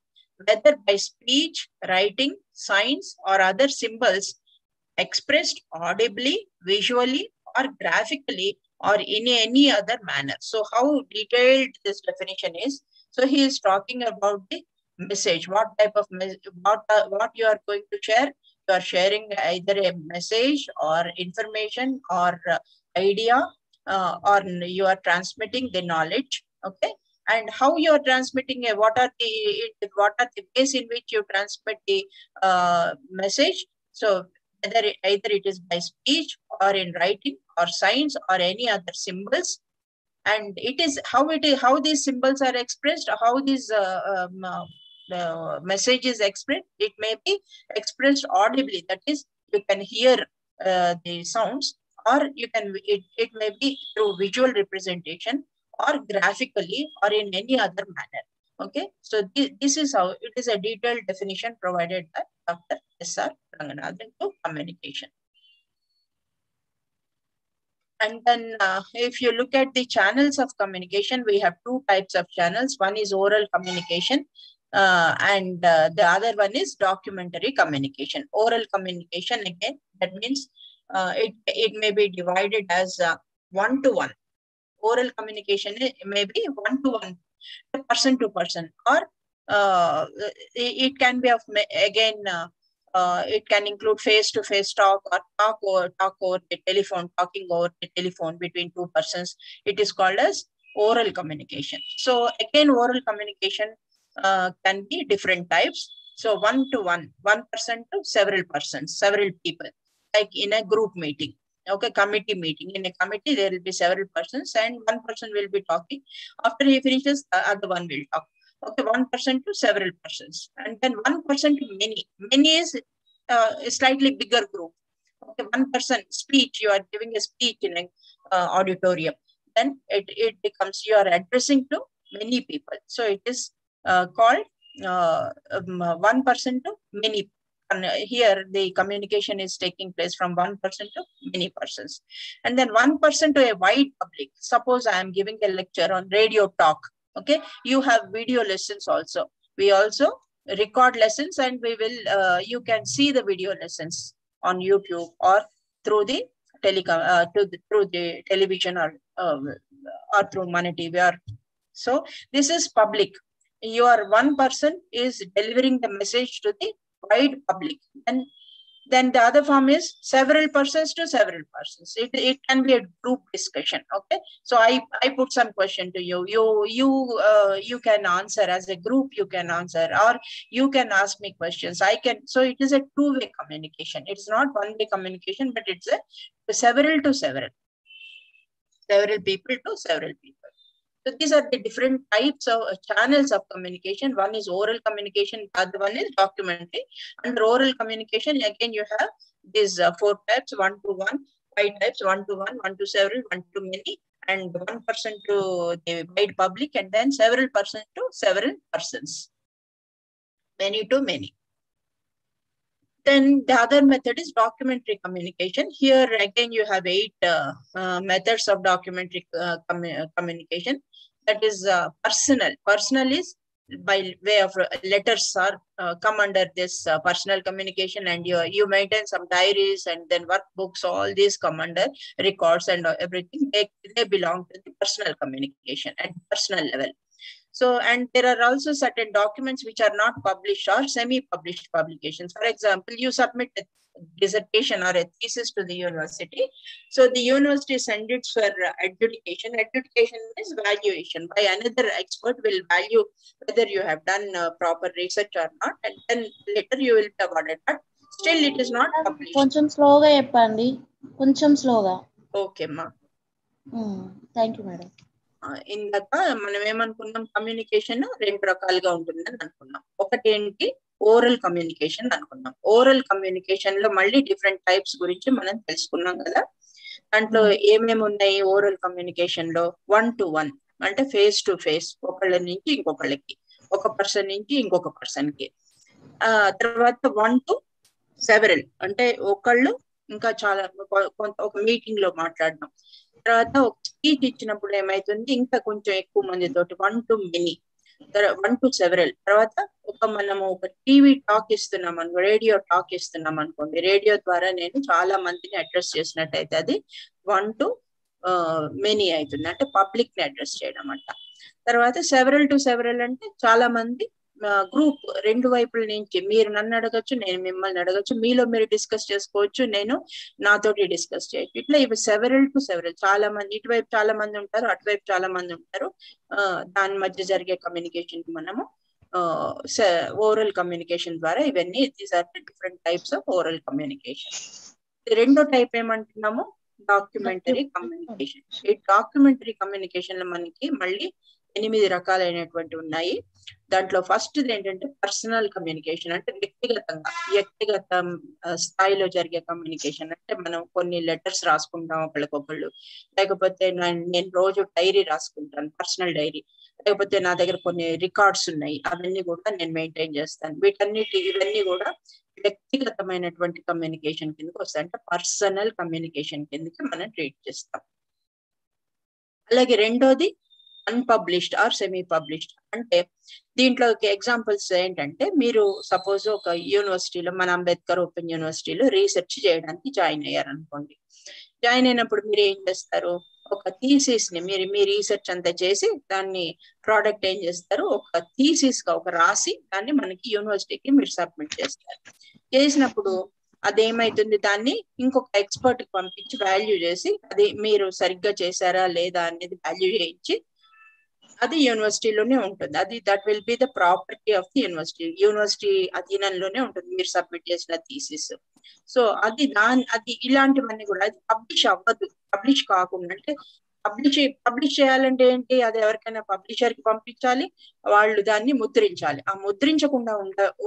whether by speech, writing, signs, or other symbols, expressed audibly, visually, or graphically, or in any other manner. So how detailed this definition is. So he is talking about the message, what type of what you are going to share. You are sharing either a message or information or idea, or you are transmitting the knowledge. Okay, and how you are transmitting what are the ways in which you transmit the message. So either it is by speech or in writing or signs or any other symbols. And it is how these symbols are expressed, how these the message is expressed. It may be expressed audibly, that is you can hear the sounds, or you can it may be through visual representation or graphically or in any other manner. Okay, so this is how it is a detailed definition provided by Dr. S.R. Ranganathan to communication. And then if you look at the channels of communication, we have two types of channels. One is oral communication, and the other one is documentary communication. Oral communication, again, that means it may be divided as one-to-one. Oral communication may be one-to-one, person to person, or it can be of, again, it can include face-to-face talk or talk over the telephone, talking over the telephone between two persons. It is called as oral communication. So again, oral communication can be different types. So one-to-one, one person to several persons, several people, like in a group meeting. Okay, committee meeting. In a committee, there will be several persons and one person will be talking. After he finishes, the other one will talk. Okay, one person to several persons, and then one person to many. Many is a slightly bigger group. Okay, one person speech, you are giving a speech in an auditorium. Then it becomes you are addressing to many people. So it is called one person to many. And here the communication is taking place from one person to many persons. And then one person to a wide public. Suppose I am giving a lecture on radio talk. Okay, you have video lessons also. We also record lessons, and we will you can see the video lessons on YouTube or through the through the television or through Money TV. So this is public. Your one person is delivering the message to the wide public, and then the other form is several persons to several persons. It can be a group discussion. Okay, so I put some question to you. You can answer as a group. You can answer, or you can ask me questions. I can. So it is a two-way communication. It's not one-way communication, but it's a several to several people to several people. So these are the different types of channels of communication. One is oral communication, the other one is documentary. Under oral communication, again, you have these 4 types: 1-to-1, 5 types: 1-to-1, 1-to-several, 1-to-many, and 1 person to the wide public, and then several persons to several persons, many to many. Then the other method is documentary communication. Here again, you have 8 methods of documentary communication. That is personal. Personal is by way of letters are come under this personal communication, and you maintain some diaries and then workbooks. All these come under records and everything. They belong to the personal communication at personal level. So, and there are also certain documents which are not published or semi-published publications. For example, you submit a dissertation or a thesis to the university. So the university sends it for adjudication. Adjudication is valuation by another expert, will value whether you have done proper research or not, and then later you will be awarded. But still it is not published. కొంచెం స్లోగా చెప్పండి, కొంచెం స్లోగా. Okay అమ్మా, thank you madam. ఇందాక మనం ఏమనుకున్నాం, communication 2 రకాలుగా ఉంటుందని అనుకున్నాం. ఒకటి ఏంటి, ఓరల్ కమ్యూనికేషన్ అనుకున్నాం. ఓరల్ కమ్యూనికేషన్ లో మళ్ళీ డిఫరెంట్ టైప్స్ గురించి మనం తెలుసుకున్నాం కదా. దాంట్లో ఏమేమి ఉన్నాయి ఓరల్ కమ్యూనికేషన్ లో? 1-to-1 అంటే ఫేస్ టు ఫేస్, ఒకళ్ళ నుంచి ఇంకొకళ్ళకి, ఒక పర్సన్ నుంచి ఇంకొక పర్సన్ కి. తర్వాత 1-to-several అంటే ఒకళ్ళు ఇంకా చాలా ఒక మీటింగ్ లో మాట్లాడడం. తర్వాత ఒక స్పీచ్ ఇచ్చినప్పుడు ఏమైతుంది, ఇంకా కొంచెం ఎక్కువ మందితోటి 1-to-many, 1-to-several. తర్వాత మనము ఒక టీవీ టాక్ ఇస్తున్నాం అనుకో, రేడియో టాక్ ఇస్తున్నాం అనుకోండి, రేడియో ద్వారా నేను చాలా మందిని అడ్రస్ చేసినట్టయితే అది 1-to-many అవుతుంది, అంటే పబ్లిక్ ని అడ్రస్ చేయడం అంట. తర్వాత several to several అంటే చాలా మంది గ్రూప్, 2 వైపుల నుంచి, మీరు నన్ను అడగచ్చు, నేను మిమ్మల్ని అడగచ్చు, మీలో మీరు డిస్కస్ చేసుకోవచ్చు, నేను నాతోటి డిస్కస్ చేయొచ్చు. ఇట్లా ఇవి several to several, చాలా మంది, ఇటువైపు చాలా మంది ఉంటారు, అటువైపు చాలా మంది ఉంటారు. దాని మధ్య జరిగే కమ్యూనికేషన్ మనము ఓరల్ కమ్యూనికేషన్ ద్వారా ఇవన్నీ, these are different types of oral communication. రెండో టైప్ ఏమంటున్నాము, డాక్యుమెంటరీ కమ్యూనికేషన్. ఈ డాక్యుమెంటరీ కమ్యూనికేషన్ లో మనకి మళ్ళీ 8 రకాలైనటువంటి ఉన్నాయి. దాంట్లో ఫస్ట్ ఏంటంటే పర్సనల్ కమ్యూనికేషన్, అంటే వ్యక్తిగత స్థాయిలో జరిగే కమ్యూనికేషన్. అంటే మనం కొన్ని లెటర్స్ రాసుకుంటాం ఒకళ్ళకొకళ్ళు, లేకపోతే నేను రోజు డైరీ రాసుకుంటాను, పర్సనల్ డైరీ, లేకపోతే నా దగ్గర కొన్ని రికార్డ్స్ ఉన్నాయి, అవన్నీ కూడా నేను మెయింటైన్ చేస్తాను. ఇవన్నీ కూడా వ్యక్తిగతమైనటువంటి కమ్యూనికేషన్ కిందకి వస్తాయి, అంటే పర్సనల్ కమ్యూనికేషన్ కిందకి మనం ట్రీట్ చేస్తాం. అలాగే రెండోది అన్పబ్లిష్డ్ ఆర్ సెమీ పబ్లిష్డ్. అంటే దీంట్లో ఎగ్జాంపుల్స్ ఏంటంటే, మీరు సపోజ్ ఒక యూనివర్సిటీలో, మన అంబేద్కర్ ఓపెన్ యూనివర్సిటీలో రీసెర్చ్ చేయడానికి జాయిన్ అయ్యారనుకోండి. జాయిన్ అయినప్పుడు మీరు ఏం చేస్తారు, ఒక థీసిస్ ని మీ రీసెర్చ్ అంతా చేసి దాన్ని ప్రోడక్ట్ ఏం చేస్తారు, ఒక థీసిస్ గా ఒక రాసి దాన్ని మనకి యూనివర్సిటీకి మీరు సబ్మిట్ చేస్తారు. చేసినప్పుడు అదేమైతుంది, దాన్ని ఇంకొక ఎక్స్పర్ట్ కి పంపించి వాల్యూ చేసి, అది మీరు సరిగ్గా చేశారా లేదా అనేది వాల్యూ చేయించి, అది యూనివర్సిటీలోనే ఉంటుంది. అది that will be the property of the university. University అధీనంలోనే ఉంటుంది మీరు సబ్మిట్ చేసిన థీసిస్. సో అది ఇలాంటివన్నీ కూడా అది పబ్లిష్ అవ్వదు. పబ్లిష్ కాకుండా, అంటే పబ్లిష్ చేయాలంటే ఏంటి, అది ఎవరికైనా పబ్లిషర్ కి పంపించాలి, వాళ్ళు దాన్ని ముద్రించాలి. ఆ ముద్రించకుండా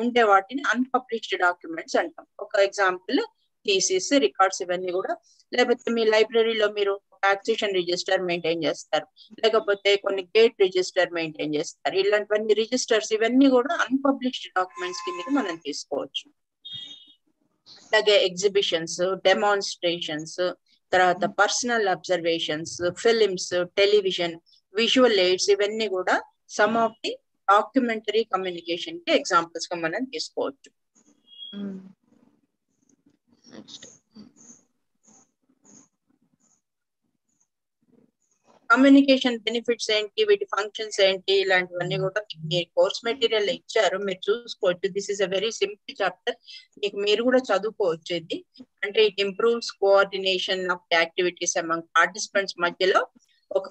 ఉండే వాటిని అన్పబ్లిష్డ్ డాక్యుమెంట్స్ అంటాం. ఒక ఎగ్జాంపుల్ థీసిస్, రికార్డ్స్, ఇవన్నీ కూడా. లేకపోతే మీ లైబ్రరీలో మీరు టాక్సేషన్ రిజిస్టర్ మెయింటైన్ చేస్తారు, లేకపోతే కొన్ని గేట్ రిజిస్టర్ మెయింటైన్ చేస్తారు. ఇలాంటివన్నీ రిజిస్టర్స్, ఇవన్నీ కూడా అన్పబ్లిష్డ్ డాక్యుమెంట్స్ కిందకి మనం తీసుకోవచ్చు. అలాగే ఎగ్జిబిషన్స్, డెమాన్స్ట్రేషన్స్, తర్వాత personal observations, films, television, visual AIDS, ఇవన్నీ కూడా some of the documentary communication కి ఎగ్జాంపుల్స్ గా మనం తీసుకోవచ్చు. నెక్స్ట్ కమ్యూనికేషన్ బెనిఫిట్స్ ఏంటి, వీటి ఫంక్షన్స్ ఏంటి, ఇలాంటివన్నీ కూడా మీ కోర్స్ మెటీరియల్ ఇచ్చారు, మీరు చూసుకోవచ్చు. This is a very simple chapter, మీకు మీరు కూడా చదువుకోవచ్చు ఇది. అంటే it improves coordination of activities among participants మధ్యలో ఒక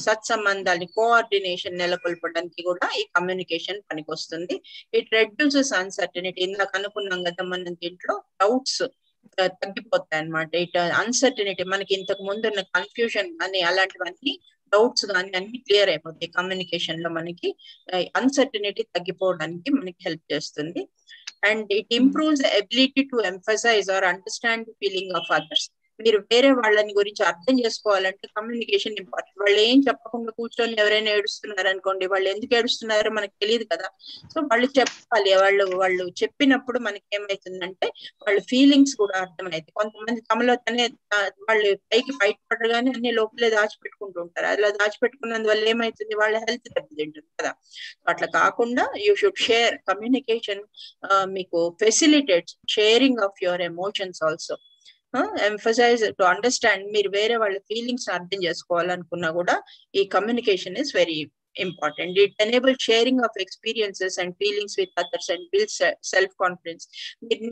సత్సంబంధాన్ని కోఆర్డినేషన్ నెలకొల్పడానికి కూడా ఈ కమ్యూనికేషన్ పనికొస్తుంది. ఇట్ రెడ్యూసెస్ అన్సర్టనిటీ, ఇందాక అనుకున్నాం కదా మనం దీంట్లో డౌట్స్ తగ్గిపోతాయి అనమాట. ఇట్ అన్సర్టనిటీ, మనకి ఇంతకు ముందు ఉన్న కన్ఫ్యూజన్ కానీ అలాంటివన్నీ డౌట్స్ కానీ అన్ని క్లియర్ అయిపోతాయి. కమ్యూనికేషన్ లో మనకి అన్సర్టనిటీ తగ్గిపోవడానికి మనకి హెల్ప్ చేస్తుంది. And it improves ability to emphasize or understand feeling of others. మీరు వేరే వాళ్ళని గురించి అర్థం చేసుకోవాలంటే కమ్యూనికేషన్ ఇంపార్టెంట్. వాళ్ళు ఏం చెప్పకుండా కూర్చొని ఎవరైనా ఏడుస్తున్నారు అనుకోండి, వాళ్ళు ఎందుకు ఏడుస్తున్నారో మనకు తెలియదు కదా. సో వాళ్ళు చెప్పాలి, వాళ్ళు చెప్పినప్పుడు మనకి ఏమైతుందంటే వాళ్ళ ఫీలింగ్స్ కూడా అర్థమవుతాయి. కొంతమంది తమలో తనే వాళ్ళు పైకి బయటపడగానే అన్ని లోపలే దాచిపెట్టుకుంటూ ఉంటారు. అలా దాచిపెట్టుకున్నందువల్ల ఏమైతుంది, వాళ్ళ హెల్త్ దెబ్బతింటుంది కదా. అట్లా కాకుండా యూ షుడ్ షేర్. కమ్యూనికేషన్ మీకు facilitates sharing of your emotions also. Emphasize to understand, మీరు వేరే వాళ్ళ ఫీలింగ్స్ అర్థం చేసుకోవాలనుకున్నా కూడా ఈ communication is very important. It enables sharing of experiences and feelings with others and builds self-confidence.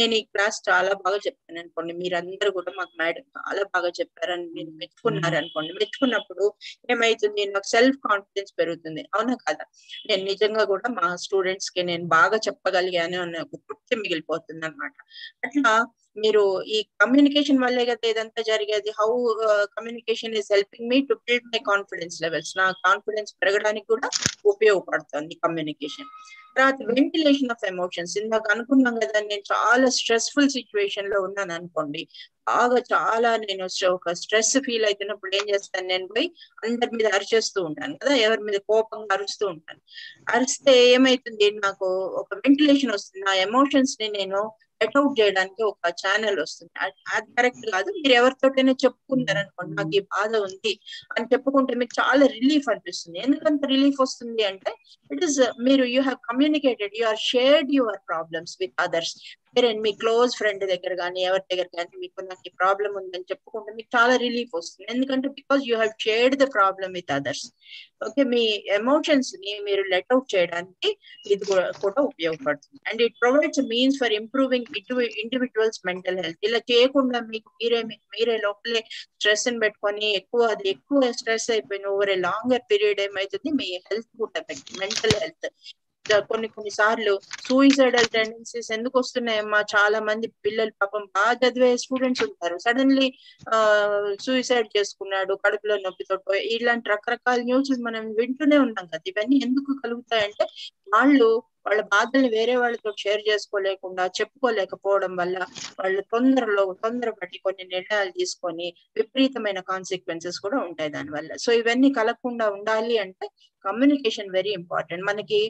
నేను ఈ క్లాస్ చాలా బాగా చెప్పాను అనుకోండి, మీరందరూ కూడా మాకు మేడం చాలా బాగా చెప్పారని మీరు మెచ్చుకున్నారు అనుకోండి. మెచ్చుకున్నప్పుడు ఏమైతుంది, నాకు సెల్ఫ్ కాన్ఫిడెన్స్ పెరుగుతుంది, అవునా కదా. నేను నిజంగా కూడా మా స్టూడెంట్స్ కి నేను బాగా చెప్పగలిగాను అనే ఒక తృప్తి మిగిలిపోతుంది అనమాట. అట్లా మీరు ఈ కమ్యూనికేషన్ వల్లే కదా ఇదంతా జరిగేది. How communication is helping me to build my confidence levels. నా కాన్ఫిడెన్స్ పెరగడానికి కూడా ఉపయోగపడుతుంది కమ్యూనికేషన్. తర్వాత వెంటిలేషన్ ఆఫ్ ఎమోషన్స్, ఇందాక అనుకున్నాం కదా, నేను చాలా స్ట్రెస్ఫుల్ సిచ్యువేషన్ లో ఉన్నాను అనుకోండి, బాగా చాలా నేను ఒక స్ట్రెస్ ఫీల్ అవుతున్నప్పుడు ఏం చేస్తాను, నేను పోయి అందరి మీద అరిచేస్తూ ఉంటాను కదా, ఎవరి మీద కోపంగా అరుస్తూ ఉంటాను. అరిస్తే ఏమైతుంది, నాకు ఒక వెంటిలేషన్ వస్తుంది. నా ఎమోషన్స్ ని నేను గెట్ అవుట్ చేయడానికి ఒక ఛానల్ వస్తుంది. అది కరెక్ట్ కాదు. మీరు ఎవరితోటైనా చెప్పుకున్నారనుకోండి, నాకు ఈ బాధ ఉంది అని చెప్పుకుంటే మీకు చాలా రిలీఫ్ అనిపిస్తుంది. ఎందుకంత రిలీఫ్ వస్తుంది అంటే ఇట్ ఈస్ మీరు you have communicated, you are shared your problems with others. మీ క్లోజ్ ఫ్రెండ్ దగ్గర కానీ ఎవరి దగ్గర కానీ మీకు నాకు ఈ ప్రాబ్లం ఉందని చెప్పుకుంటే మీకు చాలా రిలీఫ్ వస్తుంది. ఎందుకంటే because you have shared the problem with others. Okay, me emotions ని మీరు లెట్ అవుట్ చేయడానికి ఇది కూడా ఉపయోగపడుతుంది. And it provides means for improving individuals mental health. ఇలా చేయకుండా మీకు మీరే లోపలే స్ట్రెస్ ని పెట్టుకొని ఎక్కువ స్ట్రెస్ అయిపోయిన ఓవర్ ఏ లాంగర్ పీరియడ్ ఏమైతుంది, మీ హెల్త్ కూడా ఎఫెక్ట్, మెంటల్ హెల్త్. కొన్ని సార్లు సూయిసైడల్ టెండెన్సీస్ ఎందుకు వస్తున్నాయమ్మా, చాలా మంది పిల్లలు పాపం బాగా చదివే స్టూడెంట్స్ ఉంటారు, సడన్లీ సూయిసైడ్ చేసుకున్నాడు కడుపులో నొప్పితో, ఇలాంటి రకరకాల న్యూస్ మనం వింటూనే ఉన్నాం కదా. ఇవన్నీ ఎందుకు కలుగుతాయంటే వాళ్ళ బాధల్ని వేరే వాళ్ళతో షేర్ చేసుకోలేకుండా, చెప్పుకోలేకపోవడం వల్ల వాళ్ళు తొందరపడి కొన్ని నిర్ణయాలు తీసుకొని విపరీతమైన కాన్సిక్వెన్సెస్ కూడా ఉంటాయి దానివల్ల. సో ఇవన్నీ కలగకుండా ఉండాలి అంటే కమ్యూనికేషన్ వెరీ ఇంపార్టెంట్. మనకి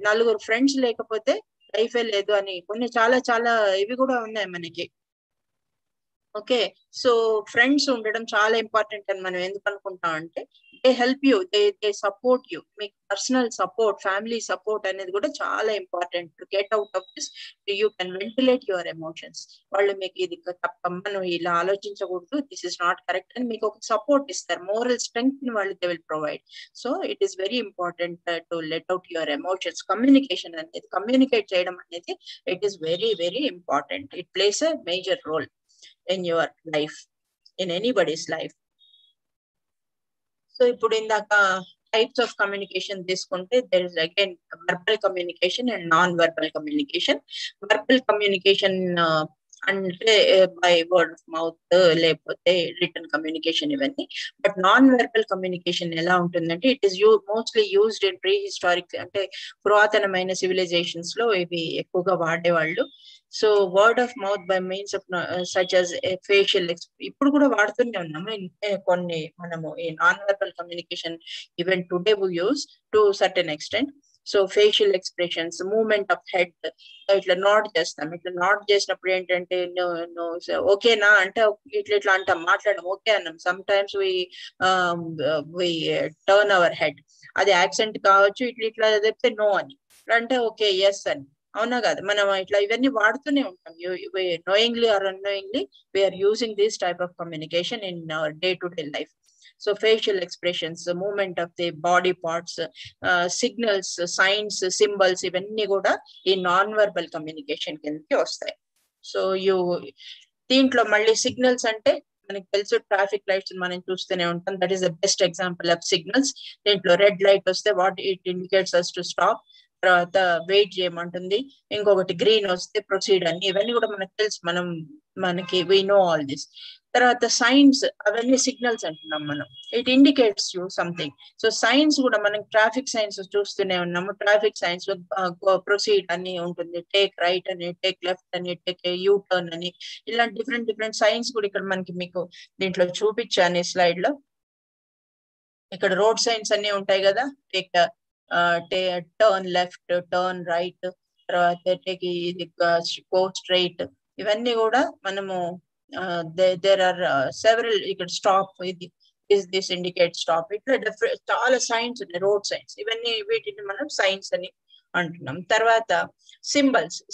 నలుగురు ఫ్రెండ్స్ లేకపోతే లైఫే లేదు అని కొన్ని చాలా ఇవి కూడా ఉన్నాయి మనకి. ఓకే, సో ఫ్రెండ్స్ ఉండడం చాలా ఇంపార్టెంట్ అని మనం ఎందుకు అనుకుంటాం అంటే they help you, they support you. మీకు పర్సనల్ సపోర్ట్, ఫ్యామిలీ సపోర్ట్ అనేది కూడా చాలా important. To get out of this you can ventilate your emotions. వాళ్ళు మీకు ఇది తప్పమ్మా, నువ్వు ఇలా ఆలోచించకూడదు, దిస్ ఇస్ నాట్ కరెక్ట్ అని మీకు ఒక సపోర్ట్ ఇస్తారు. మోరల్ స్ట్రెంగ్త్ ని వాళ్ళు they will provide. So it is very important to let out your emotions. Communication అనేది, కమ్యూనికేట్ చేయడం అనేది it is very important. It plays a major role in your life, in anybody's life. So ఇప్పుడు ఇందాక types of communication తీసుకుంటే there is again verbal communication and non-verbal communication. Verbal communication అంటే by word of mouth లేకపోతే written communication ఇవన్నీ. But non verbal communication ఎలా ఉంటుందంటే it is mostly used in prehistoric, అంటే పురాతనమైన సివిలైజేషన్స్ లో ఇవి ఎక్కువగా వాడేవాళ్ళు. So word of mouth by means of such as facial ఇప్పుడు కూడా వాడుతూనే ఉన్నాము కొన్ని మనము ఈ non verbal communication even today we use to certain extent. So facial expressions, movement of head, ఇట్లా నాట్ చేస్తాం. ఇట్లా నాట్ చేసినప్పుడు ఏంటంటే ఓకేనా అంటే ఇట్లా అంటాం, మాట్లాడడం ఓకే అన్నాం. Sometimes we turn our head, అది యాక్సెంట్ కావచ్చు, ఇట్లా చెప్తే నో అని, అంటే ఓకే ఎస్ అని. అవునా కాదు? మనం ఇట్లా ఇవన్నీ వాడుతూనే ఉంటాం. Knowingly or unknowingly we are using this type of communication in our day to day life. So facial expressions, movement of the body parts, signals, signs, symbols, ఇవన్నీ కూడా ఈ నాన్ వర్బల్ కమ్యూనికేషన్ కిందకి వస్తాయి. సో దీంట్లో మళ్ళీ సిగ్నల్స్ అంటే మనకి తెలుసు, ట్రాఫిక్ లైట్స్ మనం చూస్తూనే ఉంటాం. That is the best example of signals. దీంట్లో రెడ్ లైట్ వస్తే what it indicates us to stop, తర్వాత వెయిట్ చేయమంటుంది, ఇంకొకటి గ్రీన్ వస్తే ప్రొసీడ్ అని. ఇవన్నీ కూడా మనకు తెలుసు, మనకి వి నో ఆల్ దిస్. తర్వాత సైన్స్, అవన్నీ సిగ్నల్స్ అంటున్నాం మనం. It indicates you something. So science కూడా మనం ట్రాఫిక్ సైన్స్ చూస్తూనే ఉన్నాము. ట్రాఫిక్ సైన్స్ లో ప్రొసీడ్ అని ఉంటుంది, టేక్ రైట్ అని, టేక్ లెఫ్ట్ అని, టేక్ యూ టర్న్ అని, ఇలాంటి డిఫరెంట్ సైన్స్ కూడా ఇక్కడ మనకి మీకు దీంట్లో చూపించాను ఈ స్లైడ్ లో. ఇక్కడ రోడ్ సైన్స్ అన్ని ఉంటాయి కదా, take turn left, turn right, తర్వాత టేక్ గో స్ట్రైట్, ఇవన్నీ కూడా మనము దేర్ ఆర్ సెవరల్. ఇక్కడ స్టాప్, దిస్ ఇండికేట్ స్టాప్, ఇట్లా చాలా సైన్స్ ఉన్నాయి, రోడ్ సైన్స్. ఇవన్నీ వీటిని మనం సైన్స్ అని అంటున్నాం. తర్వాత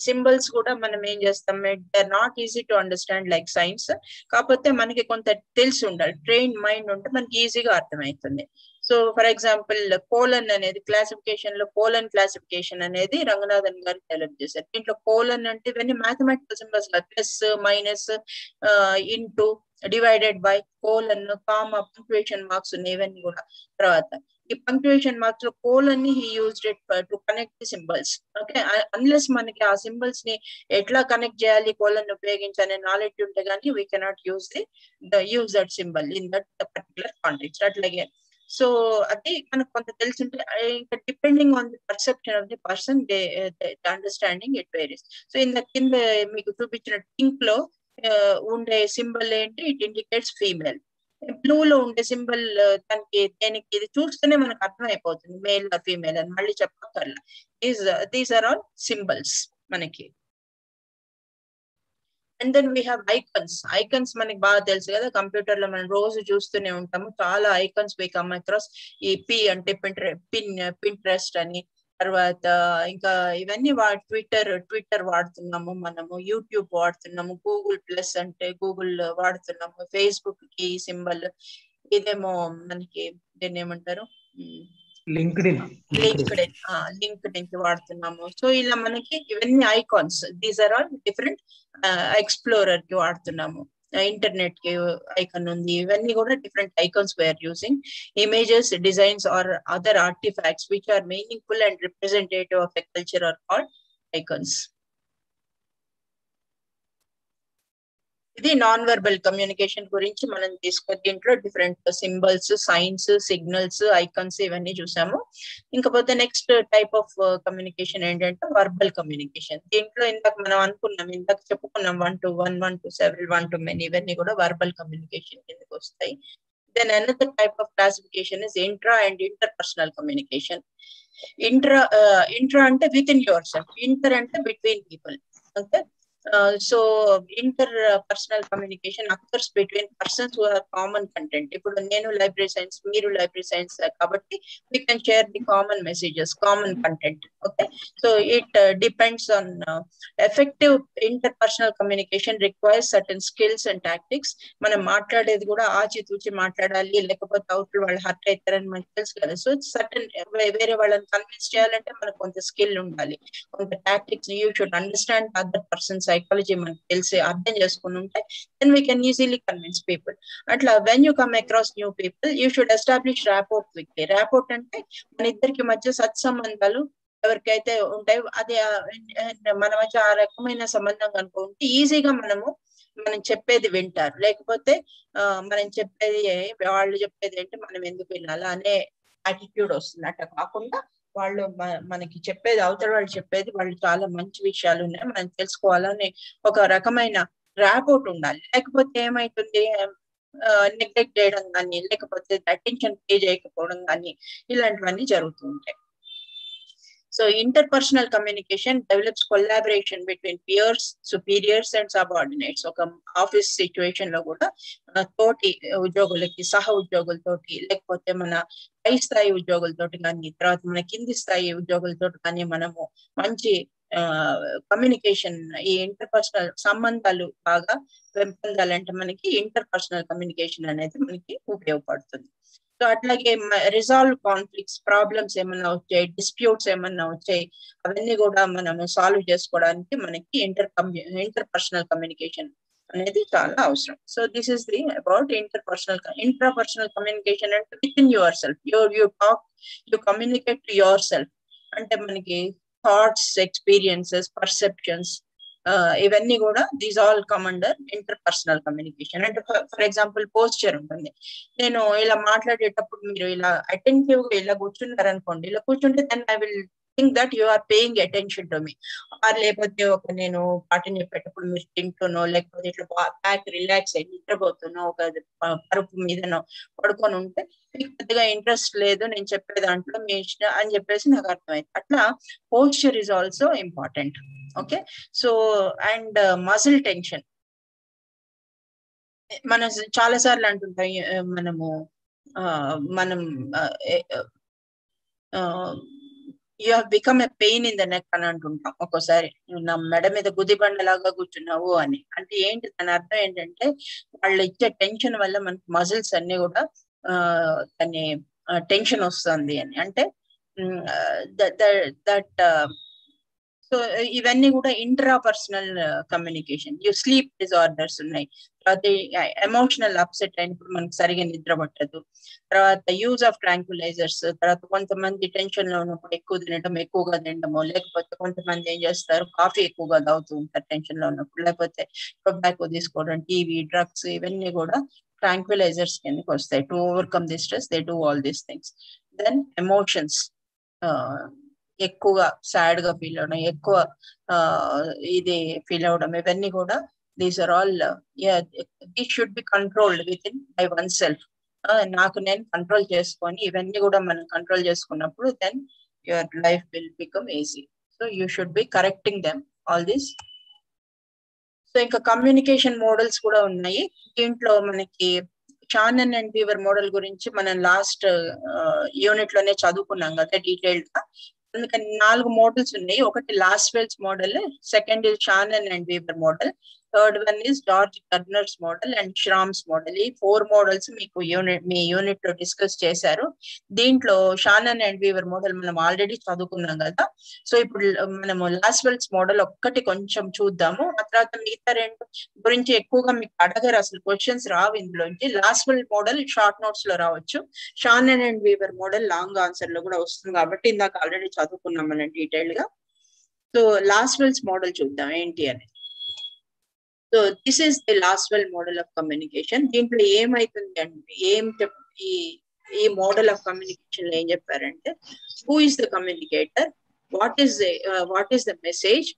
సింబల్స్ కూడా మనం ఏం చేస్తాం, they are not easy to understand like signs. కాకపోతే మనకి కొంత తెలిసి ఉండాలి, ట్రైన్ మైండ్ ఉంటే మనకి ఈజీగా అర్థమవుతుంది. సో ఫర్ ఎగ్జాంపుల్ కోలన్ అనేది క్లాసిఫికేషన్ లో, కోలన్ క్లాసిఫికేషన్ అనేది రంగనాథన్ గారు డెవలప్ చేశారు. దీంట్లో కోలన్ అంటే ఇవన్నీ mathematical symbols, plus, minus, into, divided by, colon, comma, punctuation marks ఉన్నాయి, ఇవన్నీ కూడా. తర్వాత ఈ పంక్చుయేషన్ మార్క్స్ లో కోలన్ ని he used it to connect the symbols. Okay, unless మనకి ఆ సింబల్స్ ని ఎట్లా కనెక్ట్ చేయాలి, కోలన్ ఉపయోగించనే నాలెడ్జ్ ఉంటే కానీ we cannot use that symbol in that particular context. అట్లాగే సో అది మనకు కొంత తెలుసుంటే, ఇంకా depending on the perception of the person, understanding it varies. So కింద మీకు చూపించిన పింక్ లో ఉండే సింబల్ ఏంటి, ఇట్ ఇండికేట్స్ ఫీమేల్. బ్లూ లో ఉండే సింబల్ దేనికి ఇది చూస్తేనే మనకు అర్థం అయిపోతుంది, మేల్ ఫీమేల్ అని మళ్ళీ చెప్పక్కర్లా. దీస్ ఆర్ ఆల్ సింబల్స్ మనకి. And then we have icons మనకి బాగా తెలుసు కదా, కంప్యూటర్ లో మనం రోజు చూస్తూనే ఉంటాము, చాలా ఐకన్స్ వీ కమ్ అక్రాస్. ఈ పి అంటే పింట్రెస్ట్ అని, తర్వాత ఇంకా ఇవన్నీ ట్విట్టర్ వాడుతున్నాము మనము, యూట్యూబ్ వాడుతున్నాము, గూగుల్ ప్లస్ అంటే గూగుల్ వాడుతున్నాము, ఫేస్బుక్ కి సింబల్, ఇదేమో మనకి దీన్ని ఏమంటారు, లింక్డ్ఇన్ కి వాడుతున్నాము. సో ఇలా మనకి ఇవన్నీ icons, these are all different. Explorer కి వాడుతున్నాము, ఇంటర్నెట్ కి ఐకాన్ ఉంది, ఇవన్నీ కూడా different icons we are using. Images, designs or other artefacts which are meaningful and representative of a culture are called icons. ఇది నాన్ వెర్బల్ కమ్యూనికేషన్ గురించి మనం తీసుకొని దీంట్లో different symbols, signs, signals, icons ఇవన్నీ చూసాము. ఇంకపోతే నెక్స్ట్ టైప్ ఆఫ్ కమ్యూనికేషన్ ఏంటంటే verbal communication. దీంట్లో ఇందాక చెప్పుకున్నాం 1 to 1, 1 to several, 1 to many, ఇవన్నీ కూడా వర్బల్ కమ్యూనికేషన్ కిందకి వస్తాయి. Then another type of classification is intra and interpersonal communication. Intra అంటే within yourself, inter అంటే between people. Okay. So interpersonal communication occurs between persons who have common content. ఇప్పుడు నేను library science, మీరు library science కాబట్టి we can share the common messages, common content. Okay, so it depends on effective interpersonal communication requires certain skills and tactics. మనం మాట్లాడేది కూడా ఆచితూచి మాట్లాడాలి, లేకపోతే అవుట్లు వాళ్ళు హర్ట్ అవుతారని మనకు తెలుసు కదా. సో సర్టన్ వేరే వాళ్ళని కన్విన్స్ చేయాలంటే మనకు కొంత స్కిల్ ఉండాలి, కొంత tactics. You should understand other person psychology మనకు తెలిసి అర్థం చేసుకుని ఉంటే then we can easily convince people. అట్లా when you come across new people you should establish rapport quickly. Rapport అంటే మన ఇద్దరికి మధ్య సత్సంబంధాలు ఎవరికైతే ఉంటాయో అది మన మధ్య ఆ రకమైన సంబంధం కనుక ఉంటే ఈజీగా మనం చెప్పేది వింటారు. లేకపోతే మనం చెప్పేది వాళ్ళు చెప్పేది ఏంటి మనం ఎందుకు వినాలా అనే యాటిట్యూడ్ వస్తుంది. అట్లా కాకుండా వాళ్ళు మనకి చెప్పేది, అవతల వాళ్ళు చెప్పేది వాళ్ళు చాలా మంచి విషయాలు ఉన్నాయి మనం తెలుసుకోవాలని ఒక రకమైన ర్యాపోర్ట్ ఉండాలి. లేకపోతే ఏమైతుంది, నెగ్లెక్ట్ చేయడం కానీ, లేకపోతే అటెన్షన్ పే చేయకపోవడం కానీ, ఇలాంటివన్నీ జరుగుతూ ఉంటాయి. So interpersonal communication develops collaboration between peers, superiors and subordinates. ఒక ఆఫీస్ సిచ్యువేషన్ లో కూడా తోటి ఉద్యోగులకి సహ ఉద్యోగులతోటి లేకపోతే మన పై స్థాయి ఉద్యోగులతోటి కానీ తర్వాత మన కింది స్థాయి ఉద్యోగులతో కానీ మనము మంచి కమ్యూనికేషన్ ఈ ఇంటర్పర్సనల్ సంబంధాలు బాగా పెంపొందాలంటే మనకి ఇంటర్పర్సనల్ కమ్యూనికేషన్ అనేది మనకి ఉపయోగపడుతుంది. సో అట్లాగే రిజాల్వ్ కాన్ఫ్లిక్ట్స్, ప్రాబ్లమ్స్ ఏమన్నా వచ్చాయి, డిస్ప్యూట్స్ ఏమన్నా వచ్చాయి, అవన్నీ కూడా మనము సాల్వ్ చేసుకోవడానికి మనకి ఇంటర్పర్సనల్ కమ్యూనికేషన్ అనేది చాలా అవసరం. So this is the about intrapersonal communication అంటే within yourself, you talk, you communicate to yourself. అంటే మనకి థాట్స్, ఎక్స్పీరియన్సెస్, పర్సెప్షన్స్, ఇవన్నీ కూడా these all come under interpersonal communication. అంటే ఫర్ ఎగ్జాంపుల్ పోస్చర్ ఉంటుంది. నేను ఇలా మాట్లాడేటప్పుడు మీరు ఇలా అటెంటివ్ గా ఇలా కూర్చున్నారు అనుకోండి, ఇలా కూర్చుంటే then I will think that you are paying attention to me. లేకపోతే ఒక నేను పాటని చెప్పేటప్పుడు మీరు తింటునో లేకపోతే ఇట్లా బ్యాక్ రిలాక్స్ అయ్యి నిద్రపోతున్నో ఒక పరుపు మీదనో పడుకొని ఉంటే మీకు పెద్దగా ఇంట్రెస్ట్ లేదు నేను చెప్పే దాంట్లో మీ ఇష్టం అని చెప్పేసి నాకు అర్థమైంది. అట్లా posture is also important. Okay, so and muscle tension. మనం చాలా సార్లు అంటుంటాం మనం you have become a pain in the neck అని అంటుంటాం ఒక్కోసారి. నా మెడ మీద గుదిబండలాగా కూర్చున్నావు అని. అంటే ఏంటి దాని అర్థం ఏంటంటే వాళ్ళు ఇచ్చే టెన్షన్ వల్ల మనకి మజిల్స్ అన్ని కూడా దాన్ని టెన్షన్ వస్తుంది అని. అంటే దట్ సో ఇవన్నీ కూడా ఇంట్రాపర్సనల్ కమ్యూనికేషన్. స్లీప్ డిజార్డర్స్ ఉన్నాయి, తర్వాత ఎమోషనల్ అప్సెట్ అయినప్పుడు మనకు సరిగా నిద్ర పట్టదు, తర్వాత యూజ్ ఆఫ్ ట్రాంక్యులైజర్స్, తర్వాత కొంతమంది టెన్షన్ లో ఉన్నప్పుడు ఎక్కువగా తినడము, లేకపోతే కొంతమంది ఏం చేస్తారు కాఫీ ఎక్కువగా తాగుతూ ఉంటారు టెన్షన్ లో ఉన్నప్పుడు, లేకపోతే టొబాకో తీసుకోవడం, టీవీ, డ్రగ్స్, ఇవన్నీ కూడా ట్రాంక్యులైజర్స్ కిందకి వస్తాయి. To overcome the stress they do all these things. Then emotions, ఎక్కువగా సాడ్ గా ఫీల్ అవడం, ఎక్కువ ఇది ఫీల్ అవడం, ఇవన్నీ కూడా these are all this should be controlled with in by one self. నాకు నేను కంట్రోల్ చేసుకొని ఇవన్నీ కూడా మనం కంట్రోల్ చేసుకున్నప్పుడు then your life will become easy. So you should be correcting them all this. So ఇంకా కమ్యూనికేషన్ మోడల్స్ కూడా ఉన్నాయి. దీంట్లో మనకి షానన్ అండ్ వీవర్ మోడల్ గురించి మనం లాస్ట్ యూనిట్ లోనే చదువుకున్నాం కదా డీటెయిల్డ్ గా. అందుకని 4 మోడల్స్ ఉన్నాయి. ఒకటి Lasswell's model, second is Shannon and Weaver model, third one is George Turner's model and Schramm's model. ఈ 4 మోడల్స్ మీకు మీ యూనిట్ లో డిస్కస్ చేశారు. దీంట్లో షానన్ అండ్ వీవర్ మోడల్ మనం ఆల్రెడీ చదువుకున్నాం కదా. సో ఇప్పుడు మనము లాస్వెల్స్ మోడల్ ఒక్కటి కొంచెం చూద్దాము. ఆ తర్వాత మిగతా 2 గురించి ఎక్కువగా మీకు అడగరు, అసలు క్వశ్చన్స్ రావు ఇందులోంచి. లాస్వెల్ మోడల్ షార్ట్ నోట్స్ లో రావచ్చు, Shannon and Weaver model long answer లో కూడా వస్తుంది కాబట్టి ఇందాక ఆల్రెడీ చదువుకున్నాం మనం డీటెయిల్ గా. సో లాస్వెల్స్ మోడల్ చూద్దాం ఏంటి అని. So this is the Lasswell model of communication. దీంట్లో ఏమైతుంది అంటే ఈ మోడల్ ఆఫ్ కమ్యూనికేషన్ లో ఏం చెప్పారంటే, who is the communicator, what is the message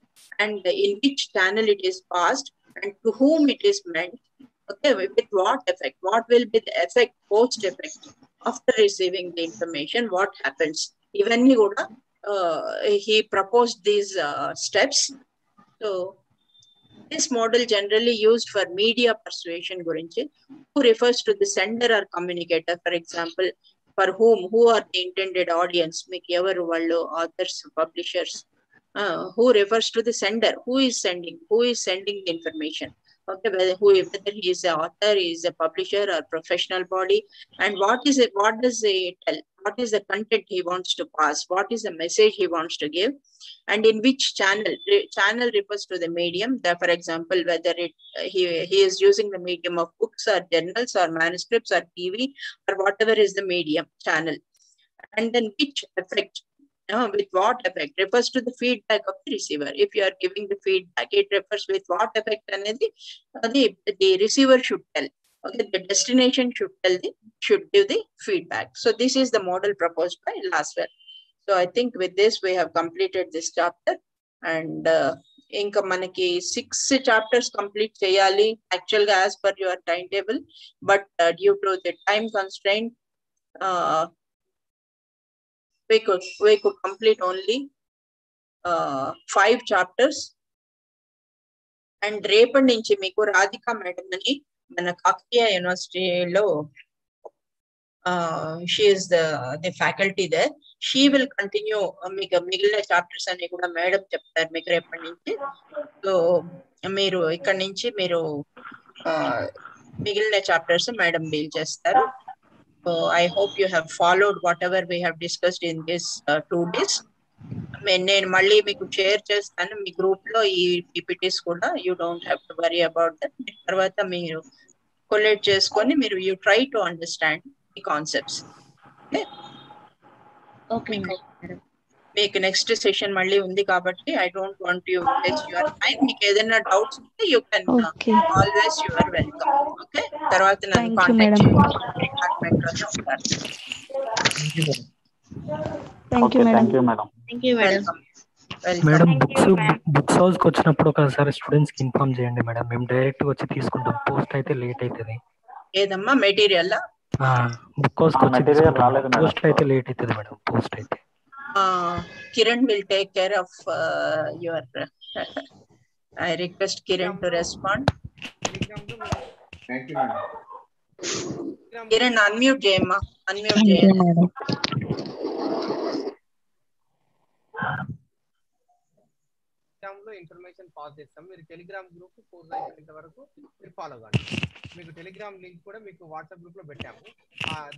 and in which channel it is passed and to whom it is meant, okay, with what effect, what will be the effect, post effect after receiving the information, what happens. Ivanni kuda he proposed these steps. So this model generally used for media persuasion gurinchi, who refers to the sender or communicator. For example, for who are the intended audience, meeku evaru vallu, authors, publishers. Who refers to the sender, who is sending the information. Okay, whether he is an author, he is a publisher or professional body, and what does it tell, what is the content he wants to pass, what is the message he wants to give, and in which channel refers to the medium. For example, whether he is using the medium of books or journals or manuscripts or TV or whatever is the medium channel. And then which effect, with what effect, refers to the feedback of the receiver. If you are giving the feedback, it refers with what effect anedi the receiver should tell. Okay, the destination should give the feedback. So this is the model proposed by Laswell. So I think with this we have completed this chapter, and inka manaki 6 chapters complete cheyali actual ga as per your timetable, but due to the time constraint we could complete only 5 chapters. And రేపటి నుంచి మీకు Radhika madam అని మన కాకతీయ యూనివర్సిటీలో she is the faculty there. She will continue మీకు మిగిలిన chapters అన్ని కూడా మేడం చెప్తారు మీకు రేపటి నుంచి. సో మీరు ఇక్కడ నుంచి మీరు మిగిలిన చాప్టర్స్ మేడం డీల్ చేస్తారు. So I hope you have followed what ever we have discussed in this 2 days. నేను మళ్ళీ మీకు షేర్ చేస్తాను మీ గ్రూప్ లో ఈ పీపీటీస్ కూడా. You don't have to worry about that. తర్వాత మీరు కొలేట్ చేసుకొని మీరు you try to understand the concepts. Okay మీకు నెక్స్ట్ సెషన్ మళ్ళీ ఉంది కాబట్టి I don't want you waste your time. మీకు ఏదైనా డౌట్స్ ఉంటే you can always you are welcome. Okay, తర్వాత నన్ను కాంటాక్ట్ చేయండి. డిపార్ట్మెంట్ లోనే ఉంటారు. మేడం బుక్స్ హౌస్ కి వచ్చినప్పుడు ఒకసారి స్టూడెంట్స్ కి ఇన్ఫార్మ్ చేయండి మేడం. మేము డైరెక్ట్ వచ్చి తీసుకుంటాం. పోస్ట్ అయితే లేట్ అవుతుంది. ఏదమ్మా మెటీరియల్? బుక్ హౌస్ కి వచ్చి తీసుకుంటాం. పోస్ట్ అయితే లేట్ అవుతుంది మేడం. పోస్ట్ అయితే Kiran will take care of your I request Kiran to respond. Thank you madam. Kiran unmute చేయమ్మా. unmute చేయండి. టెలిగ్రామ్ లో ఇన్ఫర్మేషన్ పాస్ చేస్తాం. మీరు టెలిగ్రామ్ గ్రూప్ కోర్స్ అయిపోయేంత వరకు మీరు ఫాలో కాండి. మీకు టెలిగ్రామ్ లింక్ కూడా మీకు వాట్సాప్ గ్రూప్ లో పెట్టాము.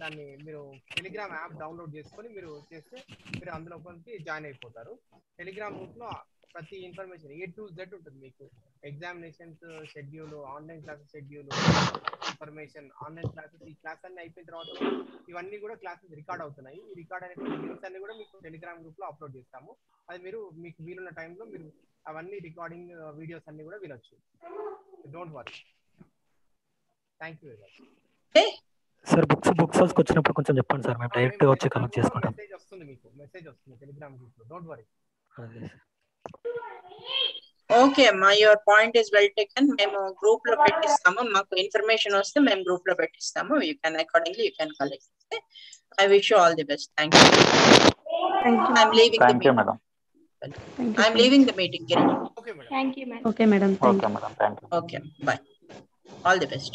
దాన్ని మీరు టెలిగ్రామ్ యాప్ డౌన్లోడ్ చేసుకొని మీరు చేస్తే మీరు అందులో కొంచెం జాయిన్ అయిపోతారు. టెలిగ్రామ్ గ్రూప్ లో ప్రతి ఇన్ఫర్మేషన్ A to Z ఉంటుంది. మీకు examinations schedule, online classes schedule, information, online classes, ఈ క్లాస్ అన్ని అయిపోయిన తర్వాత ఇవన్నీ కూడా క్లాసెస్ రికార్డ్ అవుతున్నాయి. ఈ రికార్డ్ అనేటువంటి లింక్స్ అన్ని కూడా మీకు టెలిగ్రామ్ గ్రూప్ లో అప్లోడ్ చేస్తాము. అది మీరు మీకు వీలున్న టైంలో మీరు అవన్నీ రికార్డింగ్ వీడియోస్ అన్ని కూడా వినొచ్చు. Don't worry. Thank you very much. Sir books హౌస్కి వచ్చినప్పుడు కొంచెం చెప్పండి సార్. మేము డైరెక్ట్ వచ్చి కలెక్ట్ చేసుకుంటాం. మెసేజ్ వస్తుంది, మీకు మెసేజ్ వస్తుంది టెలిగ్రామ్ గ్రూప్ లో. Don't worry. ఓకే అమ్మా, your point is well taken. మేము గ్రూప్ లో పెట్టిస్తాము. మాకు ఇన్ఫర్మేషన్ వస్తే మేము గ్రూప్ లో పెట్టిస్తాము. You can accordingly you can collect. I wish you all the best. Thank you. I'm leaving the meeting. I'm leaving the meeting, Kiran. Okay, madam. Thank you, madam. Okay madam. Okay madam, thank you. Okay, bye. All the best.